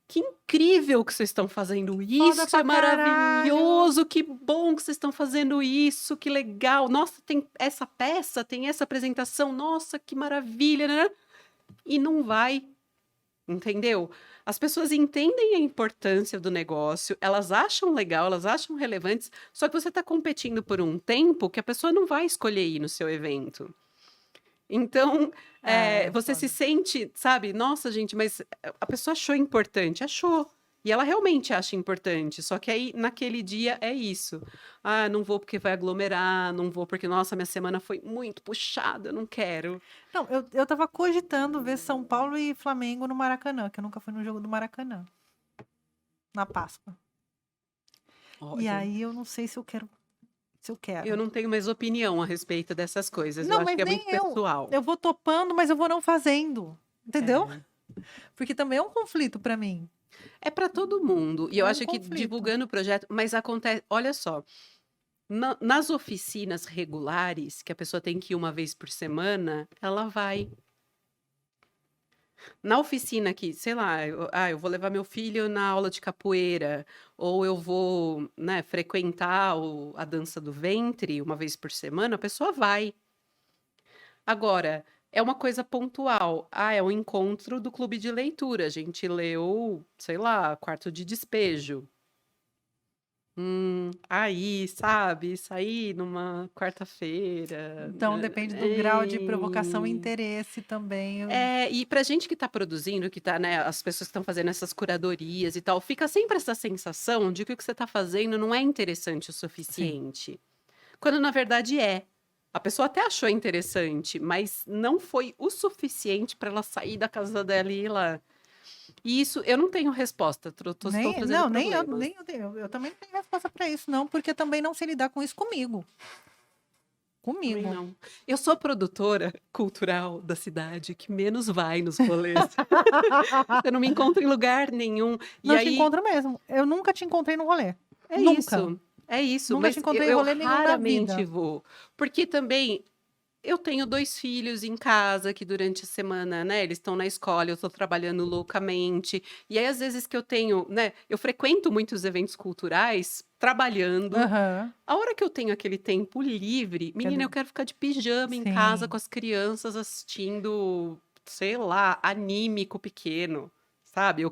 [SPEAKER 2] que incrível que vocês estão fazendo
[SPEAKER 1] Foda
[SPEAKER 2] isso,
[SPEAKER 1] pra
[SPEAKER 2] é
[SPEAKER 1] caralho.
[SPEAKER 2] maravilhoso, que bom que vocês estão fazendo isso, que legal. Nossa, tem essa peça, tem essa apresentação, nossa, que maravilha, né? E não vai, entendeu? As pessoas entendem a importância do negócio, elas acham legal, elas acham relevantes, só que você está competindo por um tempo que a pessoa não vai escolher ir no seu evento. Então,
[SPEAKER 1] É,
[SPEAKER 2] você se
[SPEAKER 1] foda.
[SPEAKER 2] sente, sabe? Nossa, gente, mas a pessoa achou importante, achou. E ela realmente acha importante. Só que aí, naquele dia, é isso. Ah, não vou porque vai aglomerar, não vou porque, nossa, minha semana foi muito puxada, eu não quero.
[SPEAKER 1] Não, eu tava cogitando ver São Paulo e Flamengo no Maracanã, que eu nunca fui no jogo do Maracanã, na Páscoa. E
[SPEAKER 2] Olha,
[SPEAKER 1] aí eu não sei se eu quero. Se eu
[SPEAKER 2] eu
[SPEAKER 1] quero.
[SPEAKER 2] não tenho mais opinião a respeito dessas coisas. Eu
[SPEAKER 1] Não,
[SPEAKER 2] acho
[SPEAKER 1] mas
[SPEAKER 2] que é muito
[SPEAKER 1] nem eu.
[SPEAKER 2] pessoal.
[SPEAKER 1] Eu vou topando, mas eu vou não fazendo. Entendeu?
[SPEAKER 2] É.
[SPEAKER 1] Porque também é um conflito pra mim.
[SPEAKER 2] É para todo mundo. E eu
[SPEAKER 1] É um
[SPEAKER 2] acho que
[SPEAKER 1] conflito.
[SPEAKER 2] divulgando o projeto, mas acontece, olha só, nas oficinas regulares, que a pessoa tem que ir uma vez por semana, ela vai. Na oficina aqui, sei lá, eu vou levar meu filho na aula de capoeira, ou eu vou, né, frequentar a dança do ventre uma vez por semana, a pessoa vai. Agora, é uma coisa pontual. Ah, é um encontro do clube de leitura. A gente leu, sei lá, Quarto de Despejo. Aí, sabe, sair numa quarta-feira.
[SPEAKER 1] Então depende do grau de provocação e interesse também.
[SPEAKER 2] E pra gente que tá produzindo, que tá, né, as pessoas que estão fazendo essas curadorias e tal, fica sempre essa sensação de que o que você tá fazendo não é interessante o
[SPEAKER 1] Sim.
[SPEAKER 2] suficiente. Quando na verdade é. A pessoa até achou interessante, mas não foi o suficiente para ela sair da casa dela e ir lá. E isso, eu não tenho resposta, estou trazendo
[SPEAKER 1] Não, nem eu,
[SPEAKER 2] problemas.
[SPEAKER 1] nem eu tenho. Eu também não tenho resposta pra isso, não, porque eu também não sei lidar com isso comigo.
[SPEAKER 2] Também
[SPEAKER 1] Comigo.
[SPEAKER 2] não. Eu sou a produtora cultural da cidade que menos vai nos rolês. Você não me encontra em lugar nenhum. E
[SPEAKER 1] Não te
[SPEAKER 2] aí,
[SPEAKER 1] encontro mesmo. Eu nunca te encontrei no rolê.
[SPEAKER 2] é
[SPEAKER 1] Nunca.
[SPEAKER 2] isso. É isso,
[SPEAKER 1] Nunca te
[SPEAKER 2] mas
[SPEAKER 1] encontrei em
[SPEAKER 2] eu
[SPEAKER 1] rolê nenhum na
[SPEAKER 2] raramente
[SPEAKER 1] vida.
[SPEAKER 2] vou. Porque também eu tenho 2 filhos em casa que durante a semana, né, eles estão na escola, eu estou trabalhando loucamente. E aí, às vezes que eu tenho, né, eu frequento muitos eventos culturais trabalhando.
[SPEAKER 1] Aham.
[SPEAKER 2] A hora que eu tenho aquele tempo livre, menina, eu quero ficar de pijama em casa
[SPEAKER 1] Sim.
[SPEAKER 2] com as crianças assistindo, sei lá, anime com o pequeno, sabe?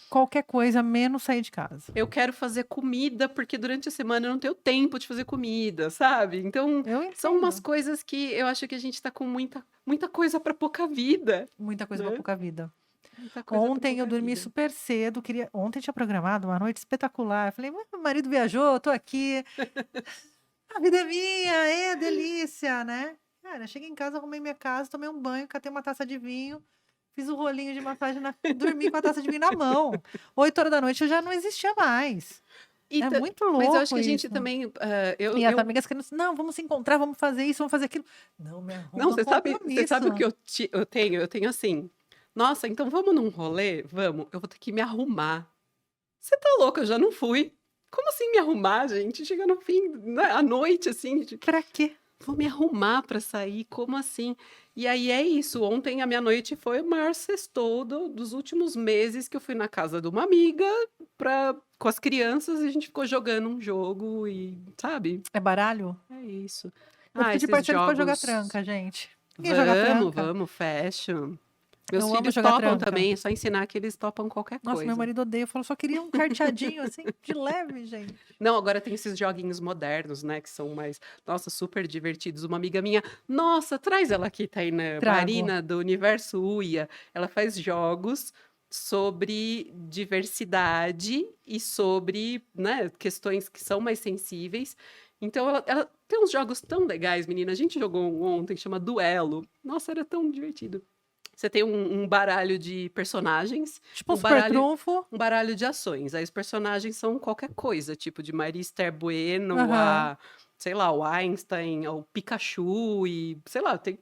[SPEAKER 1] Qualquer coisa menos sair de casa.
[SPEAKER 2] Eu quero fazer comida, porque durante a semana eu não tenho tempo de fazer comida, sabe? Então,
[SPEAKER 1] Eu
[SPEAKER 2] são umas
[SPEAKER 1] entendo.
[SPEAKER 2] coisas que eu acho que a gente tá com muita coisa para pouca vida,
[SPEAKER 1] Muita coisa pra
[SPEAKER 2] né?
[SPEAKER 1] pouca vida.
[SPEAKER 2] Muita coisa para
[SPEAKER 1] Ontem eu
[SPEAKER 2] pouca
[SPEAKER 1] dormi
[SPEAKER 2] vida.
[SPEAKER 1] super cedo. Ontem tinha programado uma noite espetacular. Falei, meu marido viajou, eu tô aqui. A vida é minha, é delícia, né? Cara, cheguei em casa, arrumei minha casa, tomei um banho, catei uma taça de vinho, fiz o rolinho de massagem, dormi com a taça de vinho na mão. 8 horas da noite eu já não existia mais.
[SPEAKER 2] E
[SPEAKER 1] É
[SPEAKER 2] ta-
[SPEAKER 1] muito
[SPEAKER 2] mas eu acho
[SPEAKER 1] louco
[SPEAKER 2] que a gente
[SPEAKER 1] isso.
[SPEAKER 2] também,
[SPEAKER 1] E as amigas querendo, não, vamos se encontrar, vamos fazer isso, vamos fazer aquilo. Não, me
[SPEAKER 2] não,
[SPEAKER 1] arruma
[SPEAKER 2] você sabe o que
[SPEAKER 1] compromisso.
[SPEAKER 2] eu tenho? Eu tenho assim, nossa, então vamos num rolê? Vamos, eu vou ter que me arrumar. Você tá louca? Eu já não fui. Como assim me arrumar, gente? Chega no fim, né, à noite, assim,
[SPEAKER 1] Pra quê?
[SPEAKER 2] vou me arrumar pra sair, como assim? E aí é isso. Ontem a minha noite foi o maior sextou dos últimos meses que eu fui na casa de uma amiga com as crianças e a gente ficou jogando um jogo e, sabe?
[SPEAKER 1] É baralho?
[SPEAKER 2] É isso.
[SPEAKER 1] Eu
[SPEAKER 2] Ah,
[SPEAKER 1] preciso de
[SPEAKER 2] esses
[SPEAKER 1] parceiros pra jogar
[SPEAKER 2] jogos.
[SPEAKER 1] tranca, gente. Ninguém joga tranca.
[SPEAKER 2] Vamos, fecha. Meus
[SPEAKER 1] Eu amo
[SPEAKER 2] filhos
[SPEAKER 1] jogar
[SPEAKER 2] topam
[SPEAKER 1] tranca.
[SPEAKER 2] também, é só ensinar que eles topam qualquer
[SPEAKER 1] Nossa, meu
[SPEAKER 2] coisa.
[SPEAKER 1] marido odeia. Eu falo, só queria um carteadinho assim, de leve, gente.
[SPEAKER 2] Não, agora tem esses joguinhos modernos, né, que são mais, nossa, super divertidos. Uma amiga minha, nossa, traz ela aqui, Tainã,
[SPEAKER 1] Trago.
[SPEAKER 2] Marina, do Universo Uia. Ela faz jogos sobre diversidade e sobre, né, questões que são mais sensíveis. Então, ela tem uns jogos tão legais, menina. A gente jogou um ontem, chama Duelo. Nossa, era tão divertido. Você tem um baralho de personagens,
[SPEAKER 1] Tipo um
[SPEAKER 2] um
[SPEAKER 1] super
[SPEAKER 2] baralho,
[SPEAKER 1] trunfo.
[SPEAKER 2] um baralho de ações. Aí os personagens são qualquer coisa, tipo de Maria Esther Bueno
[SPEAKER 1] Aham.
[SPEAKER 2] sei lá, o Einstein, o Pikachu e, sei lá, tem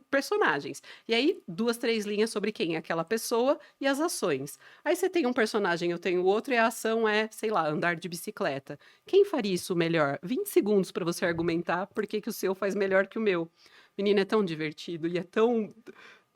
[SPEAKER 2] personagens. E aí, 2, 3 linhas sobre quem é aquela pessoa e as ações. Aí você tem um personagem, eu tenho outro, e a ação é, sei lá, andar de bicicleta. Quem faria isso melhor? 20 segundos para você argumentar por que que o seu faz melhor que o meu. Menina, é tão divertido e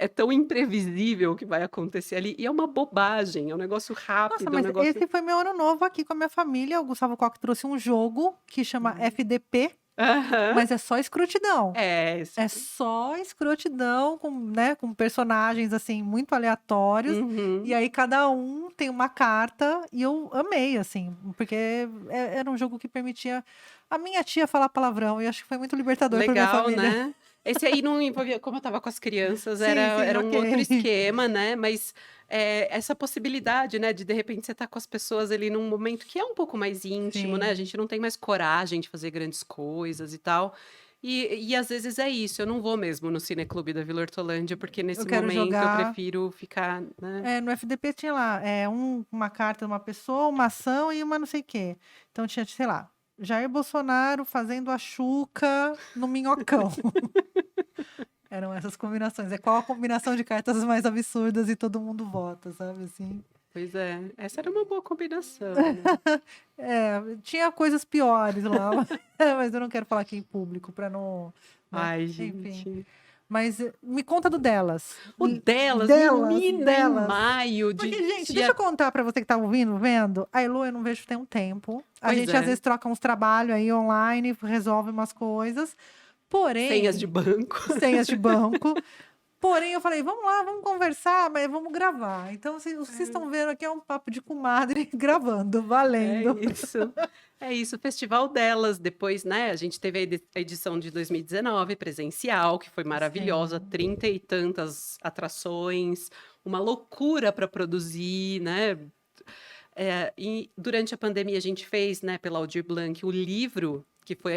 [SPEAKER 2] é tão imprevisível o que vai acontecer ali, e é uma bobagem, é um negócio
[SPEAKER 1] Nossa,
[SPEAKER 2] rápido, é um
[SPEAKER 1] mas
[SPEAKER 2] negócio
[SPEAKER 1] esse foi meu ano novo aqui com a minha família. O Gustavo Coque trouxe um jogo que chama
[SPEAKER 2] Uhum.
[SPEAKER 1] FDP,
[SPEAKER 2] Aham.
[SPEAKER 1] mas é só escrotidão.
[SPEAKER 2] É, isso.
[SPEAKER 1] É só escrotidão com, né, com personagens, assim, muito aleatórios. E
[SPEAKER 2] Uhum.
[SPEAKER 1] aí cada um tem uma carta e eu amei, assim, porque era um jogo que permitia a minha tia falar palavrão e acho que foi muito libertador para minha
[SPEAKER 2] Legal,
[SPEAKER 1] família.
[SPEAKER 2] né. Esse aí não envolvia, como eu estava com as crianças, era
[SPEAKER 1] Sim, sim,
[SPEAKER 2] era um outro
[SPEAKER 1] ok.
[SPEAKER 2] esquema, né, mas, essa possibilidade, né, de repente você tá com as pessoas ali num momento que é um pouco mais íntimo, né, a
[SPEAKER 1] Sim,
[SPEAKER 2] gente não tem mais coragem de fazer grandes coisas e tal, e às vezes é isso, eu não vou mesmo no cineclube da Vila Hortolândia, porque
[SPEAKER 1] eu
[SPEAKER 2] nesse
[SPEAKER 1] quero
[SPEAKER 2] momento eu
[SPEAKER 1] jogar.
[SPEAKER 2] prefiro ficar, né.
[SPEAKER 1] No FDP tinha lá, uma carta de uma pessoa, uma ação e uma não sei o quê. Então tinha, sei lá, Jair Bolsonaro fazendo a Xuca no Minhocão. Eram essas combinações. É qual a combinação de cartas mais absurdas e todo mundo vota, sabe, assim.
[SPEAKER 2] Pois é, essa era uma boa combinação, né.
[SPEAKER 1] Tinha coisas piores lá, mas eu não quero falar aqui em público para não, né,
[SPEAKER 2] Ai,
[SPEAKER 1] enfim.
[SPEAKER 2] gente.
[SPEAKER 1] Mas, me conta do delas.
[SPEAKER 2] O delas,
[SPEAKER 1] Delas,
[SPEAKER 2] menina, em
[SPEAKER 1] delas.
[SPEAKER 2] maio
[SPEAKER 1] Porque,
[SPEAKER 2] de
[SPEAKER 1] gente, deixa eu
[SPEAKER 2] dia
[SPEAKER 1] contar pra você que tá ouvindo, vendo. A Elo eu não vejo tem um tempo. A
[SPEAKER 2] pois
[SPEAKER 1] gente às
[SPEAKER 2] é,
[SPEAKER 1] vezes troca uns trabalhos aí online, resolve umas coisas.
[SPEAKER 2] senhas de
[SPEAKER 1] Porém,
[SPEAKER 2] banco.
[SPEAKER 1] senhas de banco. Porém, eu falei, vamos lá, vamos conversar, mas vamos gravar. Então, vocês estão vendo aqui é um papo de comadre gravando,
[SPEAKER 2] É
[SPEAKER 1] valendo.
[SPEAKER 2] isso. É isso, o festival delas. Depois, né, a gente teve a edição de 2019 presencial, que foi maravilhosa,
[SPEAKER 1] Sim.
[SPEAKER 2] 30 e tantas atrações, uma loucura para produzir, né? E durante a pandemia a gente fez, né, pela Aldir Blanc, o livro, que foi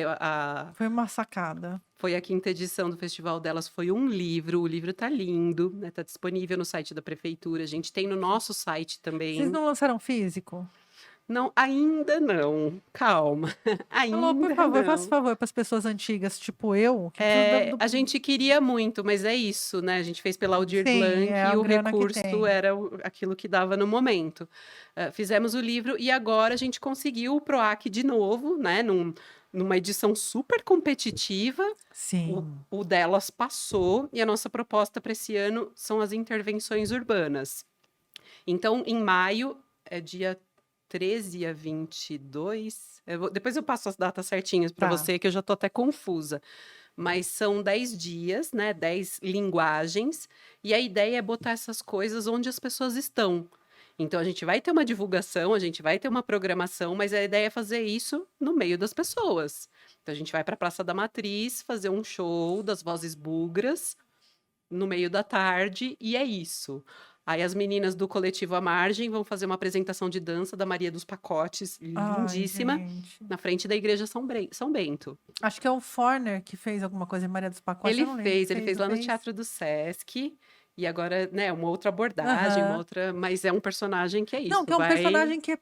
[SPEAKER 1] Foi uma sacada.
[SPEAKER 2] foi a quinta edição do festival delas, foi um livro. O livro tá lindo, né? Tá disponível no site da prefeitura. A gente tem no nosso site
[SPEAKER 1] Vocês
[SPEAKER 2] também.
[SPEAKER 1] não lançaram físico?
[SPEAKER 2] Não, ainda não. Calma,
[SPEAKER 1] Alô, por
[SPEAKER 2] ainda
[SPEAKER 1] favor, faça
[SPEAKER 2] não.
[SPEAKER 1] favor para as pessoas antigas, tipo eu, que precisa
[SPEAKER 2] A gente queria muito, mas é isso, né? A gente fez pela Aldir
[SPEAKER 1] Sim,
[SPEAKER 2] Blanc
[SPEAKER 1] é
[SPEAKER 2] e
[SPEAKER 1] a
[SPEAKER 2] o
[SPEAKER 1] grana que
[SPEAKER 2] recurso
[SPEAKER 1] tem.
[SPEAKER 2] era aquilo que dava no momento. Fizemos o livro e agora a gente conseguiu o PROAC de novo, né? Numa edição super competitiva. O,
[SPEAKER 1] Sim.
[SPEAKER 2] o delas passou e a nossa proposta para esse ano são as intervenções urbanas. Então, em maio, é dia 13 a 22. Depois eu passo as datas certinhas para
[SPEAKER 1] Tá.
[SPEAKER 2] você, que eu já tô até confusa. Mas são 10 dias, né? 10 linguagens, e a ideia é botar essas coisas onde as pessoas estão. Então, a gente vai ter uma divulgação, a gente vai ter uma programação, mas a ideia é fazer isso no meio das pessoas. Então, a gente vai para a Praça da Matriz fazer um show das Vozes Bugras no meio da tarde, e é isso. Aí as meninas do coletivo à margem vão fazer uma apresentação de dança da Maria dos Pacotes,
[SPEAKER 1] Ai,
[SPEAKER 2] lindíssima,
[SPEAKER 1] gente.
[SPEAKER 2] na frente da igreja São Bento.
[SPEAKER 1] Acho que é o Forner que fez alguma coisa em Maria dos Pacotes, eu não lembro.
[SPEAKER 2] Ele
[SPEAKER 1] Fez,
[SPEAKER 2] fez
[SPEAKER 1] não
[SPEAKER 2] lá no
[SPEAKER 1] fez?
[SPEAKER 2] Teatro do Sesc, e agora, né, uma outra abordagem, uma
[SPEAKER 1] Aham.
[SPEAKER 2] outra, mas é um personagem que é
[SPEAKER 1] Não,
[SPEAKER 2] isso,
[SPEAKER 1] que é um
[SPEAKER 2] vai
[SPEAKER 1] personagem que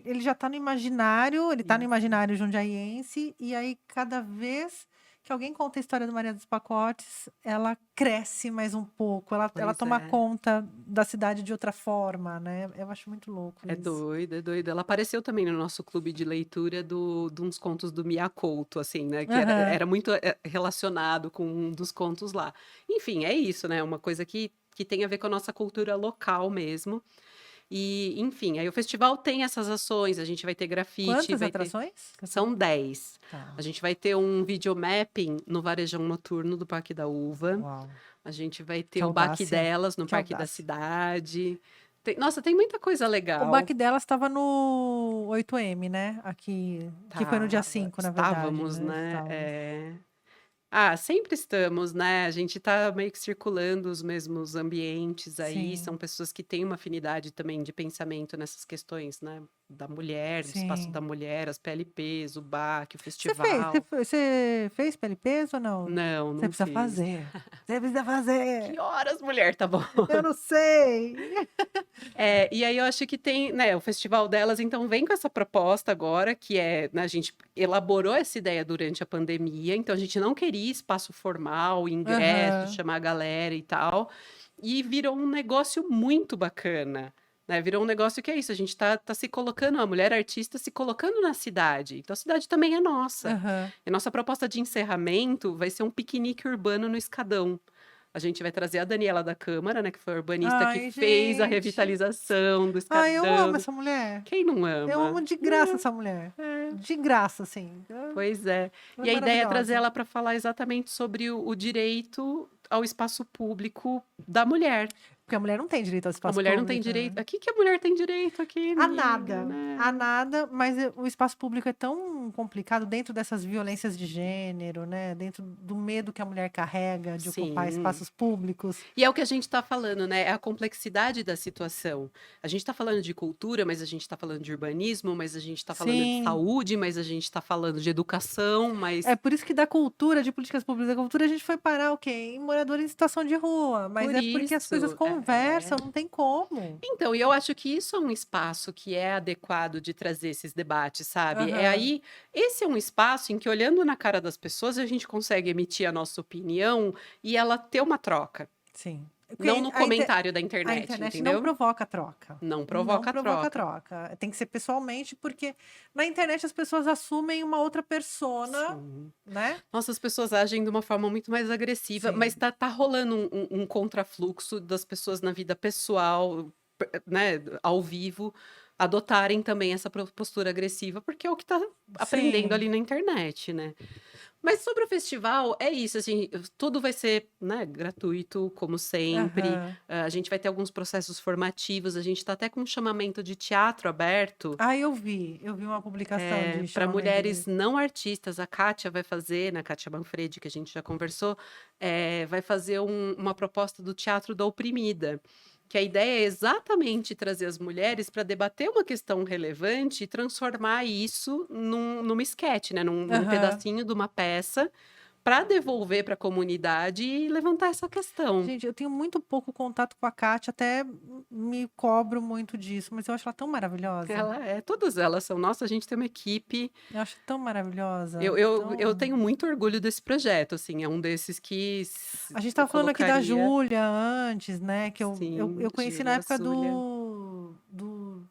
[SPEAKER 1] ele já tá no imaginário, ele tá no
[SPEAKER 2] isso.
[SPEAKER 1] imaginário jundiaiense, e aí cada vez que alguém conta a história do Maria dos Pacotes, ela cresce mais um pouco, ela
[SPEAKER 2] Pois
[SPEAKER 1] toma
[SPEAKER 2] é.
[SPEAKER 1] conta da cidade de outra forma, né? Eu acho muito louco
[SPEAKER 2] É
[SPEAKER 1] isso.
[SPEAKER 2] doido, é doido. Ela apareceu também no nosso clube de leitura de uns contos do Mia Couto, assim, né? Que era,
[SPEAKER 1] Aham.
[SPEAKER 2] era muito relacionado com um dos contos lá. Enfim, é isso, né? Uma coisa que tem a ver com a nossa cultura local mesmo. E, enfim, aí o festival tem essas ações, a gente vai ter grafite,
[SPEAKER 1] Quantas
[SPEAKER 2] vai ter.
[SPEAKER 1] atrações?
[SPEAKER 2] São 10. A
[SPEAKER 1] Tá.
[SPEAKER 2] gente vai ter um videomapping no Varejão Noturno do Parque da Uva.
[SPEAKER 1] Uau,
[SPEAKER 2] A gente vai
[SPEAKER 1] que
[SPEAKER 2] ter o Baque
[SPEAKER 1] audácia,
[SPEAKER 2] Delas no
[SPEAKER 1] que
[SPEAKER 2] Parque da
[SPEAKER 1] audácia.
[SPEAKER 2] Cidade. Nossa, tem muita coisa
[SPEAKER 1] O
[SPEAKER 2] legal.
[SPEAKER 1] baque dela estava no 8M, né? Aqui, que foi no dia
[SPEAKER 2] Tava,
[SPEAKER 1] 5, na verdade,
[SPEAKER 2] estávamos,
[SPEAKER 1] né?
[SPEAKER 2] né?
[SPEAKER 1] Estávamos.
[SPEAKER 2] Sempre estamos, né? A gente tá meio que circulando os mesmos ambientes aí. São
[SPEAKER 1] Sim,
[SPEAKER 2] pessoas que têm uma afinidade também de pensamento nessas questões, né? Da mulher, do espaço da
[SPEAKER 1] sim.
[SPEAKER 2] mulher, as PLPs, o BAC, o
[SPEAKER 1] Você fez?
[SPEAKER 2] festival.
[SPEAKER 1] Você fez PLPs ou não?
[SPEAKER 2] Não,
[SPEAKER 1] Você
[SPEAKER 2] não
[SPEAKER 1] precisa
[SPEAKER 2] fiz.
[SPEAKER 1] fazer. Você precisa
[SPEAKER 2] Que
[SPEAKER 1] fazer.
[SPEAKER 2] horas, mulher? Tá bom.
[SPEAKER 1] Eu não sei.
[SPEAKER 2] E aí eu acho que tem, né, o festival delas, então vem com essa proposta agora, que é, né, a gente elaborou essa ideia durante a pandemia, então a gente não queria espaço formal, ingresso,
[SPEAKER 1] Aham,
[SPEAKER 2] chamar a galera e tal, e virou um negócio muito bacana, né? Virou um negócio que é isso, a gente tá se colocando, a mulher artista se colocando na cidade, então a cidade também é nossa.
[SPEAKER 1] aham.
[SPEAKER 2] E nossa proposta de encerramento vai ser um piquenique urbano no Escadão. A gente vai trazer a Daniela da Câmara, né, que foi a urbanista que
[SPEAKER 1] Ai,
[SPEAKER 2] fez a
[SPEAKER 1] gente.
[SPEAKER 2] revitalização do
[SPEAKER 1] Ai, eu amo
[SPEAKER 2] Escadão.
[SPEAKER 1] essa mulher.
[SPEAKER 2] Quem não
[SPEAKER 1] Eu amo
[SPEAKER 2] ama?
[SPEAKER 1] de graça essa mulher.
[SPEAKER 2] É,
[SPEAKER 1] De graça, assim.
[SPEAKER 2] pois é.
[SPEAKER 1] Ela
[SPEAKER 2] E
[SPEAKER 1] é
[SPEAKER 2] a ideia é trazer
[SPEAKER 1] maravilhosa.
[SPEAKER 2] ela para falar exatamente sobre o direito ao espaço público da mulher.
[SPEAKER 1] Porque a mulher não tem direito ao
[SPEAKER 2] A
[SPEAKER 1] espaço
[SPEAKER 2] mulher não tem
[SPEAKER 1] público,
[SPEAKER 2] direito.
[SPEAKER 1] né?
[SPEAKER 2] Aqui que a mulher tem direito aqui,
[SPEAKER 1] A
[SPEAKER 2] amiga,
[SPEAKER 1] nada.
[SPEAKER 2] né?
[SPEAKER 1] A nada, mas o espaço público é tão complicado dentro dessas violências de gênero, né? Dentro do medo que a mulher carrega de ocupar
[SPEAKER 2] Sim.
[SPEAKER 1] espaços públicos.
[SPEAKER 2] E é o que a gente está falando, né? É a complexidade da situação. A gente está falando de cultura, mas a gente está falando de urbanismo, mas a gente está falando de
[SPEAKER 1] Sim.
[SPEAKER 2] saúde, mas a gente está falando de educação, mas
[SPEAKER 1] É por isso que da cultura, de políticas públicas da cultura, a gente foi parar o quê? Em moradores em situação de rua. Mas
[SPEAKER 2] por
[SPEAKER 1] é porque as coisas
[SPEAKER 2] isso,
[SPEAKER 1] conversam, não tem como.
[SPEAKER 2] Então, e eu acho que isso é um espaço que é adequado de trazer esses debates, sabe? É
[SPEAKER 1] Aham.
[SPEAKER 2] aí, esse é um espaço em que, olhando na cara das pessoas, a gente consegue emitir a nossa opinião e ela ter uma troca.
[SPEAKER 1] Sim.
[SPEAKER 2] Não no
[SPEAKER 1] A
[SPEAKER 2] comentário da
[SPEAKER 1] A
[SPEAKER 2] internet,
[SPEAKER 1] internet não
[SPEAKER 2] entendeu?
[SPEAKER 1] provoca troca.
[SPEAKER 2] Não
[SPEAKER 1] Não
[SPEAKER 2] provoca
[SPEAKER 1] provoca
[SPEAKER 2] troca.
[SPEAKER 1] troca. Tem que ser pessoalmente, porque na internet as pessoas assumem uma outra persona,
[SPEAKER 2] Sim.
[SPEAKER 1] né?
[SPEAKER 2] Nossa, as pessoas agem de uma forma muito mais agressiva,
[SPEAKER 1] Sim.
[SPEAKER 2] mas tá rolando um contrafluxo das pessoas na vida pessoal, né, ao vivo, adotarem também essa postura agressiva, porque é o que tá aprendendo
[SPEAKER 1] Sim.
[SPEAKER 2] ali na internet, né? Mas sobre o festival, é isso, assim, tudo vai ser, né, gratuito, como sempre.
[SPEAKER 1] Aham.
[SPEAKER 2] A gente vai ter alguns processos formativos, a gente tá até com um chamamento de teatro aberto.
[SPEAKER 1] Ah, eu vi uma publicação de
[SPEAKER 2] Para
[SPEAKER 1] chamamento
[SPEAKER 2] mulheres
[SPEAKER 1] de...
[SPEAKER 2] não artistas, a Kátia vai fazer, na Kátia Manfredi, que a gente já conversou, vai fazer uma proposta do Teatro da Oprimida, que a ideia é exatamente trazer as mulheres para debater uma questão relevante e transformar isso numa esquete, né? Num
[SPEAKER 1] Aham.
[SPEAKER 2] pedacinho de uma peça, para devolver para a comunidade e levantar essa questão.
[SPEAKER 1] Gente, eu tenho muito pouco contato com a Kátia, até me cobro muito disso, mas eu acho ela tão maravilhosa.
[SPEAKER 2] Todas elas são. Nossa, a gente tem uma equipe.
[SPEAKER 1] Eu acho tão maravilhosa.
[SPEAKER 2] Eu tenho muito orgulho desse projeto, assim, é um desses que
[SPEAKER 1] A gente
[SPEAKER 2] eu
[SPEAKER 1] tava falando aqui da
[SPEAKER 2] colocaria.
[SPEAKER 1] Júlia antes, né? Que eu
[SPEAKER 2] Sim,
[SPEAKER 1] conheci na
[SPEAKER 2] Júlia,
[SPEAKER 1] época
[SPEAKER 2] Súlia.
[SPEAKER 1] do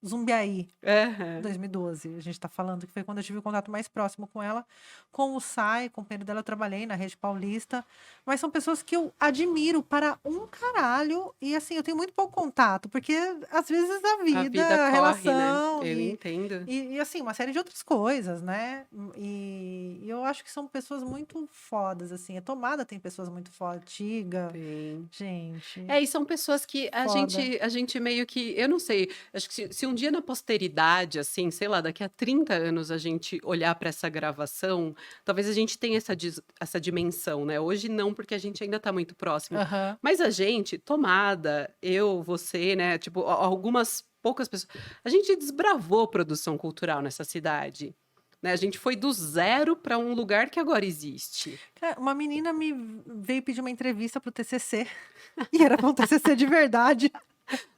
[SPEAKER 1] Zumbiaí,
[SPEAKER 2] Aham.
[SPEAKER 1] 2012. A gente tá falando que foi quando eu tive o contato mais próximo com ela. Com o Sai, companheiro dela, eu trabalhei na Rede Paulista. Mas são pessoas que eu admiro para um caralho. E assim, eu tenho muito pouco contato, porque às vezes a
[SPEAKER 2] A
[SPEAKER 1] vida,
[SPEAKER 2] vida
[SPEAKER 1] a
[SPEAKER 2] corre, né?
[SPEAKER 1] relação
[SPEAKER 2] Eu entendo.
[SPEAKER 1] e assim, uma série de outras coisas, né? E eu acho que são pessoas muito fodas, assim. A Tomada tem pessoas muito fodas. Tiga,
[SPEAKER 2] Tem.
[SPEAKER 1] gente,
[SPEAKER 2] E são pessoas que
[SPEAKER 1] foda.
[SPEAKER 2] a gente meio que, eu não sei, acho que se um dia na posteridade, assim, sei lá, daqui a 30 anos a gente olhar para essa gravação, talvez a gente tenha essa dimensão, né? Hoje não, porque a gente ainda tá muito próximo.
[SPEAKER 1] Aham.
[SPEAKER 2] Mas a gente, Tomada, eu, você, né? Tipo, algumas poucas pessoas. A gente desbravou produção cultural nessa cidade. Né? A gente foi do zero para um lugar que agora existe.
[SPEAKER 1] Cara, uma menina me veio pedir uma entrevista pro TCC, e era pra um TCC de verdade,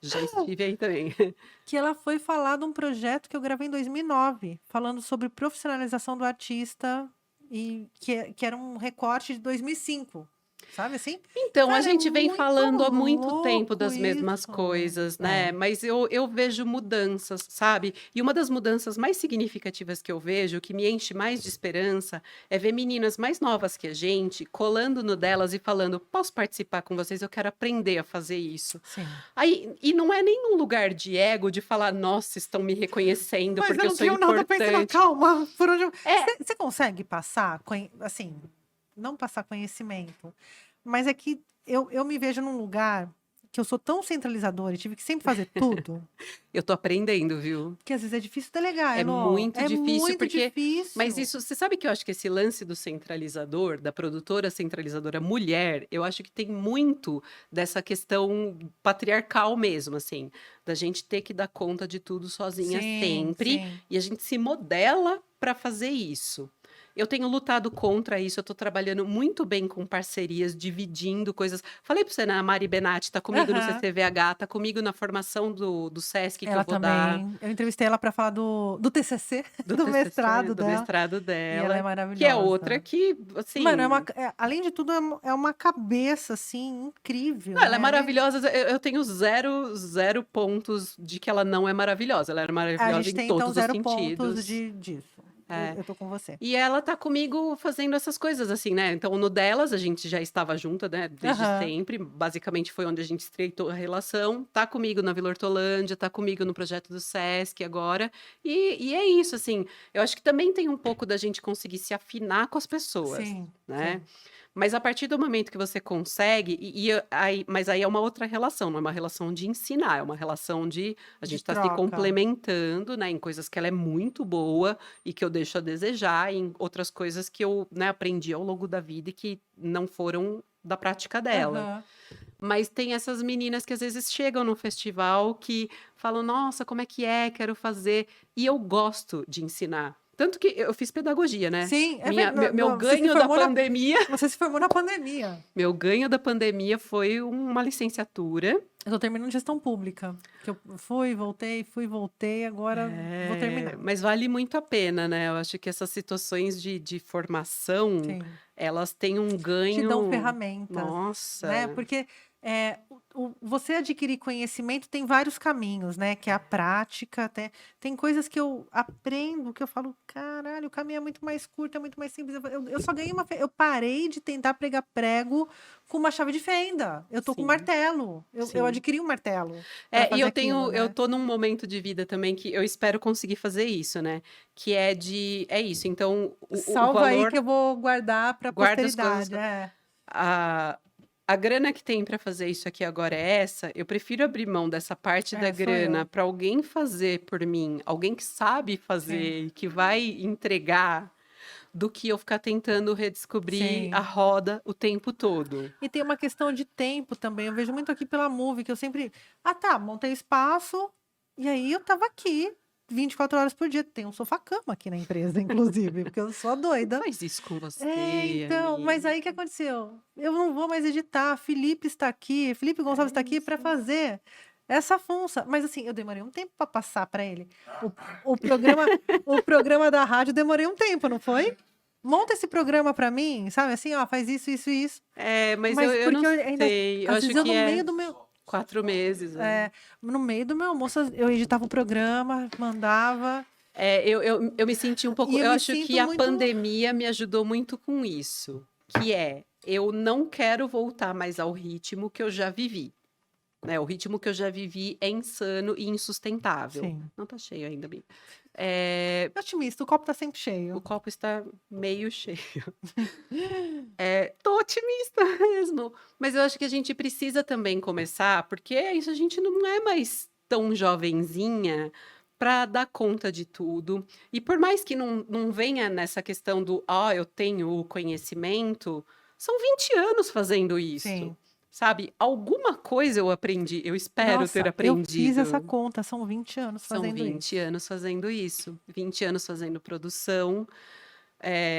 [SPEAKER 2] Já estive aí também.
[SPEAKER 1] que ela foi falar de um projeto que eu gravei em 2009, falando sobre profissionalização do artista, e que era um recorte de 2005, sabe assim?
[SPEAKER 2] Então, a
[SPEAKER 1] Cara, é
[SPEAKER 2] gente vem
[SPEAKER 1] muito
[SPEAKER 2] falando há muito tempo
[SPEAKER 1] louco
[SPEAKER 2] das mesmas
[SPEAKER 1] isso.
[SPEAKER 2] coisas, né?
[SPEAKER 1] É.
[SPEAKER 2] Mas eu vejo mudanças, sabe? E uma das mudanças mais significativas que eu vejo, que me enche mais de esperança, é ver meninas mais novas que a gente colando no delas e falando: posso participar com vocês? Eu quero aprender a fazer isso.
[SPEAKER 1] Sim.
[SPEAKER 2] Aí, e não é nem um lugar de ego de falar, nossa, estão me reconhecendo
[SPEAKER 1] Mas
[SPEAKER 2] porque
[SPEAKER 1] eu
[SPEAKER 2] eu
[SPEAKER 1] não
[SPEAKER 2] sou
[SPEAKER 1] tenho nada pra ensinar,
[SPEAKER 2] importante.
[SPEAKER 1] calma. Por onde
[SPEAKER 2] É,
[SPEAKER 1] Você consegue passar, assim, não passar conhecimento, mas é que eu me vejo num lugar que eu sou tão centralizadora e tive que sempre fazer tudo,
[SPEAKER 2] eu tô aprendendo, viu?
[SPEAKER 1] que às vezes é difícil delegar,
[SPEAKER 2] É
[SPEAKER 1] Elô.
[SPEAKER 2] muito
[SPEAKER 1] É
[SPEAKER 2] difícil,
[SPEAKER 1] muito
[SPEAKER 2] porque.
[SPEAKER 1] difícil.
[SPEAKER 2] Mas isso, você sabe que eu acho que esse lance do centralizador, da produtora centralizadora mulher, eu acho que tem muito dessa questão patriarcal mesmo, assim, da gente ter que dar conta de tudo sozinha
[SPEAKER 1] Sim,
[SPEAKER 2] sempre,
[SPEAKER 1] sim.
[SPEAKER 2] e a gente se modela para fazer isso. Eu tenho lutado contra isso, eu tô trabalhando muito bem com parcerias, dividindo coisas. Falei para você, né? A Mari Benatti tá comigo no
[SPEAKER 1] Aham.
[SPEAKER 2] CCVH, tá comigo na formação do Sesc que eu
[SPEAKER 1] Ela
[SPEAKER 2] vou dar,
[SPEAKER 1] também. Eu entrevistei ela para falar do TCC,
[SPEAKER 2] do
[SPEAKER 1] do
[SPEAKER 2] TCC,
[SPEAKER 1] mestrado
[SPEAKER 2] do
[SPEAKER 1] dela,
[SPEAKER 2] mestrado
[SPEAKER 1] e ela é
[SPEAKER 2] dela, que é outra
[SPEAKER 1] maravilhosa.
[SPEAKER 2] que,
[SPEAKER 1] Mano,
[SPEAKER 2] assim,
[SPEAKER 1] além de tudo, é uma cabeça, assim, incrível,
[SPEAKER 2] não, ela é
[SPEAKER 1] né?
[SPEAKER 2] maravilhosa. Eu tenho zero pontos de que ela não é maravilhosa. Ela era
[SPEAKER 1] A
[SPEAKER 2] maravilhosa
[SPEAKER 1] gente
[SPEAKER 2] em
[SPEAKER 1] tem, então,
[SPEAKER 2] todos os
[SPEAKER 1] 0 pontos
[SPEAKER 2] sentidos.
[SPEAKER 1] disso.
[SPEAKER 2] É.
[SPEAKER 1] eu tô com você.
[SPEAKER 2] E ela tá comigo fazendo essas coisas, assim, né? Então, no delas, a gente já estava junta, né? Desde
[SPEAKER 1] Aham.
[SPEAKER 2] sempre. Basicamente, foi onde a gente estreitou a relação. Tá comigo na Vila Hortolândia, tá comigo no projeto do Sesc agora. E é isso, assim. Eu acho que também tem um pouco da gente conseguir se afinar com as pessoas,
[SPEAKER 1] Sim,
[SPEAKER 2] né?
[SPEAKER 1] sim.
[SPEAKER 2] Mas a partir do momento que você consegue, mas aí é uma outra relação, não é uma relação de ensinar, é uma relação de a
[SPEAKER 1] De
[SPEAKER 2] gente está se
[SPEAKER 1] troca.
[SPEAKER 2] complementando, né, em coisas que ela é muito boa e que eu deixo a desejar, e em outras coisas que eu, né, aprendi ao longo da vida e que não foram da prática dela.
[SPEAKER 1] Aham.
[SPEAKER 2] Mas tem essas meninas que às vezes chegam no festival que falam: Nossa, como é que é? Quero fazer. E eu gosto de ensinar. Tanto que eu fiz pedagogia, né?
[SPEAKER 1] Sim, é verdade.
[SPEAKER 2] Meu
[SPEAKER 1] Você se
[SPEAKER 2] ganho da
[SPEAKER 1] formou na,
[SPEAKER 2] pandemia
[SPEAKER 1] você se formou na pandemia.
[SPEAKER 2] meu ganho da pandemia foi uma licenciatura.
[SPEAKER 1] Eu tô terminando gestão pública. Que eu fui, voltei, agora vou terminar.
[SPEAKER 2] Mas vale muito a pena, né? Eu acho que essas situações de formação,
[SPEAKER 1] Sim.
[SPEAKER 2] elas têm um
[SPEAKER 1] Te dão
[SPEAKER 2] ganho.
[SPEAKER 1] ferramentas, né?
[SPEAKER 2] Nossa,
[SPEAKER 1] Porque você adquirir conhecimento tem vários caminhos, né? Que é a prática, tem coisas que eu aprendo que eu falo, caralho, o caminho é muito mais curto, é muito mais simples. Eu só ganhei eu parei de tentar pregar prego com uma chave de fenda. Eu tô com um
[SPEAKER 2] sim,
[SPEAKER 1] martelo. Eu
[SPEAKER 2] sim.
[SPEAKER 1] adquiri um martelo para
[SPEAKER 2] E
[SPEAKER 1] fazer aquilo,
[SPEAKER 2] eu
[SPEAKER 1] né?
[SPEAKER 2] tô num momento de vida também que eu espero conseguir fazer isso, né? Que é é isso. Então, o
[SPEAKER 1] Salva aí que
[SPEAKER 2] valor,
[SPEAKER 1] eu vou guardar para
[SPEAKER 2] guarda as coisas.
[SPEAKER 1] posteridade. É.
[SPEAKER 2] A, a grana que tem para fazer isso aqui agora é essa. Eu prefiro abrir mão dessa parte da
[SPEAKER 1] Sou
[SPEAKER 2] grana
[SPEAKER 1] eu.
[SPEAKER 2] para alguém fazer por mim, alguém que sabe
[SPEAKER 1] Sim,
[SPEAKER 2] fazer, que vai entregar, do que eu ficar tentando redescobrir a
[SPEAKER 1] sim.
[SPEAKER 2] roda o tempo todo.
[SPEAKER 1] E tem uma questão de tempo também. Eu vejo muito aqui pela Move, que eu sempre. Ah, tá, montei espaço, e aí eu tava aqui 24 horas por dia. Tem um sofá-cama aqui na empresa, inclusive, porque eu sou a
[SPEAKER 2] Não
[SPEAKER 1] doida.
[SPEAKER 2] faz isso com
[SPEAKER 1] É,
[SPEAKER 2] você,
[SPEAKER 1] então, mas
[SPEAKER 2] amiga.
[SPEAKER 1] aí o que aconteceu? Eu não vou mais editar. Felipe está aqui, Felipe
[SPEAKER 2] É
[SPEAKER 1] Gonçalves está aqui para
[SPEAKER 2] isso.
[SPEAKER 1] fazer essa função. Mas assim, eu demorei um tempo para passar para ele. O, o programa, o programa da rádio demorei um tempo, não foi? Monta esse programa para mim, sabe? Assim, ó, faz isso, isso, isso.
[SPEAKER 2] Mas
[SPEAKER 1] Mas
[SPEAKER 2] eu não
[SPEAKER 1] porque eu ainda,
[SPEAKER 2] sei. Eu
[SPEAKER 1] às
[SPEAKER 2] acho
[SPEAKER 1] vezes eu
[SPEAKER 2] que
[SPEAKER 1] no
[SPEAKER 2] é
[SPEAKER 1] meio do meu,
[SPEAKER 2] 4 meses.
[SPEAKER 1] no meio do meu almoço, eu editava o programa, mandava,
[SPEAKER 2] Eu me senti um pouco.
[SPEAKER 1] e eu
[SPEAKER 2] Eu
[SPEAKER 1] me
[SPEAKER 2] acho que
[SPEAKER 1] sinto
[SPEAKER 2] a
[SPEAKER 1] muito,
[SPEAKER 2] pandemia me ajudou muito com isso. Que é, eu não quero voltar mais ao ritmo que eu já vivi. Né? O ritmo que eu já vivi é insano e insustentável.
[SPEAKER 1] sim.
[SPEAKER 2] Não tá cheio ainda, Bia. É,
[SPEAKER 1] Otimista, o copo tá sempre
[SPEAKER 2] o
[SPEAKER 1] cheio.
[SPEAKER 2] copo está meio cheio. Tô otimista mesmo. Mas eu acho que a gente precisa também começar, porque é isso, a gente não é mais tão jovenzinha para dar conta de tudo. E por mais que não venha nessa questão do, eu tenho o conhecimento, são 20 anos fazendo isso.
[SPEAKER 1] Sim.
[SPEAKER 2] Sabe? Alguma coisa eu aprendi, eu espero ter
[SPEAKER 1] Nossa, eu fiz essa
[SPEAKER 2] aprendido.
[SPEAKER 1] conta, são 20 anos
[SPEAKER 2] São
[SPEAKER 1] fazendo
[SPEAKER 2] 20
[SPEAKER 1] isso.
[SPEAKER 2] anos fazendo isso, 20 anos fazendo produção,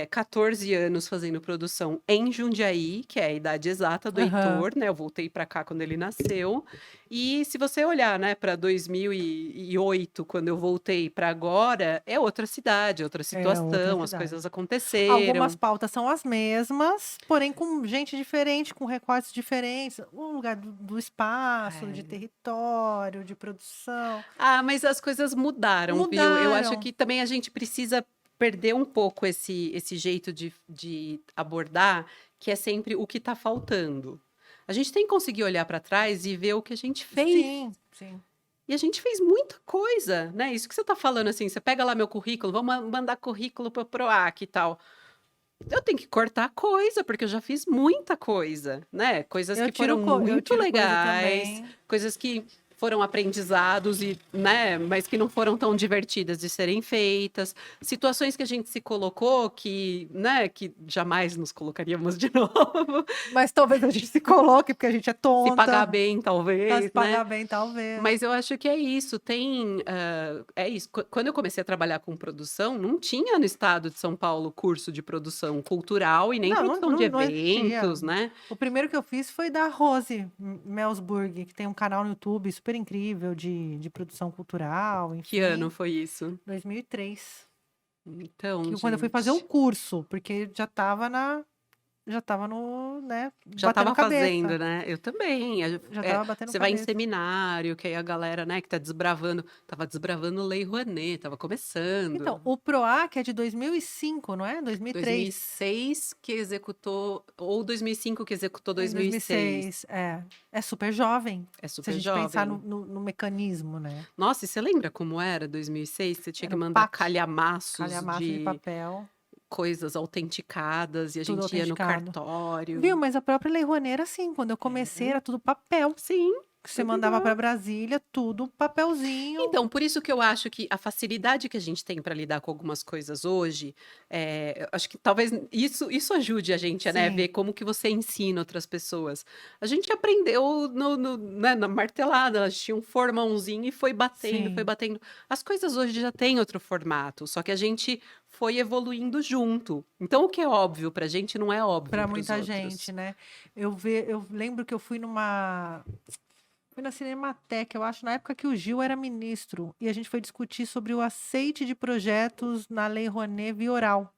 [SPEAKER 2] 14 anos fazendo produção em Jundiaí, que é a idade exata do
[SPEAKER 1] Aham.
[SPEAKER 2] Heitor, né? Eu voltei para cá quando ele nasceu. E se você olhar, né, para 2008, quando eu voltei para agora, é outra cidade, outra
[SPEAKER 1] É outra
[SPEAKER 2] situação, as
[SPEAKER 1] cidade.
[SPEAKER 2] coisas
[SPEAKER 1] Algumas
[SPEAKER 2] aconteceram.
[SPEAKER 1] pautas são as mesmas, porém com gente diferente, com recortes diferentes. O lugar do espaço, de
[SPEAKER 2] É.
[SPEAKER 1] território, de produção.
[SPEAKER 2] Mas as coisas mudaram, viu? Eu acho
[SPEAKER 1] Mudaram.
[SPEAKER 2] que também a gente precisa perder um pouco esse jeito de abordar, que é sempre o que está faltando. A gente tem que conseguir olhar para trás e ver o que a gente fez.
[SPEAKER 1] Sim, sim.
[SPEAKER 2] E a gente fez muita coisa, né? Isso que você está falando, assim, você pega lá meu currículo, vamos mandar currículo para o PROAC e tal. Eu tenho que cortar coisa, porque eu já fiz muita coisa, né? Coisas que foram
[SPEAKER 1] Eu
[SPEAKER 2] muito
[SPEAKER 1] tiro coisa
[SPEAKER 2] legais,
[SPEAKER 1] também.
[SPEAKER 2] coisas que foram aprendizados e, né, mas que não foram tão divertidas de serem feitas, situações que a gente se colocou que, né, que jamais nos colocaríamos de novo,
[SPEAKER 1] Mas talvez a gente se coloque, porque a gente é
[SPEAKER 2] se pagar
[SPEAKER 1] tonta.
[SPEAKER 2] bem,
[SPEAKER 1] Pra se
[SPEAKER 2] talvez, né?
[SPEAKER 1] pagar bem, talvez.
[SPEAKER 2] Mas eu acho que é isso, é isso. Quando eu comecei a trabalhar com produção, não tinha no estado de São Paulo curso de produção cultural e nem
[SPEAKER 1] Não,
[SPEAKER 2] produção de
[SPEAKER 1] não existia.
[SPEAKER 2] eventos, né?
[SPEAKER 1] O primeiro que eu fiz foi da Rose Melsburg, que tem um canal no YouTube super incrível de produção cultural,
[SPEAKER 2] Que ano
[SPEAKER 1] enfim.
[SPEAKER 2] foi isso?
[SPEAKER 1] 2003.
[SPEAKER 2] Então,
[SPEAKER 1] Que quando eu fui fazer o
[SPEAKER 2] gente.
[SPEAKER 1] curso, porque já estava na já estava no, né,
[SPEAKER 2] Já
[SPEAKER 1] batendo
[SPEAKER 2] estava
[SPEAKER 1] cabeça.
[SPEAKER 2] fazendo, né. Eu também.
[SPEAKER 1] Já estava batendo
[SPEAKER 2] Você vai em
[SPEAKER 1] cabeça.
[SPEAKER 2] seminário, que aí a galera, né, que tá desbravando estava desbravando Lei Rouanet, estava
[SPEAKER 1] Então,
[SPEAKER 2] começando.
[SPEAKER 1] o PROAC é de 2005, não é? 2003.
[SPEAKER 2] 2006 que executou ou 2005 que executou
[SPEAKER 1] Em
[SPEAKER 2] 2006.
[SPEAKER 1] 2006, é. É super jovem,
[SPEAKER 2] É
[SPEAKER 1] se a
[SPEAKER 2] super
[SPEAKER 1] gente pensar no
[SPEAKER 2] jovem.
[SPEAKER 1] no no mecanismo, né.
[SPEAKER 2] Nossa, e você lembra como era 2006? Você tinha
[SPEAKER 1] Era
[SPEAKER 2] que
[SPEAKER 1] o
[SPEAKER 2] mandar
[SPEAKER 1] PAC,
[SPEAKER 2] calhamaços
[SPEAKER 1] calhamaço de
[SPEAKER 2] de
[SPEAKER 1] papel,
[SPEAKER 2] coisas autenticadas e a
[SPEAKER 1] tudo
[SPEAKER 2] gente ia no
[SPEAKER 1] autenticado.
[SPEAKER 2] cartório.
[SPEAKER 1] Viu, mas a própria Lei Rouanet era assim, quando eu comecei
[SPEAKER 2] É.
[SPEAKER 1] era tudo papel,
[SPEAKER 2] Sim,
[SPEAKER 1] que você
[SPEAKER 2] é
[SPEAKER 1] mandava para
[SPEAKER 2] verdade.
[SPEAKER 1] Brasília, tudo papelzinho.
[SPEAKER 2] Então, por isso que eu acho que a facilidade que a gente tem para lidar com algumas coisas hoje, eu acho que talvez isso ajude a gente, né, a ver
[SPEAKER 1] Sim,
[SPEAKER 2] como que você ensina outras pessoas. A gente aprendeu né, na martelada, a gente tinha um formãozinho e foi batendo, foi
[SPEAKER 1] sim.
[SPEAKER 2] batendo. As coisas hoje já têm outro formato, só que a gente foi evoluindo junto. Então, o que é óbvio pra gente não é óbvio
[SPEAKER 1] Para
[SPEAKER 2] para os
[SPEAKER 1] muita gente,
[SPEAKER 2] outros.
[SPEAKER 1] né. Eu lembro que eu fui na Cinemateca, eu acho, na época que o Gil era ministro, e a gente foi discutir sobre o aceite de projetos na Lei Rouanet via oral.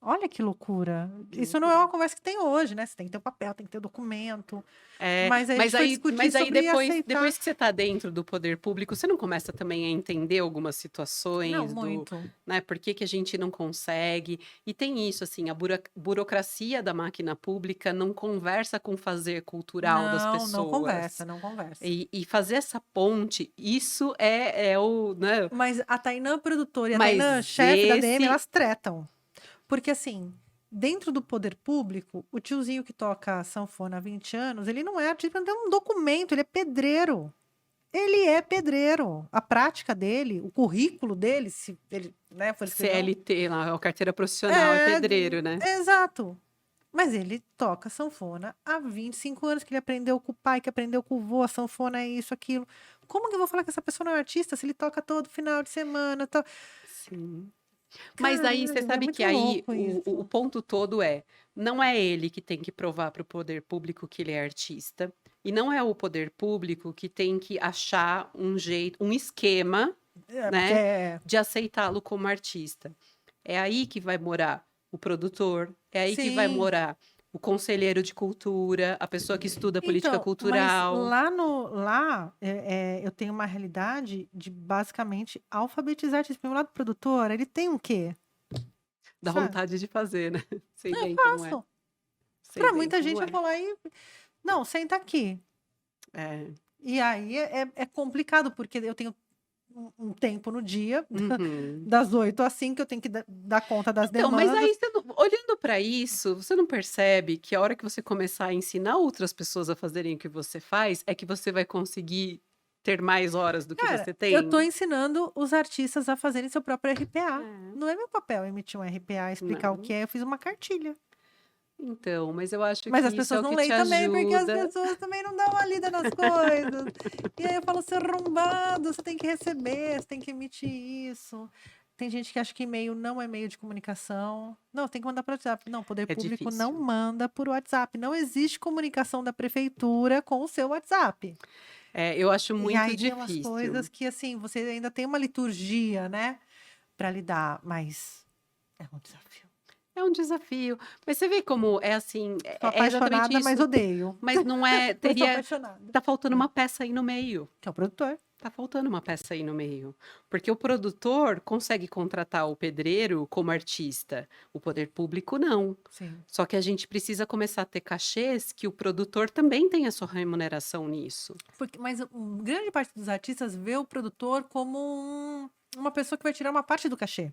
[SPEAKER 1] Olha que loucura.
[SPEAKER 2] Que
[SPEAKER 1] Isso não é
[SPEAKER 2] loucura.
[SPEAKER 1] uma conversa que tem hoje, né, você tem que ter o papel, tem que ter o documento,
[SPEAKER 2] É,
[SPEAKER 1] mas aí a
[SPEAKER 2] mas
[SPEAKER 1] gente foi
[SPEAKER 2] aí
[SPEAKER 1] discutir
[SPEAKER 2] mas aí
[SPEAKER 1] sobre aceitar.
[SPEAKER 2] depois que você está dentro do poder público, você não começa também a entender algumas
[SPEAKER 1] Não,
[SPEAKER 2] situações
[SPEAKER 1] muito.
[SPEAKER 2] né, por que que a gente não consegue. E tem isso, assim, a burocracia da máquina pública não conversa com o fazer cultural das
[SPEAKER 1] Não, não
[SPEAKER 2] pessoas.
[SPEAKER 1] conversa, não conversa.
[SPEAKER 2] E fazer essa ponte, isso é o né,
[SPEAKER 1] Mas a Tainã produtora e a Tainã
[SPEAKER 2] mas
[SPEAKER 1] chefe da DM,
[SPEAKER 2] esse
[SPEAKER 1] elas tretam. Porque assim, dentro do poder público, o tiozinho que toca sanfona há 20 anos, ele não é artista, ele não tem um documento, ele é pedreiro. Ele é pedreiro. A prática dele, o currículo dele, se ele, né, for escrever um...
[SPEAKER 2] CLT lá, a carteira profissional é
[SPEAKER 1] É,
[SPEAKER 2] pedreiro, né.
[SPEAKER 1] exato. Mas ele toca sanfona há 25 anos, que ele aprendeu com o pai, que aprendeu com o vô, a sanfona é isso, aquilo. Como que eu vou falar que essa pessoa não é artista se ele toca todo final de semana, tal?
[SPEAKER 2] Sim. Mas aí você
[SPEAKER 1] Caralho, é
[SPEAKER 2] sabe que
[SPEAKER 1] muito
[SPEAKER 2] aí
[SPEAKER 1] louco
[SPEAKER 2] o
[SPEAKER 1] isso.
[SPEAKER 2] ponto todo não é ele que tem que provar para o poder público que ele é artista, e não é o poder público que tem que achar um jeito, um esquema,
[SPEAKER 1] É, porque
[SPEAKER 2] né, de aceitá-lo como artista. É aí que vai morar o produtor, é aí que vai
[SPEAKER 1] sim.
[SPEAKER 2] morar o conselheiro de cultura, a pessoa que estuda política
[SPEAKER 1] Então, mas
[SPEAKER 2] cultural.
[SPEAKER 1] eu tenho uma realidade de basicamente alfabetizar artista. Porque o lado produtor, ele tem um quê?
[SPEAKER 2] Dá
[SPEAKER 1] Sabe?
[SPEAKER 2] vontade de fazer, né. Sei
[SPEAKER 1] Eu
[SPEAKER 2] bem como é,
[SPEAKER 1] faço.
[SPEAKER 2] sei
[SPEAKER 1] Para
[SPEAKER 2] bem
[SPEAKER 1] muita
[SPEAKER 2] como
[SPEAKER 1] gente eu
[SPEAKER 2] é.
[SPEAKER 1] vou lá e não, senta aqui.
[SPEAKER 2] É.
[SPEAKER 1] E aí é complicado, porque eu tenho um tempo no dia,
[SPEAKER 2] Uhum.
[SPEAKER 1] das 8 às 5, eu tenho que dar conta das
[SPEAKER 2] Então, mas
[SPEAKER 1] demandas.
[SPEAKER 2] aí você não olhando para isso, você não percebe que a hora que você começar a ensinar outras pessoas a fazerem o que você faz, é que você vai conseguir ter mais horas do que
[SPEAKER 1] Cara,
[SPEAKER 2] você
[SPEAKER 1] eu tô
[SPEAKER 2] tem?
[SPEAKER 1] ensinando os artistas a fazerem seu próprio RPA.
[SPEAKER 2] É,
[SPEAKER 1] Não é meu papel emitir um RPA, explicar o que
[SPEAKER 2] não.
[SPEAKER 1] é, eu fiz uma cartilha.
[SPEAKER 2] Então, mas eu acho
[SPEAKER 1] Mas
[SPEAKER 2] que
[SPEAKER 1] as
[SPEAKER 2] isso é
[SPEAKER 1] pessoas
[SPEAKER 2] o
[SPEAKER 1] não
[SPEAKER 2] que te
[SPEAKER 1] leem também, porque as
[SPEAKER 2] ajuda.
[SPEAKER 1] pessoas também não dão uma lida nas coisas. E aí eu falo, seu arrombado, você tem que receber, você tem que emitir isso. Tem gente que acha que e-mail não é meio de comunicação. Não, tem que mandar para o WhatsApp. Não, o poder
[SPEAKER 2] É
[SPEAKER 1] público não
[SPEAKER 2] difícil.
[SPEAKER 1] manda por WhatsApp. Não existe comunicação da prefeitura com o seu WhatsApp.
[SPEAKER 2] É, eu acho
[SPEAKER 1] E
[SPEAKER 2] muito
[SPEAKER 1] aí tem umas
[SPEAKER 2] difícil.
[SPEAKER 1] coisas que, assim, você ainda tem uma liturgia, né, para lidar, mas é um desafio.
[SPEAKER 2] É um desafio. Mas você vê como é assim,
[SPEAKER 1] Sou
[SPEAKER 2] é exatamente
[SPEAKER 1] apaixonada, mas
[SPEAKER 2] isso.
[SPEAKER 1] odeio.
[SPEAKER 2] Mas não é,
[SPEAKER 1] Mas sou
[SPEAKER 2] teria,
[SPEAKER 1] apaixonada.
[SPEAKER 2] tá faltando uma peça aí no meio.
[SPEAKER 1] Que é o produtor.
[SPEAKER 2] Tá faltando uma peça aí no meio, porque o produtor consegue contratar o pedreiro como artista, o poder público não.
[SPEAKER 1] Sim.
[SPEAKER 2] Só que a gente precisa começar a ter cachês que o produtor também tenha sua remuneração nisso.
[SPEAKER 1] Porque, mas grande parte dos artistas vê o produtor como uma pessoa que vai tirar uma parte do cachê.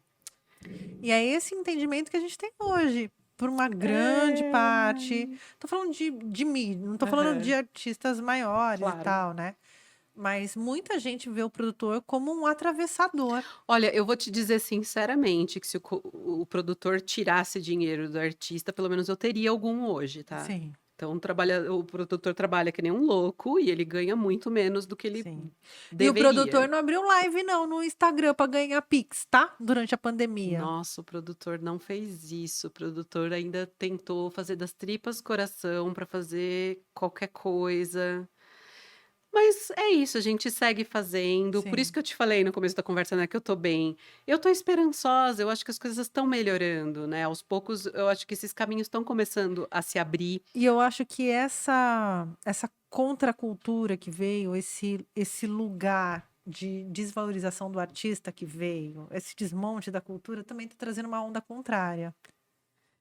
[SPEAKER 1] E é esse entendimento que a gente tem hoje, por uma grande parte.
[SPEAKER 2] É.
[SPEAKER 1] Tô falando de mim, não tô falando de
[SPEAKER 2] Aham,
[SPEAKER 1] artistas maiores e
[SPEAKER 2] claro.
[SPEAKER 1] tal, né? Mas muita gente vê o produtor como um atravessador.
[SPEAKER 2] Olha, eu vou te dizer sinceramente que se o produtor tirasse dinheiro do artista, pelo menos eu teria algum hoje, tá?
[SPEAKER 1] Sim,
[SPEAKER 2] Então o produtor trabalha que nem um louco e ele ganha muito menos do que ele
[SPEAKER 1] sim. E o produtor
[SPEAKER 2] deveria.
[SPEAKER 1] não abriu live, não, no Instagram para ganhar Pix, tá? Durante a pandemia.
[SPEAKER 2] Nossa, o produtor não fez isso. O produtor ainda tentou fazer das tripas coração para fazer qualquer coisa. Mas é isso, a gente segue fazendo. Por isso
[SPEAKER 1] Sim.
[SPEAKER 2] que eu te falei no começo da conversa, né, que eu tô bem. Eu tô esperançosa, eu acho que as coisas estão melhorando, né? Aos poucos, eu acho que esses caminhos estão começando a se abrir.
[SPEAKER 1] E eu acho que essa contracultura que veio, esse lugar de desvalorização do artista que veio, esse desmonte da cultura também está trazendo uma onda contrária.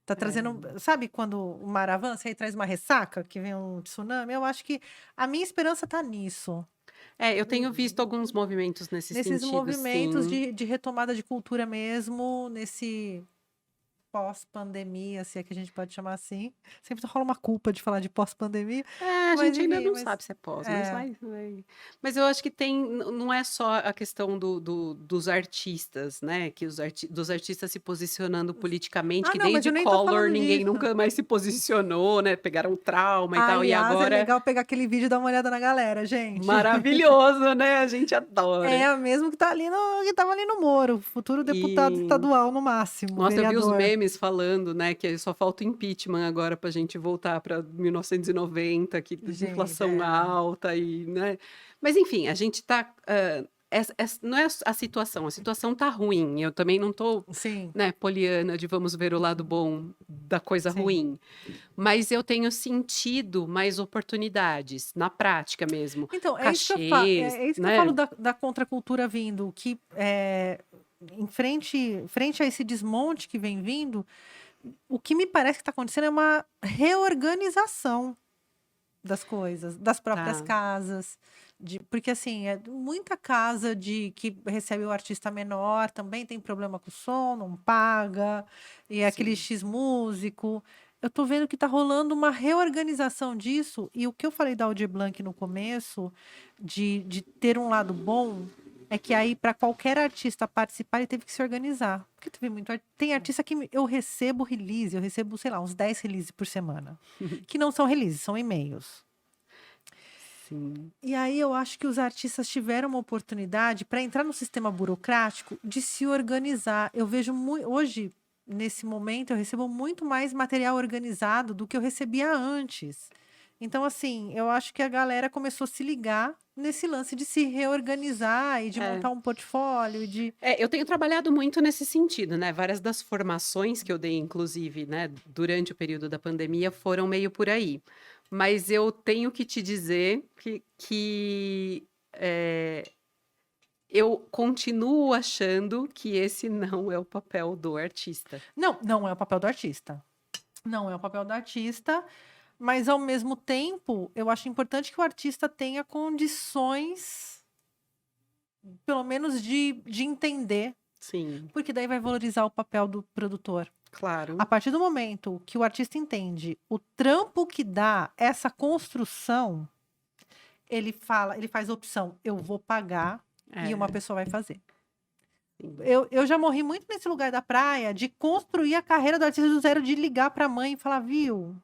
[SPEAKER 1] Tá trazendo,
[SPEAKER 2] É.
[SPEAKER 1] sabe quando o mar avança e aí traz uma ressaca, que vem um tsunami? Eu acho que a minha esperança tá nisso.
[SPEAKER 2] É, eu tenho visto alguns movimentos nesse
[SPEAKER 1] Nesses
[SPEAKER 2] sentido,
[SPEAKER 1] movimentos
[SPEAKER 2] sim.
[SPEAKER 1] de retomada de cultura mesmo, nesse pós-pandemia, se é que a gente pode chamar assim. Sempre rola uma culpa de falar de pós-pandemia,
[SPEAKER 2] É, a
[SPEAKER 1] mas
[SPEAKER 2] gente ainda
[SPEAKER 1] enfim,
[SPEAKER 2] não
[SPEAKER 1] mas
[SPEAKER 2] sabe se é pós, mas
[SPEAKER 1] é,
[SPEAKER 2] vai. Mas eu acho que tem, não é só a questão dos artistas, né? Que dos artistas se posicionando politicamente,
[SPEAKER 1] ah,
[SPEAKER 2] que
[SPEAKER 1] não, mas eu
[SPEAKER 2] desde
[SPEAKER 1] nem tô
[SPEAKER 2] Collor
[SPEAKER 1] falando
[SPEAKER 2] ninguém
[SPEAKER 1] disso.
[SPEAKER 2] nunca mais se posicionou, né? Pegaram trauma e tal, e
[SPEAKER 1] Aliás, é
[SPEAKER 2] agora
[SPEAKER 1] legal pegar aquele vídeo e dar uma olhada na galera, gente.
[SPEAKER 2] maravilhoso, né? A gente
[SPEAKER 1] É
[SPEAKER 2] adora.
[SPEAKER 1] a mesma que tá ali que estava ali no Moro, futuro deputado
[SPEAKER 2] E
[SPEAKER 1] estadual no máximo,
[SPEAKER 2] nossa, eu vi os
[SPEAKER 1] vereador.
[SPEAKER 2] memes falando, né, que só falta o impeachment agora pra gente voltar para 1990, que
[SPEAKER 1] Gente,
[SPEAKER 2] inflação alta e, né. Mas enfim, a gente tá, não é a situação tá ruim, eu também não tô,
[SPEAKER 1] sim,
[SPEAKER 2] né, poliana de vamos ver o lado bom da coisa
[SPEAKER 1] sim.
[SPEAKER 2] ruim, mas eu tenho sentido mais oportunidades, na prática mesmo,
[SPEAKER 1] Então,
[SPEAKER 2] cachês,
[SPEAKER 1] é isso que eu falo
[SPEAKER 2] né.
[SPEAKER 1] da contracultura vindo, que em frente a esse desmonte que vem vindo, o que me parece que está acontecendo é uma reorganização das coisas, das próprias
[SPEAKER 2] Tá,
[SPEAKER 1] casas, porque assim, é muita casa de que recebe o artista menor, também tem problema com o som, não paga, e é aquele
[SPEAKER 2] sim.
[SPEAKER 1] X músico. Eu tô vendo que tá rolando uma reorganização disso, e o que eu falei da Aldir Blanc no começo, de ter um lado bom, é que aí para qualquer artista participar, ele teve que se organizar. Porque teve tem artista que eu recebo release, eu recebo, sei lá, uns 10 releases por semana. Que não são releases, são e-mails.
[SPEAKER 2] Sim.
[SPEAKER 1] E aí eu acho que os artistas tiveram uma oportunidade para entrar no sistema burocrático de se organizar. Eu vejo hoje, nesse momento, eu recebo muito mais material organizado do que eu recebia antes. Então, assim, eu acho que a galera começou a se ligar nesse lance de se reorganizar e de
[SPEAKER 2] É.
[SPEAKER 1] montar um portfólio e de.
[SPEAKER 2] É, eu tenho trabalhado muito nesse sentido, né, várias das formações que eu dei, inclusive, né, durante o período da pandemia foram meio por aí. Mas eu tenho que te dizer que eu continuo achando que esse não é o papel do artista.
[SPEAKER 1] Não, não é o papel do artista. Não é o papel do artista, mas ao mesmo tempo, eu acho importante que o artista tenha condições, pelo menos de entender,
[SPEAKER 2] Sim,
[SPEAKER 1] porque daí vai valorizar o papel do produtor. A
[SPEAKER 2] claro.
[SPEAKER 1] partir do momento que o artista entende o trampo que dá essa construção, ele faz a opção, eu vou pagar e uma
[SPEAKER 2] É,
[SPEAKER 1] pessoa vai fazer.
[SPEAKER 2] sim.
[SPEAKER 1] Eu já morri muito nesse lugar da praia de construir a carreira do artista do zero, de ligar para a mãe e falar, viu?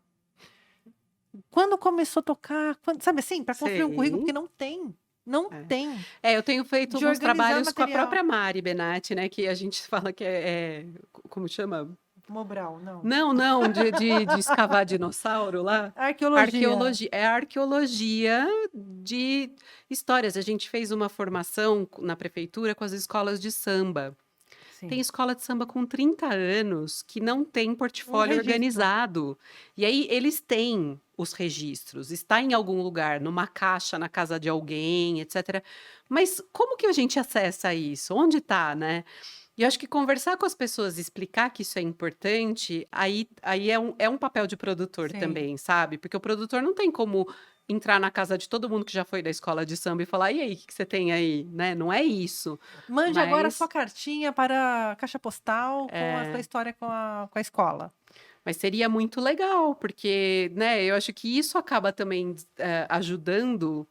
[SPEAKER 1] Quando começou a tocar, sabe assim, para construir um currículo, porque
[SPEAKER 2] Sei.
[SPEAKER 1] não tem. Não
[SPEAKER 2] É.
[SPEAKER 1] tem.
[SPEAKER 2] É, eu tenho feito
[SPEAKER 1] De
[SPEAKER 2] alguns
[SPEAKER 1] organizar
[SPEAKER 2] trabalhos com a
[SPEAKER 1] material.
[SPEAKER 2] própria Mari Benatti, né, que a gente fala que como chama?
[SPEAKER 1] Mobral, não.
[SPEAKER 2] Não, não, de escavar dinossauro lá.
[SPEAKER 1] Arqueologia.
[SPEAKER 2] É arqueologia de histórias. A gente fez uma formação na prefeitura com as escolas de samba. Tem
[SPEAKER 1] Sim.
[SPEAKER 2] escola de samba com 30 anos que não tem
[SPEAKER 1] Um
[SPEAKER 2] portfólio
[SPEAKER 1] registro.
[SPEAKER 2] organizado. E aí eles têm os registros, está em algum lugar, numa caixa na casa de alguém, etc. Mas como que a gente acessa isso? Onde está, né? E eu acho que conversar com as pessoas e explicar que isso é importante, aí é um papel de produtor
[SPEAKER 1] Sim.
[SPEAKER 2] também, sabe? Porque o produtor não tem como entrar na casa de todo mundo que já foi da escola de samba e falar: "E aí, o que que você tem aí?", né, não é isso.
[SPEAKER 1] Mande agora a sua
[SPEAKER 2] Mas
[SPEAKER 1] cartinha para a caixa postal com a sua
[SPEAKER 2] é,
[SPEAKER 1] história com a escola.
[SPEAKER 2] mas seria muito legal, porque, né, eu acho que isso acaba também, ajudando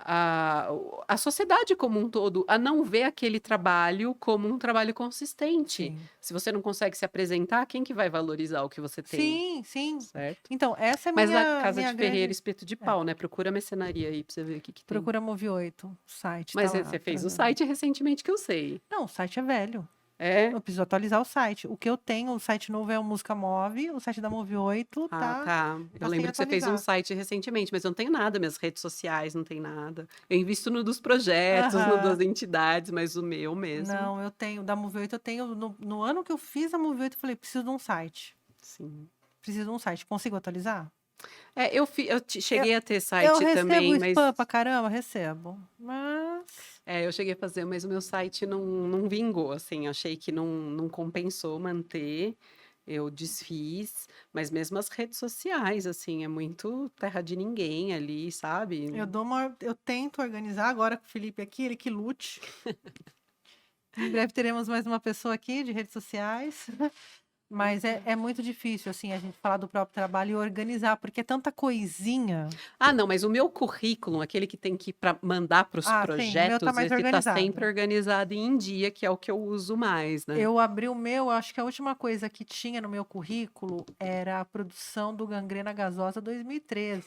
[SPEAKER 2] a sociedade como um todo a não ver aquele trabalho como um trabalho consistente.
[SPEAKER 1] Sim.
[SPEAKER 2] Se você não consegue se apresentar, quem que vai valorizar o que você tem,
[SPEAKER 1] Sim, sim.
[SPEAKER 2] certo?
[SPEAKER 1] Então, essa é
[SPEAKER 2] Mas a
[SPEAKER 1] minha
[SPEAKER 2] Casa
[SPEAKER 1] minha
[SPEAKER 2] de Ferreira,
[SPEAKER 1] grande
[SPEAKER 2] Espeto de
[SPEAKER 1] é,
[SPEAKER 2] Pau, né, procura a mercenaria aí pra você ver o que que tem.
[SPEAKER 1] procura Move 8, o site tá
[SPEAKER 2] Mas
[SPEAKER 1] lá
[SPEAKER 2] você fez o
[SPEAKER 1] trazendo.
[SPEAKER 2] site recentemente que eu sei.
[SPEAKER 1] Não, o site é velho.
[SPEAKER 2] É?
[SPEAKER 1] Eu preciso atualizar o site. O que eu tenho, o site novo é o Música Move, o site da Move 8
[SPEAKER 2] Ah,
[SPEAKER 1] tá,
[SPEAKER 2] tá. Eu
[SPEAKER 1] tá sem
[SPEAKER 2] lembro que você fez um
[SPEAKER 1] atualizar.
[SPEAKER 2] site recentemente, mas eu não tenho nada, minhas redes sociais não tem nada. Eu invisto no dos projetos, no das
[SPEAKER 1] Aham.
[SPEAKER 2] entidades, mas o meu mesmo,
[SPEAKER 1] Não, eu tenho, da Move 8 eu tenho, no ano que eu fiz a Move 8 eu falei, preciso de um site.
[SPEAKER 2] sim.
[SPEAKER 1] Preciso de um site. Consigo atualizar?
[SPEAKER 2] É,
[SPEAKER 1] Eu,
[SPEAKER 2] cheguei a ter
[SPEAKER 1] eu
[SPEAKER 2] site
[SPEAKER 1] recebo
[SPEAKER 2] também, mas
[SPEAKER 1] spam pra caramba, recebo. Mas.
[SPEAKER 2] eu cheguei a fazer, mas o meu site não vingou, assim, achei que não compensou manter, eu desfiz, mas mesmo as redes sociais, assim, é muito terra de ninguém ali, sabe?
[SPEAKER 1] Eu tento organizar agora com o Felipe aqui, ele que lute. Em breve teremos mais uma pessoa aqui de redes sociais. Mas é muito difícil, assim, a gente falar do próprio trabalho e organizar, porque é tanta coisinha.
[SPEAKER 2] Ah, não, mas o meu currículo, aquele que tem que mandar para os
[SPEAKER 1] Ah, sim, o meu tá
[SPEAKER 2] projetos,
[SPEAKER 1] mais
[SPEAKER 2] esse está sempre
[SPEAKER 1] organizado.
[SPEAKER 2] organizado e em dia, que é o que eu uso mais, né?
[SPEAKER 1] Eu abri o meu, acho que a última coisa que tinha no meu currículo era a produção do Gangrena Gasosa 2013.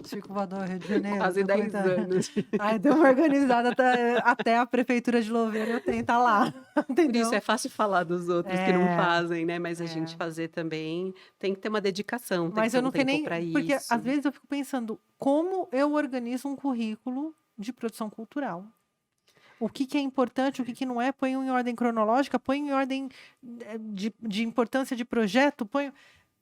[SPEAKER 1] Circo Voador, Rio de Janeiro,
[SPEAKER 2] Quase 10
[SPEAKER 1] documentário.
[SPEAKER 2] anos.
[SPEAKER 1] Aí deu uma organizada até a prefeitura de Louveira, eu tenho, tá lá,
[SPEAKER 2] Por isso
[SPEAKER 1] entendeu?
[SPEAKER 2] é fácil falar dos outros que não
[SPEAKER 1] É,
[SPEAKER 2] fazem, né? Mas a gente
[SPEAKER 1] é.
[SPEAKER 2] fazer também tem que ter uma dedicação, tem que
[SPEAKER 1] Mas
[SPEAKER 2] ter
[SPEAKER 1] eu
[SPEAKER 2] um
[SPEAKER 1] não sei
[SPEAKER 2] tempo para
[SPEAKER 1] nem. Porque às
[SPEAKER 2] isso.
[SPEAKER 1] vezes eu fico pensando como eu organizo um currículo de produção cultural. O que, que é importante, o que, que não é, põe em ordem cronológica, põe em ordem de importância de projeto, põe.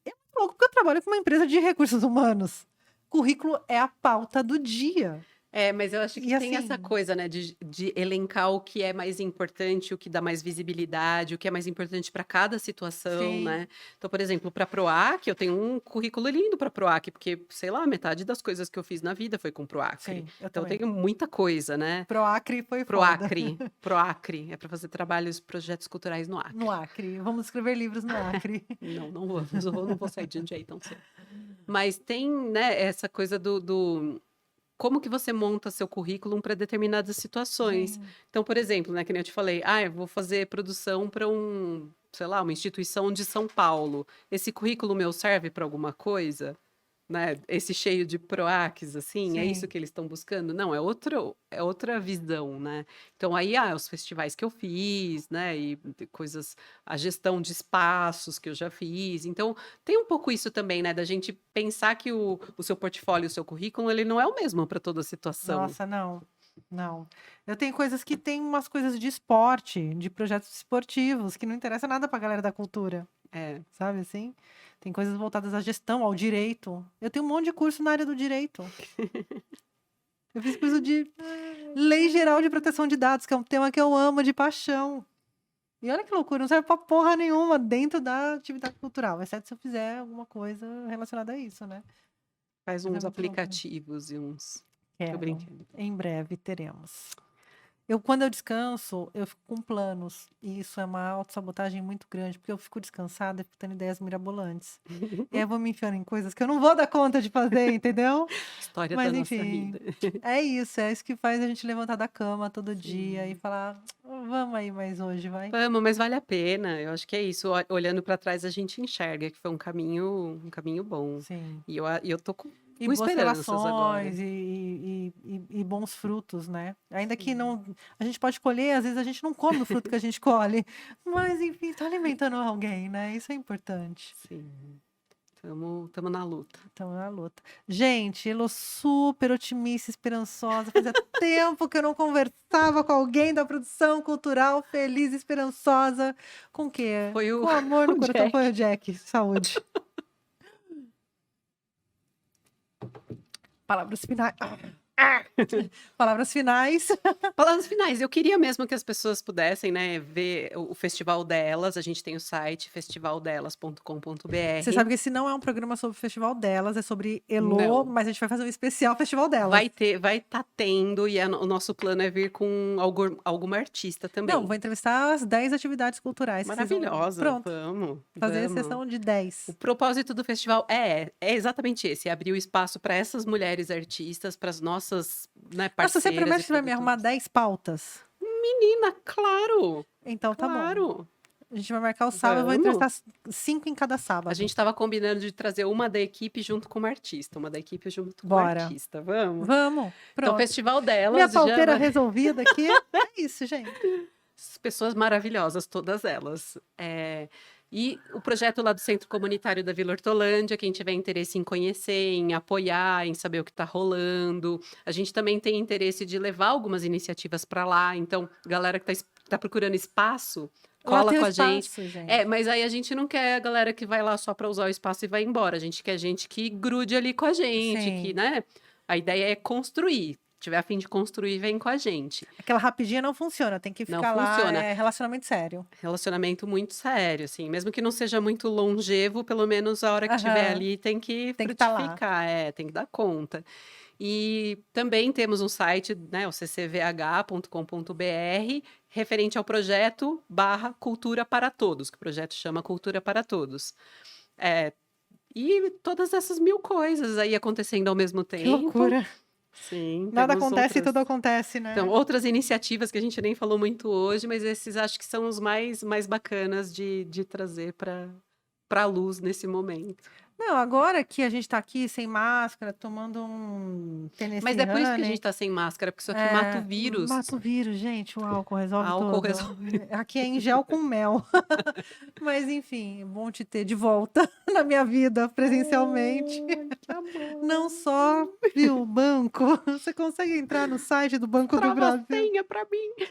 [SPEAKER 1] É muito louco, porque eu trabalho com uma empresa de recursos humanos. Currículo é a pauta do dia.
[SPEAKER 2] É, mas eu acho que
[SPEAKER 1] E
[SPEAKER 2] tem essa
[SPEAKER 1] assim,
[SPEAKER 2] coisa, né, de elencar o que é mais importante, o que dá mais visibilidade, o que é mais importante para cada situação,
[SPEAKER 1] sim,
[SPEAKER 2] né? Então, por exemplo, para Proac, eu tenho um currículo lindo para Proac, porque, sei lá, metade das coisas que eu fiz na vida foi com Proacre.
[SPEAKER 1] sim, eu
[SPEAKER 2] Então, eu
[SPEAKER 1] também.
[SPEAKER 2] tenho muita coisa, né?
[SPEAKER 1] Pro Acre foi foda.
[SPEAKER 2] Proacre, é para fazer trabalhos, projetos culturais no
[SPEAKER 1] No
[SPEAKER 2] Acre.
[SPEAKER 1] Acre. Vamos escrever livros no Acre.
[SPEAKER 2] Não vamos, eu não vou sair de onde aí tão cedo. Mas tem, né, essa coisa do como que você monta seu currículo para determinadas situações.
[SPEAKER 1] Sim.
[SPEAKER 2] Então, por exemplo, né, que nem eu te falei, eu vou fazer produção para sei lá, uma instituição de São Paulo. Esse currículo meu serve para alguma coisa? Né? Esse cheio de PROACs, assim, é isso
[SPEAKER 1] Sim.
[SPEAKER 2] que eles estão buscando? Não, é outra visão, né? Então, aí, os festivais que eu fiz, né? E coisas, a gestão de espaços que eu já fiz. Então, tem um pouco isso também, né? Da gente pensar que o seu portfólio, o seu currículo, ele não é o mesmo para toda situação.
[SPEAKER 1] Nossa, não. Não. Eu tenho coisas que tem umas coisas de esporte, de projetos esportivos, que não interessa nada pra galera da cultura,
[SPEAKER 2] É,
[SPEAKER 1] sabe assim? Tem coisas voltadas à gestão, ao direito. Eu tenho um monte de curso na área do direito. Eu fiz curso de Lei Geral de Proteção de Dados, que é um tema que eu amo de paixão. E olha que loucura, não serve pra porra nenhuma dentro da atividade cultural, exceto se eu fizer alguma coisa relacionada a isso, né?
[SPEAKER 2] faz
[SPEAKER 1] Mas é
[SPEAKER 2] uns
[SPEAKER 1] muito louco.
[SPEAKER 2] aplicativos e uns. Tô
[SPEAKER 1] Quero.
[SPEAKER 2] brincando.
[SPEAKER 1] Em breve teremos. Quando eu descanso, eu fico com planos. E isso é uma autossabotagem muito grande, porque eu fico descansada e fico tendo ideias mirabolantes. E aí eu vou me enfiando em coisas que eu não vou dar conta de fazer, entendeu?
[SPEAKER 2] História da
[SPEAKER 1] Mas
[SPEAKER 2] nossa
[SPEAKER 1] enfim,
[SPEAKER 2] vida.
[SPEAKER 1] é isso que faz a gente levantar da cama todo dia e
[SPEAKER 2] Sim.
[SPEAKER 1] falar, vamos aí mais hoje, vai.
[SPEAKER 2] Vamos, mas vale a pena. Eu acho que é isso. Olhando para trás, a gente enxerga que foi um caminho bom.
[SPEAKER 1] Sim.
[SPEAKER 2] E eu tô
[SPEAKER 1] E
[SPEAKER 2] com
[SPEAKER 1] boas
[SPEAKER 2] esperanças agora.
[SPEAKER 1] relações e bons frutos, né? Ainda que
[SPEAKER 2] Sim,
[SPEAKER 1] não. A gente pode colher, às vezes a gente não come o fruto que a gente colhe, mas enfim, está alimentando alguém, né? Isso é importante.
[SPEAKER 2] sim. Tamo na luta.
[SPEAKER 1] Então, é a luta. Gente, Elô super otimista, esperançosa. Fazia tempo que eu não conversava com alguém da produção cultural feliz, esperançosa. Com o quê?
[SPEAKER 2] Foi o,
[SPEAKER 1] Com amor no
[SPEAKER 2] o
[SPEAKER 1] coração. Foi o
[SPEAKER 2] Jack.
[SPEAKER 1] Jack. Saúde. Palavras finais. Palavras finais.
[SPEAKER 2] Palavras finais. Eu queria mesmo que as pessoas pudessem, né, ver o festival delas. A gente tem o site
[SPEAKER 1] Você
[SPEAKER 2] festivaldelas.com.br.
[SPEAKER 1] sabe que esse não é um programa sobre o festival delas, é sobre Elô,
[SPEAKER 2] Não.
[SPEAKER 1] mas a gente vai fazer um especial festival delas.
[SPEAKER 2] Vai estar tendo, e o nosso plano é vir com alguma artista
[SPEAKER 1] Não,
[SPEAKER 2] também.
[SPEAKER 1] vou entrevistar as 10 atividades culturais que vocês vão.
[SPEAKER 2] Maravilhosa,
[SPEAKER 1] Pronto,
[SPEAKER 2] vamos,
[SPEAKER 1] fazer
[SPEAKER 2] vamos.
[SPEAKER 1] sessão de
[SPEAKER 2] O
[SPEAKER 1] 10.
[SPEAKER 2] propósito do festival é exatamente esse, é abrir o espaço para essas mulheres artistas, para as nossas, né,
[SPEAKER 1] Nossa, você
[SPEAKER 2] parceiras
[SPEAKER 1] promete
[SPEAKER 2] e
[SPEAKER 1] que vai me arrumar
[SPEAKER 2] produtoras.
[SPEAKER 1] 10 pautas?
[SPEAKER 2] Menina, claro,
[SPEAKER 1] Então tá bom.
[SPEAKER 2] claro.
[SPEAKER 1] A gente vai marcar o sábado, eu vou
[SPEAKER 2] Vamos.
[SPEAKER 1] entrevistar 5 em cada
[SPEAKER 2] A
[SPEAKER 1] sábado.
[SPEAKER 2] gente estava combinando de trazer uma da equipe junto com uma artista, uma da equipe junto com uma
[SPEAKER 1] Bora.
[SPEAKER 2] artista. Vamos?
[SPEAKER 1] Vamos,
[SPEAKER 2] Então, o
[SPEAKER 1] pronto.
[SPEAKER 2] festival
[SPEAKER 1] Minha
[SPEAKER 2] delas já
[SPEAKER 1] pauteira
[SPEAKER 2] vai.
[SPEAKER 1] resolvida aqui. É isso, gente.
[SPEAKER 2] Pessoas maravilhosas, todas elas. E o projeto lá do Centro Comunitário da Vila Hortolândia, quem tiver interesse em conhecer, em apoiar, em saber o que está rolando. A gente também tem interesse de levar algumas iniciativas para lá. Então, galera que está procurando espaço,
[SPEAKER 1] Lá
[SPEAKER 2] cola
[SPEAKER 1] tem
[SPEAKER 2] com
[SPEAKER 1] o
[SPEAKER 2] a gente.
[SPEAKER 1] espaço, gente.
[SPEAKER 2] Mas aí a gente não quer a galera que vai lá só para usar o espaço e vai embora. A gente quer gente que grude ali com a gente,
[SPEAKER 1] Sim.
[SPEAKER 2] que, né? A ideia é construir. Se tiver a fim de construir, vem com a gente.
[SPEAKER 1] Aquela rapidinha não funciona, tem que
[SPEAKER 2] Não
[SPEAKER 1] ficar lá,
[SPEAKER 2] funciona.
[SPEAKER 1] é relacionamento sério.
[SPEAKER 2] Relacionamento muito sério, assim. Mesmo que não seja muito longevo, pelo menos a hora que estiver
[SPEAKER 1] Aham.
[SPEAKER 2] ali tem que
[SPEAKER 1] Tem que tá lá.
[SPEAKER 2] frutificar, tem que dar conta. E também temos um site, né, o ccvh.com.br, referente ao projeto /Cultura para Todos, que o projeto chama Cultura para Todos. E todas essas mil coisas aí acontecendo ao mesmo
[SPEAKER 1] Que
[SPEAKER 2] tempo.
[SPEAKER 1] loucura.
[SPEAKER 2] Sim,
[SPEAKER 1] Nada
[SPEAKER 2] temos
[SPEAKER 1] acontece e
[SPEAKER 2] outras.
[SPEAKER 1] tudo acontece, né?
[SPEAKER 2] Então, outras iniciativas que a gente nem falou muito hoje, mas esses acho que são os mais bacanas de trazer para a luz nesse momento.
[SPEAKER 1] Não, agora que a gente tá aqui sem máscara, tomando um
[SPEAKER 2] Mas é por isso que a
[SPEAKER 1] Tennesseeane,
[SPEAKER 2] gente tá sem máscara, porque isso aqui mata o vírus.
[SPEAKER 1] Mata o vírus, gente. O álcool resolve
[SPEAKER 2] Álcool
[SPEAKER 1] tudo.
[SPEAKER 2] resolve.
[SPEAKER 1] Aqui é em gel com mel. Mas enfim, bom te ter de volta na minha vida presencialmente.
[SPEAKER 2] Que amor.
[SPEAKER 1] Não só, viu, banco. Você consegue entrar no site do Banco do
[SPEAKER 2] Trava a
[SPEAKER 1] Brasil?
[SPEAKER 2] senha pra mim.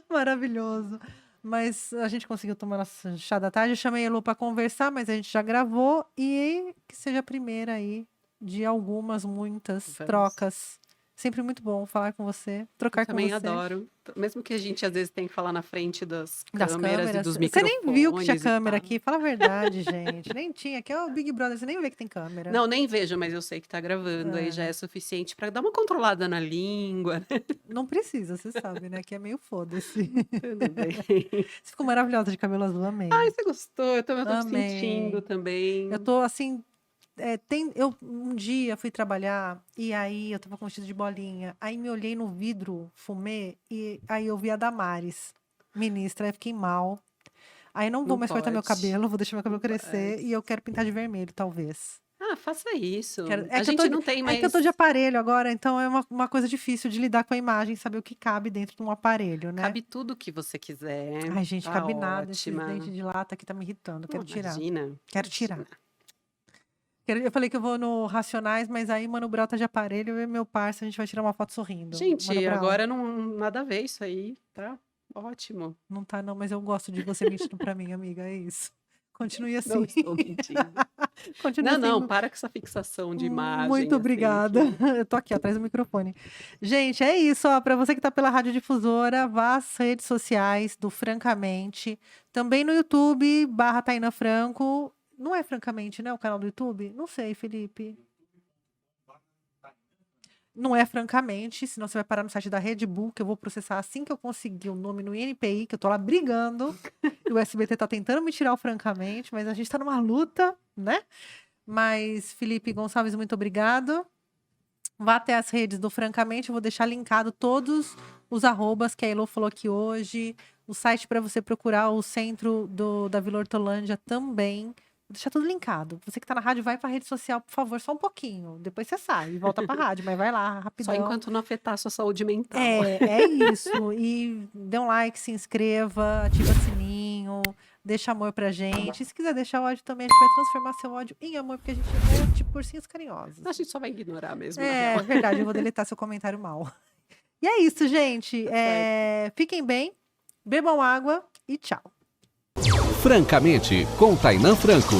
[SPEAKER 1] Maravilhoso. Mas a gente conseguiu tomar nosso chá da tarde. Eu chamei a Elô para conversar, mas a gente já gravou. E que seja a primeira aí de algumas, muitas
[SPEAKER 2] Vamos.
[SPEAKER 1] trocas. Sempre muito bom falar com você, trocar
[SPEAKER 2] Eu
[SPEAKER 1] com
[SPEAKER 2] também
[SPEAKER 1] você.
[SPEAKER 2] adoro. Mesmo que a gente às vezes tem que falar na frente das
[SPEAKER 1] Das
[SPEAKER 2] câmeras e dos
[SPEAKER 1] Você
[SPEAKER 2] microfones.
[SPEAKER 1] nem viu que tinha
[SPEAKER 2] e
[SPEAKER 1] câmera
[SPEAKER 2] tal.
[SPEAKER 1] aqui. Fala a verdade, gente. Nem tinha. Aqui é o Big Brother. Você nem vê que tem câmera.
[SPEAKER 2] Não, nem vejo, mas eu sei que tá gravando. Aí já é suficiente para dar uma controlada na língua. Né?
[SPEAKER 1] Não precisa, você sabe, né? Que é meio foda-se.
[SPEAKER 2] Tudo bem.
[SPEAKER 1] Você ficou maravilhosa de cabelo azul, amei.
[SPEAKER 2] Ai, você gostou? Eu tô
[SPEAKER 1] Amei.
[SPEAKER 2] sentindo também.
[SPEAKER 1] Eu tô assim. Eu um dia fui trabalhar e aí eu tava com vestido de bolinha. Aí me olhei no vidro, fumê, e aí eu vi a Damares, ministra, aí fiquei mal. Aí não vou
[SPEAKER 2] Não
[SPEAKER 1] mais cortar meu
[SPEAKER 2] pode.
[SPEAKER 1] cabelo, vou deixar meu cabelo
[SPEAKER 2] Não
[SPEAKER 1] crescer
[SPEAKER 2] pode.
[SPEAKER 1] e eu quero pintar de vermelho, talvez.
[SPEAKER 2] Ah, faça isso.
[SPEAKER 1] Quero-
[SPEAKER 2] A gente não tem mais.
[SPEAKER 1] É que eu tô de aparelho agora, então é uma coisa difícil de lidar com a imagem, saber o que cabe dentro de um aparelho, né?
[SPEAKER 2] Cabe tudo que você quiser.
[SPEAKER 1] Ai, gente,
[SPEAKER 2] Tá
[SPEAKER 1] cabe nada. Esses
[SPEAKER 2] ótima.
[SPEAKER 1] dentes de lata aqui tá me irritando. Quero tirar.
[SPEAKER 2] Imagina.
[SPEAKER 1] Quero tirar. Eu falei que eu vou no Racionais, mas aí Mano Brown tá de aparelho, eu e meu parça, a gente vai tirar uma foto sorrindo.
[SPEAKER 2] Gente,
[SPEAKER 1] Mano Brown,
[SPEAKER 2] agora não nada a ver isso aí, tá? Ótimo.
[SPEAKER 1] Não tá não, mas eu gosto de você mentindo pra mim, amiga, é isso. Continue assim.
[SPEAKER 2] Não estou mentindo.
[SPEAKER 1] Continue
[SPEAKER 2] Não,
[SPEAKER 1] assim.
[SPEAKER 2] não, para com essa fixação de imagem.
[SPEAKER 1] Muito
[SPEAKER 2] assim,
[SPEAKER 1] obrigada. Eu tô aqui atrás do microfone. Gente, é isso, ó. Pra você que tá pela Rádio Difusora, vá às redes sociais do Francamente. Também no YouTube, /Tainá Franco. Não é Francamente, né? O canal do YouTube? Não sei, Felipe. Não é Francamente, senão você vai parar no site da Red Bull, que eu vou processar assim que eu conseguir o nome no INPI, que eu tô lá brigando. E o SBT tá tentando me tirar o Francamente, mas a gente tá numa luta, né? Mas, Felipe Gonçalves, muito obrigado. Vá até as redes do Francamente, eu vou deixar linkado todos os arrobas que a Elô falou aqui hoje. O site para você procurar o centro da Vila Hortolândia também. Vou deixar tudo linkado. Você que tá na rádio, vai pra rede social, por favor, só um pouquinho. Depois você sai e volta pra rádio, mas vai lá, rapidão.
[SPEAKER 2] Só enquanto não afetar a sua saúde mental.
[SPEAKER 1] É isso. E dê um like, se inscreva, ativa o sininho, deixa amor pra gente. E se quiser deixar ódio também, a gente vai transformar seu ódio em amor, porque a gente é tipo ursinhos carinhosos.
[SPEAKER 2] A gente só vai ignorar mesmo. na
[SPEAKER 1] É
[SPEAKER 2] real.
[SPEAKER 1] verdade, eu vou deletar seu comentário mal. E é isso, gente. Fiquem bem, bebam água e tchau.
[SPEAKER 3] Francamente, com Tainá Franco.